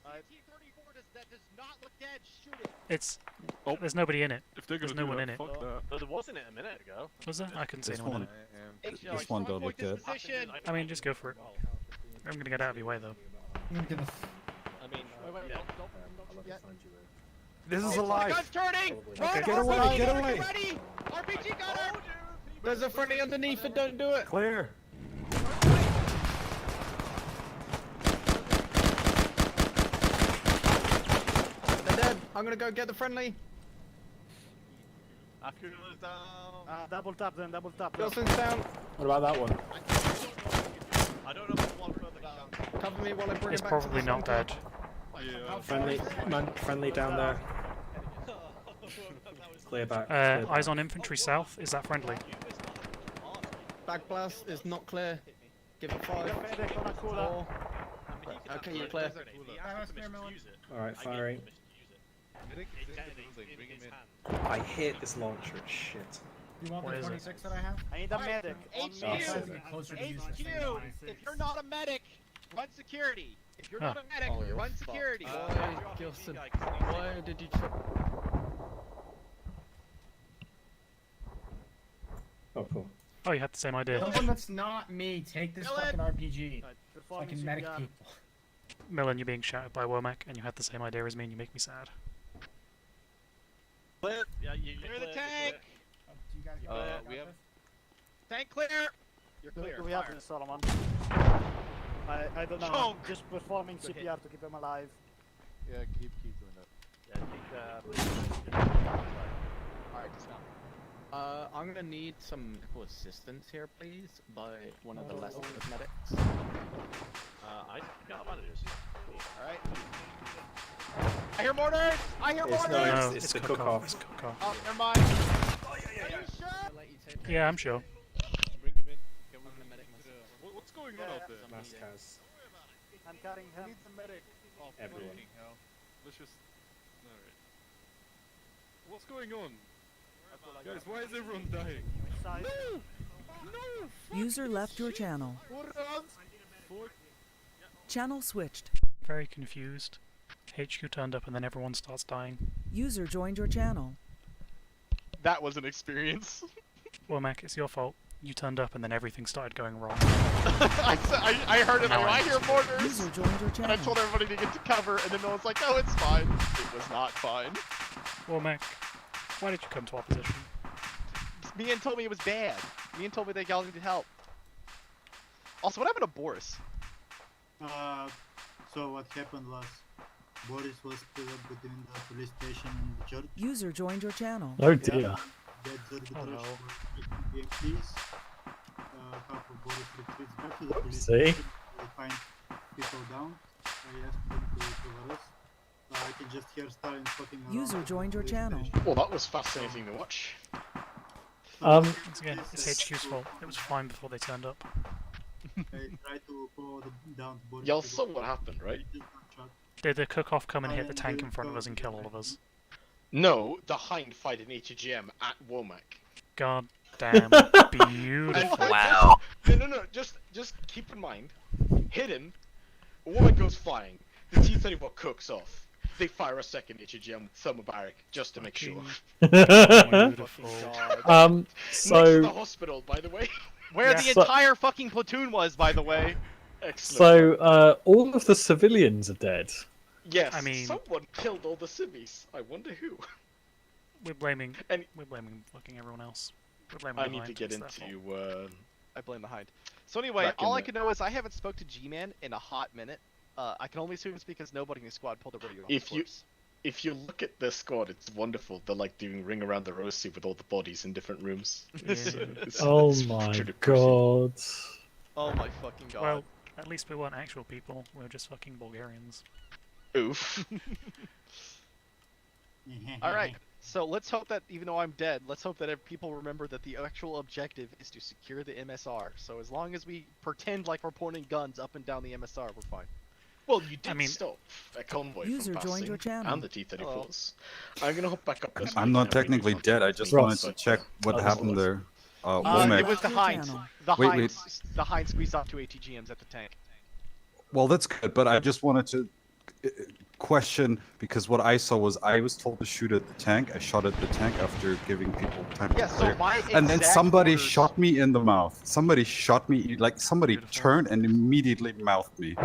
[SPEAKER 2] T-34 that does not look dead, shoot it!
[SPEAKER 8] It's... Oh, there's nobody in it.
[SPEAKER 10] If they're
[SPEAKER 8] There's
[SPEAKER 10] gonna
[SPEAKER 8] no
[SPEAKER 10] do
[SPEAKER 8] one
[SPEAKER 10] that,
[SPEAKER 8] in it.
[SPEAKER 10] fuck that.
[SPEAKER 6] But there wasn't it a minute ago.
[SPEAKER 8] Was there? I couldn't see
[SPEAKER 17] This
[SPEAKER 8] anyone in
[SPEAKER 17] one,
[SPEAKER 8] it.
[SPEAKER 17] this one don't look good.
[SPEAKER 8] I mean, just go for it. I'm gonna get out of your way though.
[SPEAKER 6] I mean, wait,
[SPEAKER 7] Yeah.
[SPEAKER 6] don't yet.
[SPEAKER 9] This is a lie.
[SPEAKER 2] Gun's turning!
[SPEAKER 8] Okay.
[SPEAKER 17] Get away, get away!
[SPEAKER 2] Ready! RPG gunner!
[SPEAKER 16] There's a friendly underneath it, don't do it!
[SPEAKER 17] Clear.
[SPEAKER 16] They're dead. I'm gonna go get the friendly.
[SPEAKER 6] Akula's down.
[SPEAKER 7] Double tap them, double tap them.
[SPEAKER 16] Wilson's down.
[SPEAKER 17] What about that one?
[SPEAKER 6] I don't know if it's one further down.
[SPEAKER 16] Cover me while I bring
[SPEAKER 8] It's
[SPEAKER 16] it back
[SPEAKER 8] probably
[SPEAKER 16] to the
[SPEAKER 8] not
[SPEAKER 16] center.
[SPEAKER 8] dead.
[SPEAKER 10] Yeah.
[SPEAKER 15] Friendly, man, friendly down there. Clear back. Clear back.
[SPEAKER 8] Eyes on infantry south. Is that friendly?
[SPEAKER 16] Back blast is not clear. Give it 5.
[SPEAKER 7] Medic on a cooler.
[SPEAKER 16] 4. Okay, you're clear.
[SPEAKER 15] Alright, firing.
[SPEAKER 9] Medic is in the building, bring him in.
[SPEAKER 15] I hate this launcher, it's shit.
[SPEAKER 18] You want
[SPEAKER 8] What
[SPEAKER 18] the
[SPEAKER 8] is it?
[SPEAKER 18] 26 that I have?
[SPEAKER 7] I need a medic. On
[SPEAKER 18] I'll
[SPEAKER 7] me.
[SPEAKER 18] try to get closer to use this thing than
[SPEAKER 2] HQ!
[SPEAKER 18] 26.
[SPEAKER 2] If you're not a medic, run security! If you're
[SPEAKER 8] Huh.
[SPEAKER 2] not a medic,
[SPEAKER 16] Oh, you're
[SPEAKER 2] run
[SPEAKER 16] fucked.
[SPEAKER 2] security!
[SPEAKER 16] Why, Gilson? Why did you try?
[SPEAKER 15] Oh, cool.
[SPEAKER 8] Oh, you had the same idea.
[SPEAKER 18] Someone that's not me, take this
[SPEAKER 2] Dylan!
[SPEAKER 18] fucking RPG.
[SPEAKER 7] Right,
[SPEAKER 18] So I
[SPEAKER 7] performing
[SPEAKER 18] can medic
[SPEAKER 7] CPR.
[SPEAKER 18] people.
[SPEAKER 8] Millen, you're being shouted by Womack, and you had the same idea as me, and you make me sad.
[SPEAKER 6] Clear. Yeah, you
[SPEAKER 2] Clear the tank!
[SPEAKER 18] Do you guys get
[SPEAKER 9] we have...
[SPEAKER 2] Tank clear! You're clear.
[SPEAKER 7] We have
[SPEAKER 2] Fire.
[SPEAKER 7] this, Solomon. I don't know.
[SPEAKER 2] Chunk.
[SPEAKER 7] Just performing CPR to keep him alive.
[SPEAKER 9] Yeah, keep doing that.
[SPEAKER 6] Yeah,
[SPEAKER 2] Alright, dismount.
[SPEAKER 16] I'm gonna need some medical assistance here, please, by one of the less good medics.
[SPEAKER 6] I got bandages.
[SPEAKER 2] Alright. I hear mortars! I hear mortars!
[SPEAKER 8] No,
[SPEAKER 15] it's the
[SPEAKER 8] cook-off.
[SPEAKER 15] cook-off.
[SPEAKER 8] It's cook-off.
[SPEAKER 2] Oh, never mind. Are you sure?
[SPEAKER 8] Yeah, I'm sure.
[SPEAKER 9] Bring him in. Can we
[SPEAKER 16] medic
[SPEAKER 10] What's going on out there?
[SPEAKER 15] Mask has
[SPEAKER 7] I'm carrying him.
[SPEAKER 9] Needs a medic. Oh,
[SPEAKER 15] everyone.
[SPEAKER 9] fucking hell.
[SPEAKER 10] Let's just. Alright. What's going on? Guys, why is everyone dying?
[SPEAKER 7] Side.
[SPEAKER 20] User left your channel. Channel switched.
[SPEAKER 8] Very confused. HQ turned up, and then everyone starts dying.
[SPEAKER 20] User joined your channel.
[SPEAKER 1] That was an experience.
[SPEAKER 8] Womack, it's your fault. You turned up, and then everything started going wrong.
[SPEAKER 1] I heard it.
[SPEAKER 8] Now
[SPEAKER 1] I hear mortars.
[SPEAKER 20] User joined your
[SPEAKER 1] And I
[SPEAKER 20] channel.
[SPEAKER 1] told everybody to get to cover, and then no one's like, "Oh, it's fine." It was not fine.
[SPEAKER 8] Womack, why did you come to our position?
[SPEAKER 1] Mian told me it was bad. Mian told me that y'all needed help. Also, what happened to Boris?
[SPEAKER 21] So what happened was Boris was split up between the police station and the church.
[SPEAKER 20] User joined your channel.
[SPEAKER 17] Oh dear.
[SPEAKER 8] Oh no.
[SPEAKER 21] PMPs. Half of Boris retreats back to the police
[SPEAKER 17] See?
[SPEAKER 21] station. They find people down. I asked them to cover us. I can just hear Stalin talking around.
[SPEAKER 20] User joined your channel.
[SPEAKER 1] Well, that was fascinating to watch.
[SPEAKER 8] Once again, it's HQ's fault. It was fine before they turned up.
[SPEAKER 21] I tried to follow down Boris.
[SPEAKER 1] Y'all saw what happened, right?
[SPEAKER 8] Did the cook-off come and hit the tank in front of us and kill all of us?
[SPEAKER 1] No, the Hind fight an ATGM at Womack.
[SPEAKER 8] God damn beautiful.
[SPEAKER 13] Wow.
[SPEAKER 1] No, just keep in mind, hit him, Womack goes flying, the T-34 cooks off. They fire a second HGM with thermobaric just to make sure.
[SPEAKER 8] Beautiful.
[SPEAKER 1] Next to
[SPEAKER 17] So
[SPEAKER 1] the hospital, by the way.
[SPEAKER 2] Where the entire fucking platoon was, by the way.
[SPEAKER 1] Excellent.
[SPEAKER 17] so all of the civilians are dead.
[SPEAKER 1] Yes,
[SPEAKER 8] I mean-
[SPEAKER 1] someone killed all the civvies. I wonder who.
[SPEAKER 8] We're blaming
[SPEAKER 1] And-
[SPEAKER 8] fucking everyone else. We're blaming
[SPEAKER 1] I
[SPEAKER 8] the
[SPEAKER 1] need to
[SPEAKER 8] Hind,
[SPEAKER 1] get
[SPEAKER 8] it's their fault.
[SPEAKER 1] into.
[SPEAKER 2] I blame the Hind. So anyway,
[SPEAKER 1] Back in
[SPEAKER 2] all I
[SPEAKER 1] the-
[SPEAKER 2] can know is I haven't spoke to G-Man in a hot minute. I can only assume it's because nobody in the squad pulled the radio off
[SPEAKER 1] If
[SPEAKER 2] the
[SPEAKER 1] you
[SPEAKER 2] corpse.
[SPEAKER 1] if you look at the squad, it's wonderful. They're like doing ring around the rosy with all the bodies in different rooms.
[SPEAKER 17] Oh
[SPEAKER 1] it's
[SPEAKER 17] my
[SPEAKER 1] pretty
[SPEAKER 17] god.
[SPEAKER 2] Oh my fucking god.
[SPEAKER 8] Well, at least we weren't actual people. We were just fucking Bulgarians.
[SPEAKER 1] Oof.
[SPEAKER 2] Alright, so let's hope that even though I'm dead, let's hope that people remember that the actual objective is to secure the MSR. So as long as we pretend like we're pointing guns up and down the MSR, we're fine.
[SPEAKER 1] Well, you did stop a convoy
[SPEAKER 20] User
[SPEAKER 1] from
[SPEAKER 20] joined
[SPEAKER 1] passing,
[SPEAKER 20] your channel.
[SPEAKER 1] and the T-34s. I'm gonna hop back up this
[SPEAKER 15] I'm not technically dead. I just wanted to check what happened there.
[SPEAKER 2] It
[SPEAKER 15] Womack.
[SPEAKER 2] was the Hind. The
[SPEAKER 15] Wait,
[SPEAKER 2] Hind,
[SPEAKER 15] wait.
[SPEAKER 2] the Hind squeezed off 2 ATGMs at the tank.
[SPEAKER 15] Well, that's good, but I just wanted to question, because what I saw was I was told to shoot at the tank. I shot at the tank after giving people time
[SPEAKER 2] Yeah,
[SPEAKER 15] to
[SPEAKER 2] so
[SPEAKER 15] clear.
[SPEAKER 2] my
[SPEAKER 15] And then
[SPEAKER 2] exact
[SPEAKER 15] somebody
[SPEAKER 2] orders-
[SPEAKER 15] shot me in the mouth. Somebody shot me, like somebody turned and immediately mouthed me.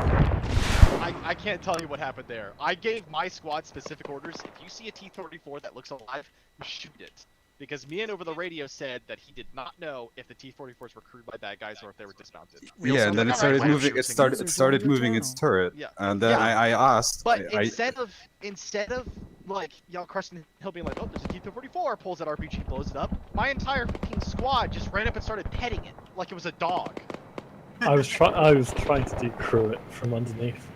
[SPEAKER 2] I can't tell you what happened there. I gave my squad specific orders. If you see a T-34 that looks alive, shoot it. Because me and over the radio said that he did not know if the T-34s were crewed by bad guys or if they were dismounted.
[SPEAKER 15] Yeah, and then it started moving. It started moving its turret.
[SPEAKER 2] Yeah.
[SPEAKER 15] And then
[SPEAKER 2] Yeah.
[SPEAKER 15] I asked.
[SPEAKER 2] But
[SPEAKER 15] I,
[SPEAKER 2] instead of like y'all crushing Hill being like, oh, there's a T-34, pulls that RPG, blows it up. My entire fucking squad just ran up and started petting it like it was a dog.
[SPEAKER 17] I was trying to do crew it from underneath.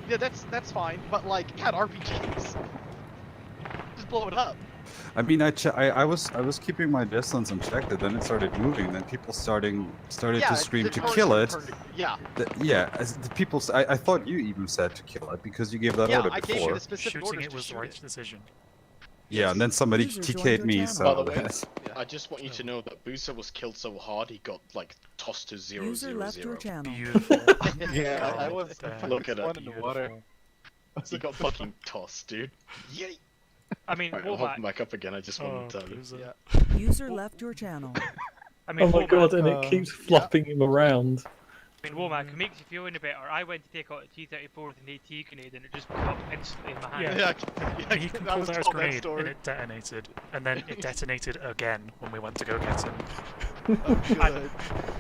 [SPEAKER 2] Yeah, that's fine. But like, it had RPGs. Just blow it up.
[SPEAKER 15] I mean, I was keeping my distance and checked it. Then it started moving. Then people started
[SPEAKER 2] Yeah,
[SPEAKER 15] to scream
[SPEAKER 2] the
[SPEAKER 15] to
[SPEAKER 2] turret
[SPEAKER 15] kill it.
[SPEAKER 2] turned- yeah.
[SPEAKER 15] The people. I thought you even said to kill it because you gave that
[SPEAKER 2] Yeah,
[SPEAKER 15] order
[SPEAKER 2] I
[SPEAKER 15] before.
[SPEAKER 2] gave you the specific
[SPEAKER 8] Shooting
[SPEAKER 2] orders
[SPEAKER 8] it
[SPEAKER 2] to
[SPEAKER 8] was the
[SPEAKER 2] shoot
[SPEAKER 8] right
[SPEAKER 2] it.
[SPEAKER 8] decision.
[SPEAKER 15] Yeah, and then somebody
[SPEAKER 20] User joined
[SPEAKER 15] TK'd
[SPEAKER 20] your
[SPEAKER 15] me.
[SPEAKER 20] channel.
[SPEAKER 15] So
[SPEAKER 1] By the way,
[SPEAKER 15] that's-
[SPEAKER 1] I just want you to know that Boozer was killed so hard he got like tossed to 0-0-0.
[SPEAKER 20] User left your channel.
[SPEAKER 8] Beautiful.
[SPEAKER 9] Yeah, I was the
[SPEAKER 8] Damn.
[SPEAKER 1] Look at
[SPEAKER 9] first
[SPEAKER 1] it.
[SPEAKER 9] one in the water.
[SPEAKER 1] He got fucking tossed, dude. Yay!
[SPEAKER 19] I mean,
[SPEAKER 1] Right, I'll
[SPEAKER 19] Womack,
[SPEAKER 1] hop back up again. I just want to tell you.
[SPEAKER 8] Boozer.
[SPEAKER 20] User left your channel.
[SPEAKER 19] I mean,
[SPEAKER 17] Oh my
[SPEAKER 19] Womack,
[SPEAKER 17] god, and it keeps flopping him around.
[SPEAKER 19] I mean, Womack, it makes you feel any better. I went to take out a T-34 with an AT grenade and it just blew up instantly in my hand.
[SPEAKER 8] Yeah. He
[SPEAKER 2] I
[SPEAKER 8] pulled
[SPEAKER 2] was
[SPEAKER 8] out his
[SPEAKER 2] told that
[SPEAKER 8] grenade
[SPEAKER 2] story.
[SPEAKER 8] and it detonated, and then it detonated again when we went to go get him.
[SPEAKER 2] Good.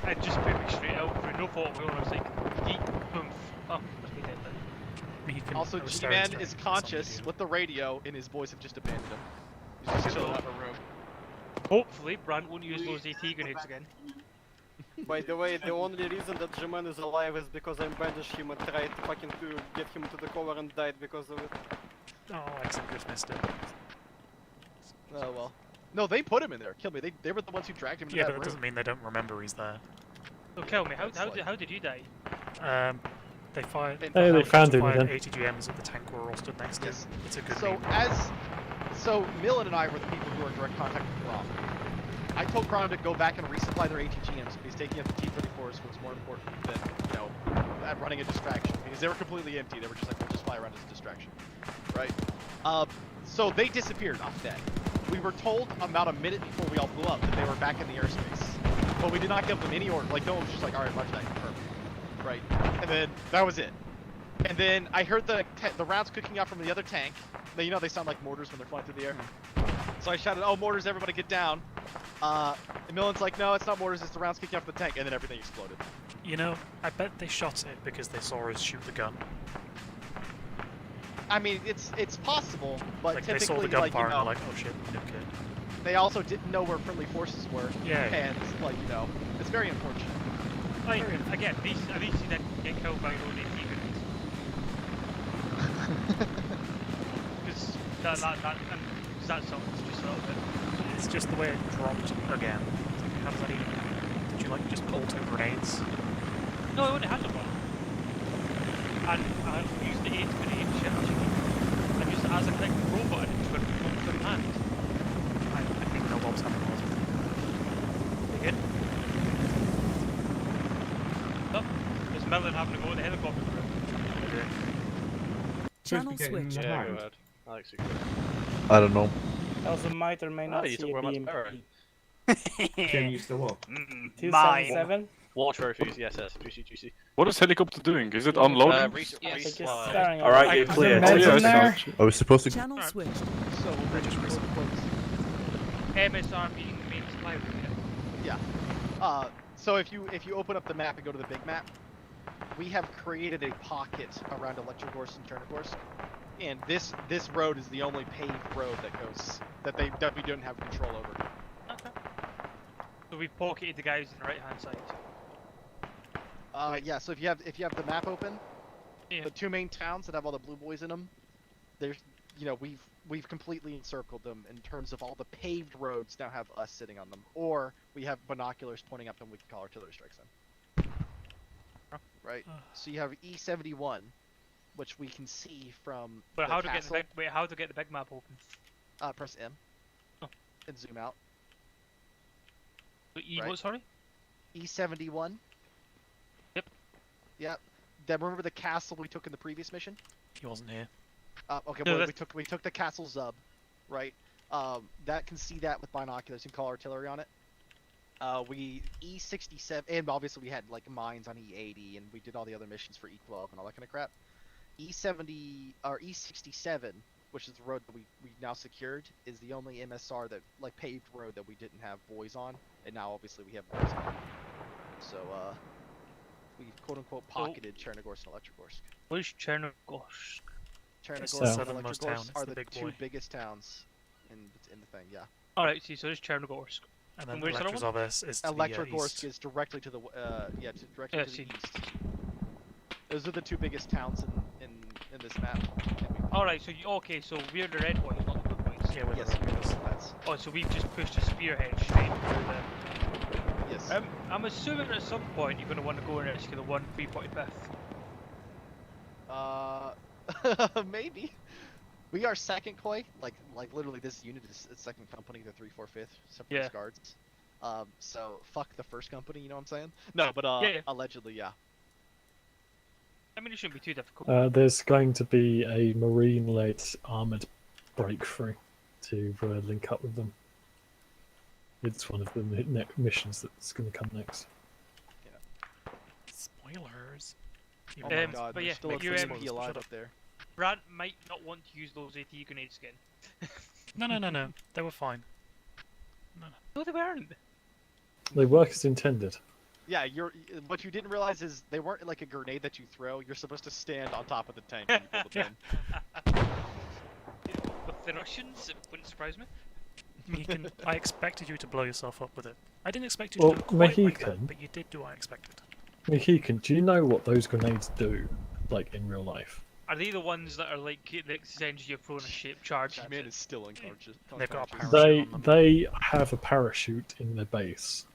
[SPEAKER 19] It just put me straight out for no fault of my own. I was like, yeet, boom. Oh, must be dead then.
[SPEAKER 2] Also,
[SPEAKER 8] I was staring
[SPEAKER 2] G-Man
[SPEAKER 8] straight
[SPEAKER 2] is
[SPEAKER 8] at some
[SPEAKER 2] conscious
[SPEAKER 8] video.
[SPEAKER 2] with the radio, and his boys have just abandoned him. He's just chilling out in a room.
[SPEAKER 19] Hopefully, Brand won't use those AT grenades again.
[SPEAKER 7] By the way, the only reason that G-Man is alive is because I bandaged him and tried fucking to get him to the cover and died because of it.
[SPEAKER 8] Oh, I just missed it.
[SPEAKER 2] Oh well. No, they put him in there. Kill me. They were the ones who dragged him into
[SPEAKER 8] Yeah,
[SPEAKER 2] that
[SPEAKER 8] but that
[SPEAKER 2] room.
[SPEAKER 8] doesn't mean they don't remember he's there.
[SPEAKER 19] So kill me. How did you die?
[SPEAKER 8] They fired.
[SPEAKER 17] Hey, they found him
[SPEAKER 8] fired
[SPEAKER 17] again.
[SPEAKER 8] ATGMs at the tank we're all stood next to.
[SPEAKER 2] Yes.
[SPEAKER 8] It's a good
[SPEAKER 2] So
[SPEAKER 8] meme.
[SPEAKER 2] so Millen and I were the people who were in direct contact with Grom. I told Grom to go back and resupply their ATGMs because taking out the T-34s was more important than, you know, running a distraction because they were completely empty. They were just like, we'll just fly around as a distraction, right? So they disappeared off that. We were told about a minute before we all blew up that they were back in the airspace, but we did not give them any order. Like no one was just like, all right, roger that, confirmed, right? And then that was it. And then I heard the rounds cooking out from the other tank. You know they sound like mortars when they're flying through the air. So I shouted, "Oh, mortars! Everybody get down!" And Millen's like, "No, it's not mortars. It's the rounds kicking off the tank." And then everything exploded.
[SPEAKER 8] You know, I bet they shot it because they saw us shoot the gun.
[SPEAKER 2] I mean, it's possible, but
[SPEAKER 8] Like they
[SPEAKER 2] typically,
[SPEAKER 8] saw the gunfire
[SPEAKER 2] like, you
[SPEAKER 8] and
[SPEAKER 2] know,
[SPEAKER 8] were like, oh shit, no kid.
[SPEAKER 2] they also didn't know where friendly forces were.
[SPEAKER 8] Yeah.
[SPEAKER 2] And like you know, it's very unfortunate.
[SPEAKER 19] Like, again, at least you didn't get killed by your own AT grenades. Because that song is just a little bit.
[SPEAKER 8] It's just the way it dropped again. It's like, how does that even... Did you like just pull 2 grenades?
[SPEAKER 19] No, I only had one. And I used the 8 grenade shit. And just as I clicked the throw button, it just went boom, boom,
[SPEAKER 20] Channel switched.
[SPEAKER 6] Yeah, go ahead. Alex, you go.
[SPEAKER 12] I don't know.
[SPEAKER 22] Also might or may not
[SPEAKER 6] you
[SPEAKER 22] see
[SPEAKER 6] took
[SPEAKER 22] a
[SPEAKER 6] where my
[SPEAKER 22] beam.
[SPEAKER 6] terror.
[SPEAKER 22] Can
[SPEAKER 6] use
[SPEAKER 22] the what?
[SPEAKER 6] Mine.
[SPEAKER 22] 277?
[SPEAKER 6] War trophies, yes, juicy, juicy.
[SPEAKER 10] What is helicopter doing? Is it unloading?
[SPEAKER 22] Staring
[SPEAKER 12] All right,
[SPEAKER 22] at
[SPEAKER 12] you're
[SPEAKER 22] it.
[SPEAKER 12] clear.
[SPEAKER 10] Oh, yeah, I see.
[SPEAKER 12] I was supposed to.
[SPEAKER 20] Channel switched.
[SPEAKER 1] So we're just
[SPEAKER 11] MSR being the main supply route.
[SPEAKER 1] Yeah. So if you open up the map and go to the big map, we have created a pocket around Electrogorsk and Chernogorsk, and this road is the only paved road that we don't have control over.
[SPEAKER 11] Okay. So we've pocketed the guys on the right hand side.
[SPEAKER 1] Yeah. So if you have the map open,
[SPEAKER 11] Yeah.
[SPEAKER 1] the two main towns that have all the blue boys in them, there's we've completely encircled them in terms of all the paved roads now have us sitting on them, or we have binoculars pointing up them. We can call artillery strikes in. Right. So you have E71, which we can see from.
[SPEAKER 11] But
[SPEAKER 1] the
[SPEAKER 11] how to
[SPEAKER 1] castle.
[SPEAKER 11] get the how to get the big map open?
[SPEAKER 1] Press M.
[SPEAKER 11] Oh.
[SPEAKER 1] And zoom out.
[SPEAKER 11] So E
[SPEAKER 1] Right.
[SPEAKER 11] what? Sorry.
[SPEAKER 1] E71.
[SPEAKER 11] Yep.
[SPEAKER 1] Yep. Then remember the castle we took in the previous mission?
[SPEAKER 8] He wasn't here.
[SPEAKER 1] Okay,
[SPEAKER 11] No,
[SPEAKER 1] well,
[SPEAKER 11] that's-
[SPEAKER 1] we took the castle Zub, right? That can see that with binoculars and call artillery on it. We E67, and obviously we had like mines on E80, and we did all the other missions for E12 and all that kind of crap. E70 or E67, which is the road that we now secured, is the only MSR that like paved road that we didn't have boys on, and now obviously we have boys on. So we quote unquote pocketed Chernogorsk and Electrogorsk.
[SPEAKER 11] Where's Chernogorsk?
[SPEAKER 1] Chernogorsk
[SPEAKER 8] the
[SPEAKER 1] and
[SPEAKER 8] southernmost town,
[SPEAKER 1] Electrogorsk
[SPEAKER 8] it's
[SPEAKER 1] are
[SPEAKER 8] the
[SPEAKER 1] the
[SPEAKER 8] big
[SPEAKER 1] two
[SPEAKER 8] boy.
[SPEAKER 1] biggest towns in the thing. Yeah.
[SPEAKER 11] Alright, see, so there's Chernogorsk.
[SPEAKER 8] And then
[SPEAKER 11] where's the other one?
[SPEAKER 8] Electrozov is to the
[SPEAKER 1] Electrogorsk
[SPEAKER 8] east.
[SPEAKER 1] is directly to the directly
[SPEAKER 11] Yeah,
[SPEAKER 1] to the
[SPEAKER 11] see.
[SPEAKER 1] east. Those are the two biggest towns in this map.
[SPEAKER 11] Alright, so so we're the red boys, not the blue boys.
[SPEAKER 8] Yeah, we're
[SPEAKER 1] Yes,
[SPEAKER 8] the
[SPEAKER 1] you're
[SPEAKER 8] red boys.
[SPEAKER 1] the lads.
[SPEAKER 11] Oh, so we've just pushed a spearhead straight through the.
[SPEAKER 1] Yes.
[SPEAKER 11] I'm assuming at some point you're going to want to go and rescue the one 3-point Beth.
[SPEAKER 1] Maybe. We are second Koi, like literally this unit is second company, the 3-4-5th separate
[SPEAKER 11] Yeah.
[SPEAKER 1] guards. So fuck the first company, you know what I'm saying? No, but
[SPEAKER 11] Yeah.
[SPEAKER 1] allegedly, yeah.
[SPEAKER 11] I mean, it shouldn't be too difficult.
[SPEAKER 17] There's going to be a marine-led armored breakthrough to link up with them. It's one of the missions that's going to come next.
[SPEAKER 8] Spoilers.
[SPEAKER 1] Oh my god,
[SPEAKER 11] but
[SPEAKER 1] there's
[SPEAKER 11] yeah,
[SPEAKER 1] still a
[SPEAKER 11] you,
[SPEAKER 1] 3MP alive up there.
[SPEAKER 11] Brad might not want to use those AT grenades again.
[SPEAKER 8] No. They were fine.
[SPEAKER 11] No, they weren't.
[SPEAKER 17] They work as intended.
[SPEAKER 1] Yeah, what you didn't realize is they weren't like a grenade that you throw. You're supposed to stand on top of the tank when you pull the pin.
[SPEAKER 11] With the Russians, it wouldn't surprise me.
[SPEAKER 8] I expected you to blow yourself up with it. I didn't expect you
[SPEAKER 17] Well,
[SPEAKER 8] to do it quite like
[SPEAKER 17] Mohican.
[SPEAKER 8] that, but you did do what I expected.
[SPEAKER 17] Mohican, do you know what those grenades do, like in real life?
[SPEAKER 11] Are they the ones that are like that send you thrown a shape charge?
[SPEAKER 1] Man is still unconscious.
[SPEAKER 11] They've got a
[SPEAKER 17] They have a parachute in their base.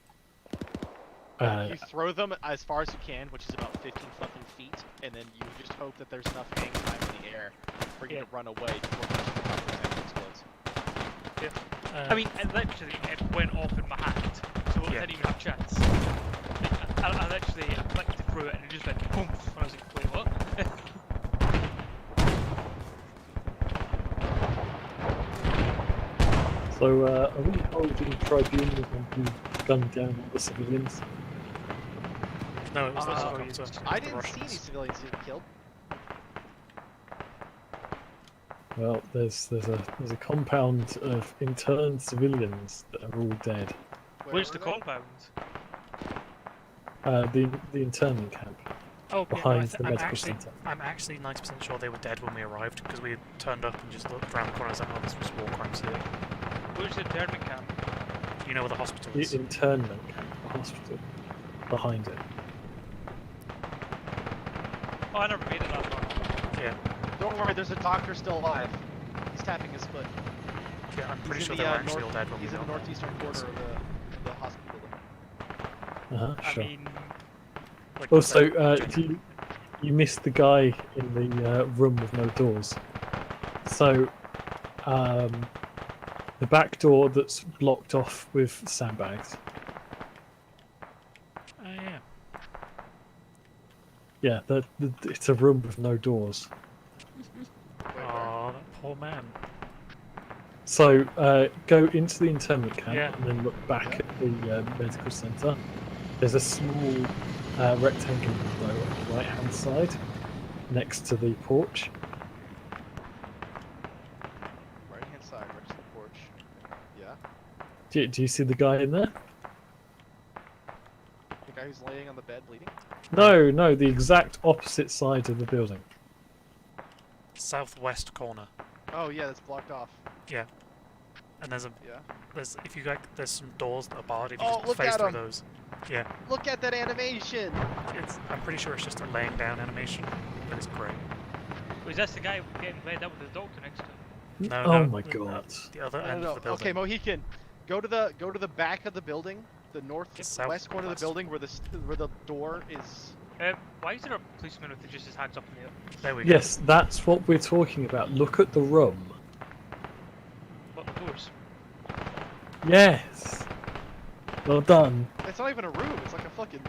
[SPEAKER 1] You throw them as far as you can, which is about 15 fucking feet, and then you just hope that there's enough hang time in the air for you to run away before the tank explodes.
[SPEAKER 11] Yeah. I mean, literally, it went off in my hand, so I didn't even have a chance. I literally clicked through it and it just went boom, and I was like, wait, what?
[SPEAKER 17] So, are we holding tribunal when we gunned down all the civilians?
[SPEAKER 8] No, it was the helicopter.
[SPEAKER 1] I didn't see any civilians getting killed.
[SPEAKER 17] Well, there's a compound of interned civilians that are all dead.
[SPEAKER 11] Where's the compound?
[SPEAKER 17] The internment camp.
[SPEAKER 8] Oh,
[SPEAKER 17] behind
[SPEAKER 8] yeah,
[SPEAKER 17] the medical centre.
[SPEAKER 8] I'm actually 90% sure they were dead when we arrived because we turned up and just looked around the corner and said, "Oh, this was War Crime City."
[SPEAKER 11] Where's the internment camp?
[SPEAKER 8] You know where the hospital
[SPEAKER 17] The
[SPEAKER 8] is?
[SPEAKER 17] internment camp, the hospital, behind it.
[SPEAKER 11] Oh, I never made it that far.
[SPEAKER 8] Yeah.
[SPEAKER 1] Don't worry, there's a doctor still alive. He's tapping his foot.
[SPEAKER 8] Yeah, I'm pretty
[SPEAKER 1] He's
[SPEAKER 8] sure
[SPEAKER 1] in
[SPEAKER 8] they
[SPEAKER 1] the,
[SPEAKER 8] were actually all dead when we
[SPEAKER 1] He's in the
[SPEAKER 8] got there.
[SPEAKER 1] northeastern corner of the hospital building.
[SPEAKER 17] Sure.
[SPEAKER 11] I mean,
[SPEAKER 8] Like,
[SPEAKER 17] Also, you missed the guy in the room with no doors. So, the back door that's blocked off with sandbags.
[SPEAKER 8] Oh yeah.
[SPEAKER 17] Yeah, it's a room with no doors.
[SPEAKER 8] Poor man.
[SPEAKER 17] So go into the internment camp
[SPEAKER 8] Yeah.
[SPEAKER 17] and then look back at the medical centre. There's a small rectangular window on the right-hand side next to the porch.
[SPEAKER 1] Right hand side, right to the porch. Yeah.
[SPEAKER 17] Do you see the guy in there?
[SPEAKER 1] The guy who's laying on the bed bleeding?
[SPEAKER 17] No, the exact opposite side of the building.
[SPEAKER 8] Southwest corner.
[SPEAKER 1] Oh yeah, that's blocked off.
[SPEAKER 8] Yeah. And there's there's some doors that are barred if you
[SPEAKER 1] Oh,
[SPEAKER 8] just
[SPEAKER 1] look
[SPEAKER 8] face
[SPEAKER 1] at
[SPEAKER 8] through
[SPEAKER 1] him.
[SPEAKER 8] those. Yeah.
[SPEAKER 1] Look at that animation!
[SPEAKER 8] I'm pretty sure it's just a laying down animation, but it's great.
[SPEAKER 11] Was that the guy getting laid out with the doctor next to him?
[SPEAKER 8] No,
[SPEAKER 17] Oh
[SPEAKER 8] no,
[SPEAKER 17] my god.
[SPEAKER 8] The other
[SPEAKER 1] No,
[SPEAKER 8] end
[SPEAKER 1] no,
[SPEAKER 8] of the building.
[SPEAKER 1] okay, Mohican, go to the back of the building, the northwest corner of the building where the door is.
[SPEAKER 11] Why is there a policeman with just his hands up in the air?
[SPEAKER 8] There we go.
[SPEAKER 17] Yes, that's what we're talking about. Look at the room.
[SPEAKER 11] What, the doors?
[SPEAKER 17] Yes. Well done.
[SPEAKER 1] It's not even a room. It's like a fucking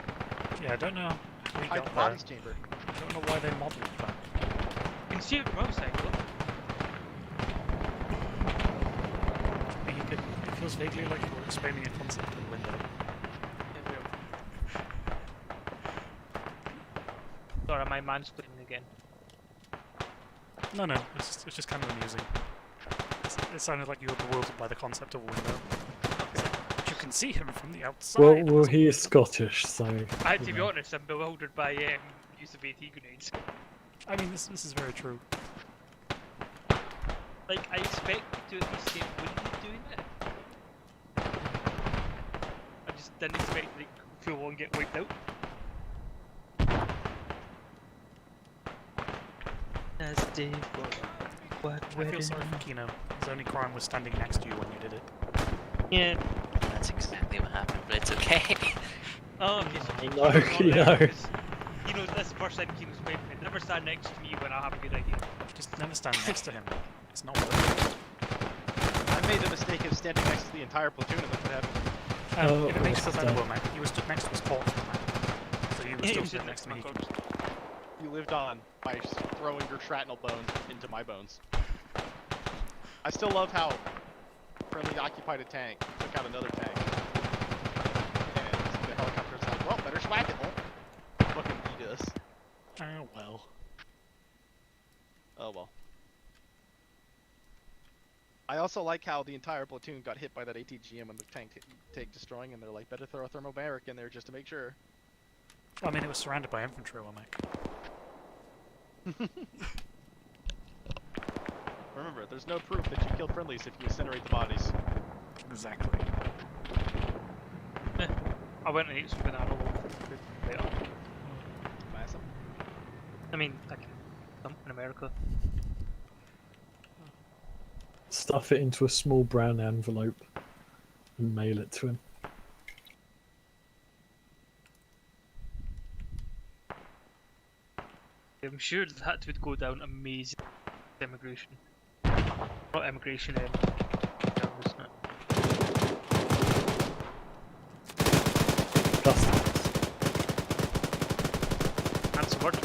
[SPEAKER 8] Yeah, I don't know. How we
[SPEAKER 1] hide
[SPEAKER 8] got
[SPEAKER 1] the
[SPEAKER 8] there.
[SPEAKER 1] bodies chamber.
[SPEAKER 8] I don't know why they modelled that.
[SPEAKER 11] You can see it from outside. Look.
[SPEAKER 8] It feels vaguely like you're explaining a concept in the window.
[SPEAKER 11] Sorry, am I mansplaining again?
[SPEAKER 8] No, it's just kind of amusing. It sounded like you were bewildered by the concept of a window. But you can see him from the outside.
[SPEAKER 17] Well, he is Scottish, so.
[SPEAKER 11] I had to be honest, I'm bewildered by use of AT grenades.
[SPEAKER 8] I mean, this is very true.
[SPEAKER 11] Like, I expect to at least get wind doing it. I just didn't expect to full on get wiped out. As Dave what
[SPEAKER 8] I feel sorry for Kino. His only crime was standing next to you when you did it.
[SPEAKER 11] Yeah.
[SPEAKER 13] That's exactly what happened, but it's okay.
[SPEAKER 11] Oh, okay, so
[SPEAKER 17] No,
[SPEAKER 11] He knows this is the first time Kino's played me. Never stand next to me when I have a good idea.
[SPEAKER 8] Just never stand next to him. It's not worth it.
[SPEAKER 1] I made the mistake of standing next to the entire platoon and look what happened.
[SPEAKER 8] If it makes you feel better, Womack, you were stood next to his corpse, so you were
[SPEAKER 1] Yeah,
[SPEAKER 8] still
[SPEAKER 1] you
[SPEAKER 8] stood
[SPEAKER 1] did
[SPEAKER 8] next to me.
[SPEAKER 1] You lived on by throwing your shrapnel bones into my bones. I still love how friendly occupied a tank took out another tank. And the helicopter's like, well, better swag it, won't fucking beat us.
[SPEAKER 8] Oh well.
[SPEAKER 1] Oh well. I also like how the entire platoon got hit by that ATGM when the tank take destroying, and they're like, better throw a thermobaric in there just to make sure.
[SPEAKER 8] I mean, it was surrounded by infantry, Womack.
[SPEAKER 1] Remember, there's no proof that you killed friendlies if you incinerate the bodies.
[SPEAKER 8] Exactly.
[SPEAKER 11] I went and ate some banana roll later.
[SPEAKER 1] Massive.
[SPEAKER 11] I mean, I can dump in America.
[SPEAKER 17] Stuff it into a small brown envelope and mail it to him.
[SPEAKER 11] I'm sure that would go down amazing. Immigration. Not immigration, isn't it? That's the word.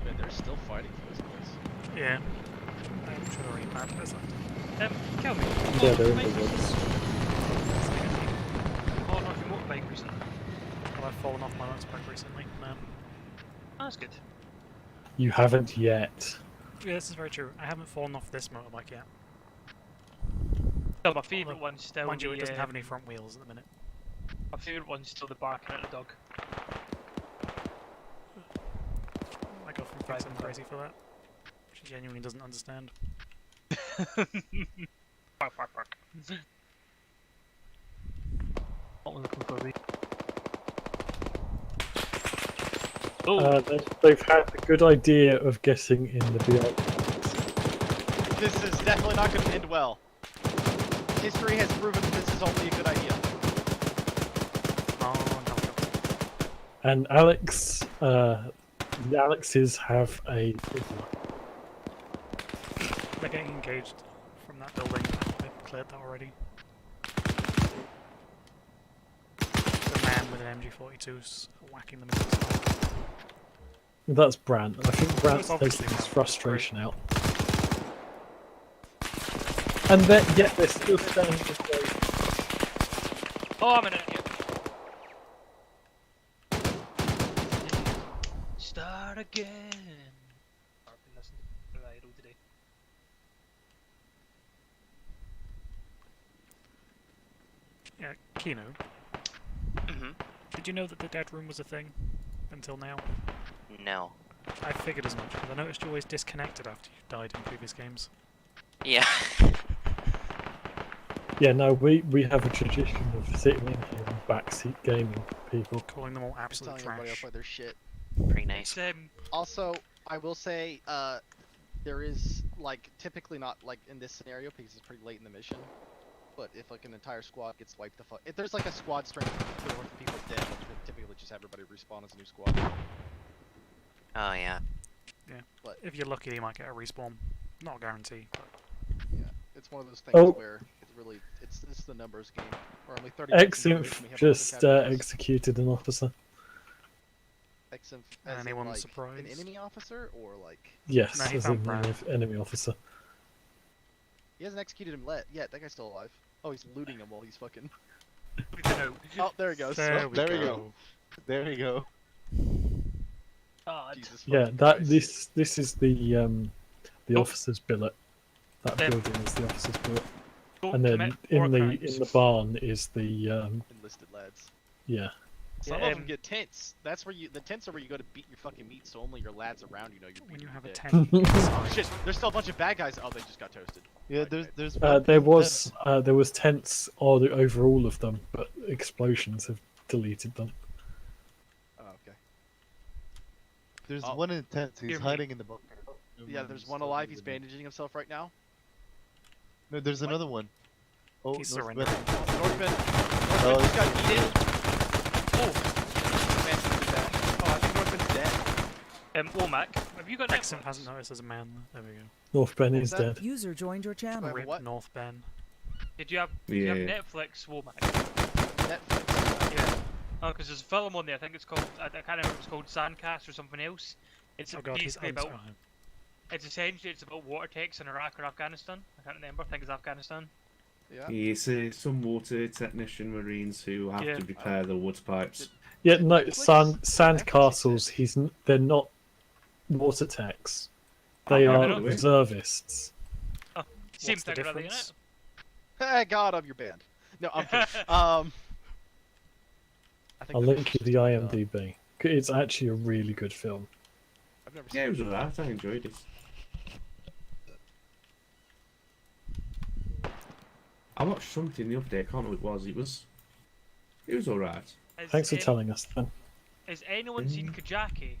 [SPEAKER 1] Man, they're still fighting for this place.
[SPEAKER 8] Yeah. I'm sure they're already mad for this.
[SPEAKER 11] Kill me.
[SPEAKER 17] Yeah, they're in the woods.
[SPEAKER 11] Oh, no, your motorbike recently.
[SPEAKER 8] Have I fallen off my motorbike recently? No.
[SPEAKER 11] Oh, that's good.
[SPEAKER 17] You haven't yet.
[SPEAKER 8] Yeah, this is very true. I haven't fallen off this motorbike yet.
[SPEAKER 11] Still, my favourite one's still
[SPEAKER 8] Mind you, it
[SPEAKER 11] the,
[SPEAKER 8] doesn't have any front wheels at the minute.
[SPEAKER 11] My favourite one's still the barking at the dog.
[SPEAKER 8] My girlfriend thinks I'm crazy for that. She genuinely doesn't understand.
[SPEAKER 11] Bark, bark, bark. Not looking for me.
[SPEAKER 17] They've had the good idea of getting in the BI.
[SPEAKER 1] This is definitely not going to end well. History has proven that this is only a good idea.
[SPEAKER 8] Oh, no.
[SPEAKER 17] And Alex, the Alexes have a prisoner.
[SPEAKER 8] They're getting engaged from that building. They've cleared that already. The man with an MG42's whacking them in the side.
[SPEAKER 17] That's Brant. I think Brant's
[SPEAKER 8] It's obviously
[SPEAKER 17] taking his
[SPEAKER 8] not
[SPEAKER 17] frustration out. And then, yeah, they're still standing this way.
[SPEAKER 11] Oh, I'm an idiot. Start again. I've been listening to Idol today.
[SPEAKER 8] Yeah, Kino. Did you know that the dead room was a thing until now?
[SPEAKER 13] No.
[SPEAKER 8] I figured as much, because I noticed you always disconnected after you died in previous games.
[SPEAKER 13] Yeah.
[SPEAKER 17] Yeah, no, we have a tradition of sitting in here and backseat gaming people.
[SPEAKER 8] Calling them all absolute
[SPEAKER 4] telling everybody else
[SPEAKER 8] trash.
[SPEAKER 4] why they're shit.
[SPEAKER 13] Pretty nice.
[SPEAKER 4] Also, I will say, there is like typically not like in this scenario because it's pretty late in the mission. But if like an entire squad gets wiped the fuck, if there's like a squad strength worth of people dead, then typically just have everybody respawn as a new squad.
[SPEAKER 13] Oh yeah.
[SPEAKER 8] Yeah.
[SPEAKER 4] But
[SPEAKER 8] if you're lucky, you might get a respawn. Not a guarantee. But...
[SPEAKER 4] yeah, it's one of those things where it's really it's the numbers game. We're only 30 minutes into the mission, we have
[SPEAKER 17] just
[SPEAKER 4] casualties.
[SPEAKER 17] executed an officer.
[SPEAKER 4] Exim as in,
[SPEAKER 8] anyone
[SPEAKER 4] like,
[SPEAKER 8] surprised?
[SPEAKER 4] an enemy officer or like?
[SPEAKER 17] Yes,
[SPEAKER 8] No, he
[SPEAKER 17] as
[SPEAKER 8] found
[SPEAKER 17] an enemy officer.
[SPEAKER 4] He hasn't executed him yet. That guy's still alive. Oh, he's looting him while he's fucking.
[SPEAKER 11] Oh,
[SPEAKER 4] there he goes.
[SPEAKER 9] There we go. There we go.
[SPEAKER 4] Jesus
[SPEAKER 17] Yeah,
[SPEAKER 4] fucking
[SPEAKER 17] that
[SPEAKER 4] Christ.
[SPEAKER 17] this is the officer's billet. That building is the officer's billet. And then in the barn is the
[SPEAKER 4] enlisted lads.
[SPEAKER 17] yeah.
[SPEAKER 4] Some of them get tents. That's where the tents are where you go to beat your fucking meat, so only your lads around you know you're beating.
[SPEAKER 8] When you have a
[SPEAKER 4] dead.
[SPEAKER 8] tent.
[SPEAKER 4] Shit, there's still a bunch of bad guys. Oh, they just got toasted.
[SPEAKER 9] Yeah, there's.
[SPEAKER 17] There was tents over all of them, but explosions have deleted them.
[SPEAKER 4] Oh, okay.
[SPEAKER 9] There's one in the tent. He's hiding in the bunker.
[SPEAKER 4] Yeah, there's one alive. He's bandaging himself right now.
[SPEAKER 9] No, there's another one. Oh,
[SPEAKER 8] He's
[SPEAKER 9] North
[SPEAKER 8] surrendering.
[SPEAKER 9] Bend.
[SPEAKER 4] Northman just got eaten. Oh, man, did that. Oh, I think Northman's dead.
[SPEAKER 11] Womack, have you got
[SPEAKER 8] Exim
[SPEAKER 11] Netflix?
[SPEAKER 8] hasn't noticed as a man. There we go.
[SPEAKER 17] North Ben is dead.
[SPEAKER 20] User joined your channel.
[SPEAKER 8] Rip
[SPEAKER 4] what?
[SPEAKER 8] North Ben.
[SPEAKER 11] Did you have Netflix, Womack?
[SPEAKER 4] Netflix.
[SPEAKER 11] Yeah. Oh, because there's a film on there. I think it's called. I can't remember if it's called Sandcast or something else. It's
[SPEAKER 8] Oh god, he's
[SPEAKER 11] basically about.
[SPEAKER 8] unsigned.
[SPEAKER 11] It's about water takes in Iraq or Afghanistan. I can't remember. I think it's Afghanistan.
[SPEAKER 4] Yeah.
[SPEAKER 12] He's some water technician marines who have to repair the wood pipes.
[SPEAKER 17] Yeah, no, sand castles. They're not water techs. They are reservists.
[SPEAKER 11] Oh, same
[SPEAKER 8] What's the
[SPEAKER 11] thing, really, isn't
[SPEAKER 8] difference?
[SPEAKER 11] it?
[SPEAKER 4] Hey, God, I'm your band. No, I'm kidding. I think
[SPEAKER 17] I'll
[SPEAKER 4] the
[SPEAKER 17] link you
[SPEAKER 4] mission
[SPEAKER 17] the
[SPEAKER 4] is
[SPEAKER 17] IMDb. It's actually a really good film.
[SPEAKER 4] I've never
[SPEAKER 12] Yeah, it was
[SPEAKER 4] seen
[SPEAKER 12] alright. I enjoyed it. I watched something the other day. I can't know what it was. It was alright.
[SPEAKER 17] Thanks for telling us then.
[SPEAKER 11] Has anyone seen Kajaki?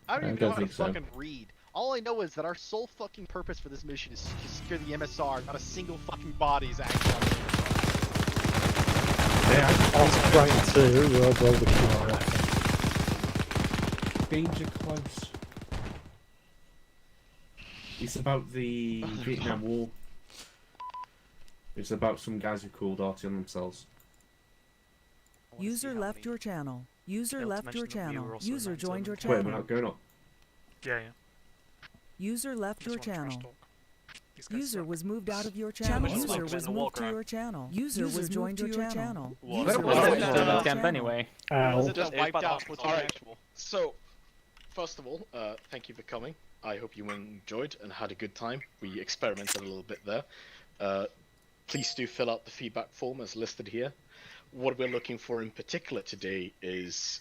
[SPEAKER 4] I don't
[SPEAKER 12] I
[SPEAKER 4] even
[SPEAKER 12] don't
[SPEAKER 4] know how to
[SPEAKER 12] think so.
[SPEAKER 4] fucking read. All I know is that our sole fucking purpose for this mission is to secure the MSR. Not a single fucking body is actually on the MSR.
[SPEAKER 17] Ask Brian too. We'll roll the QRF.
[SPEAKER 12] Danger close. It's about the Vietnam War. It's about some guys who called Arty on themselves.
[SPEAKER 20] User left your channel. User
[SPEAKER 8] Failed to
[SPEAKER 20] left your
[SPEAKER 8] mention that we
[SPEAKER 20] channel.
[SPEAKER 8] were also
[SPEAKER 20] User
[SPEAKER 8] in
[SPEAKER 20] joined your
[SPEAKER 8] that
[SPEAKER 12] Wait, we're
[SPEAKER 20] channel.
[SPEAKER 12] not going up.
[SPEAKER 8] Yeah.
[SPEAKER 20] User left your
[SPEAKER 8] Just want trash
[SPEAKER 20] channel.
[SPEAKER 8] talk. These guys
[SPEAKER 20] User
[SPEAKER 8] suck.
[SPEAKER 20] was moved out of your channel.
[SPEAKER 2] Channel
[SPEAKER 20] User
[SPEAKER 2] switch.
[SPEAKER 20] was
[SPEAKER 2] In the
[SPEAKER 20] moved to
[SPEAKER 2] Walker.
[SPEAKER 20] your channel. User was joined to your channel.
[SPEAKER 2] What?
[SPEAKER 20] User
[SPEAKER 2] What?
[SPEAKER 20] was
[SPEAKER 2] What?
[SPEAKER 20] moved out of your
[SPEAKER 5] camp
[SPEAKER 20] channel.
[SPEAKER 5] anyway.
[SPEAKER 17] Ow.
[SPEAKER 4] Just wiped out. What's your
[SPEAKER 1] Alright.
[SPEAKER 4] actual?
[SPEAKER 1] So, first of all, thank you for coming. I hope you enjoyed and had a good time. We experimented a little bit there. Please do fill out the feedback form as listed here. What we're looking for in particular today is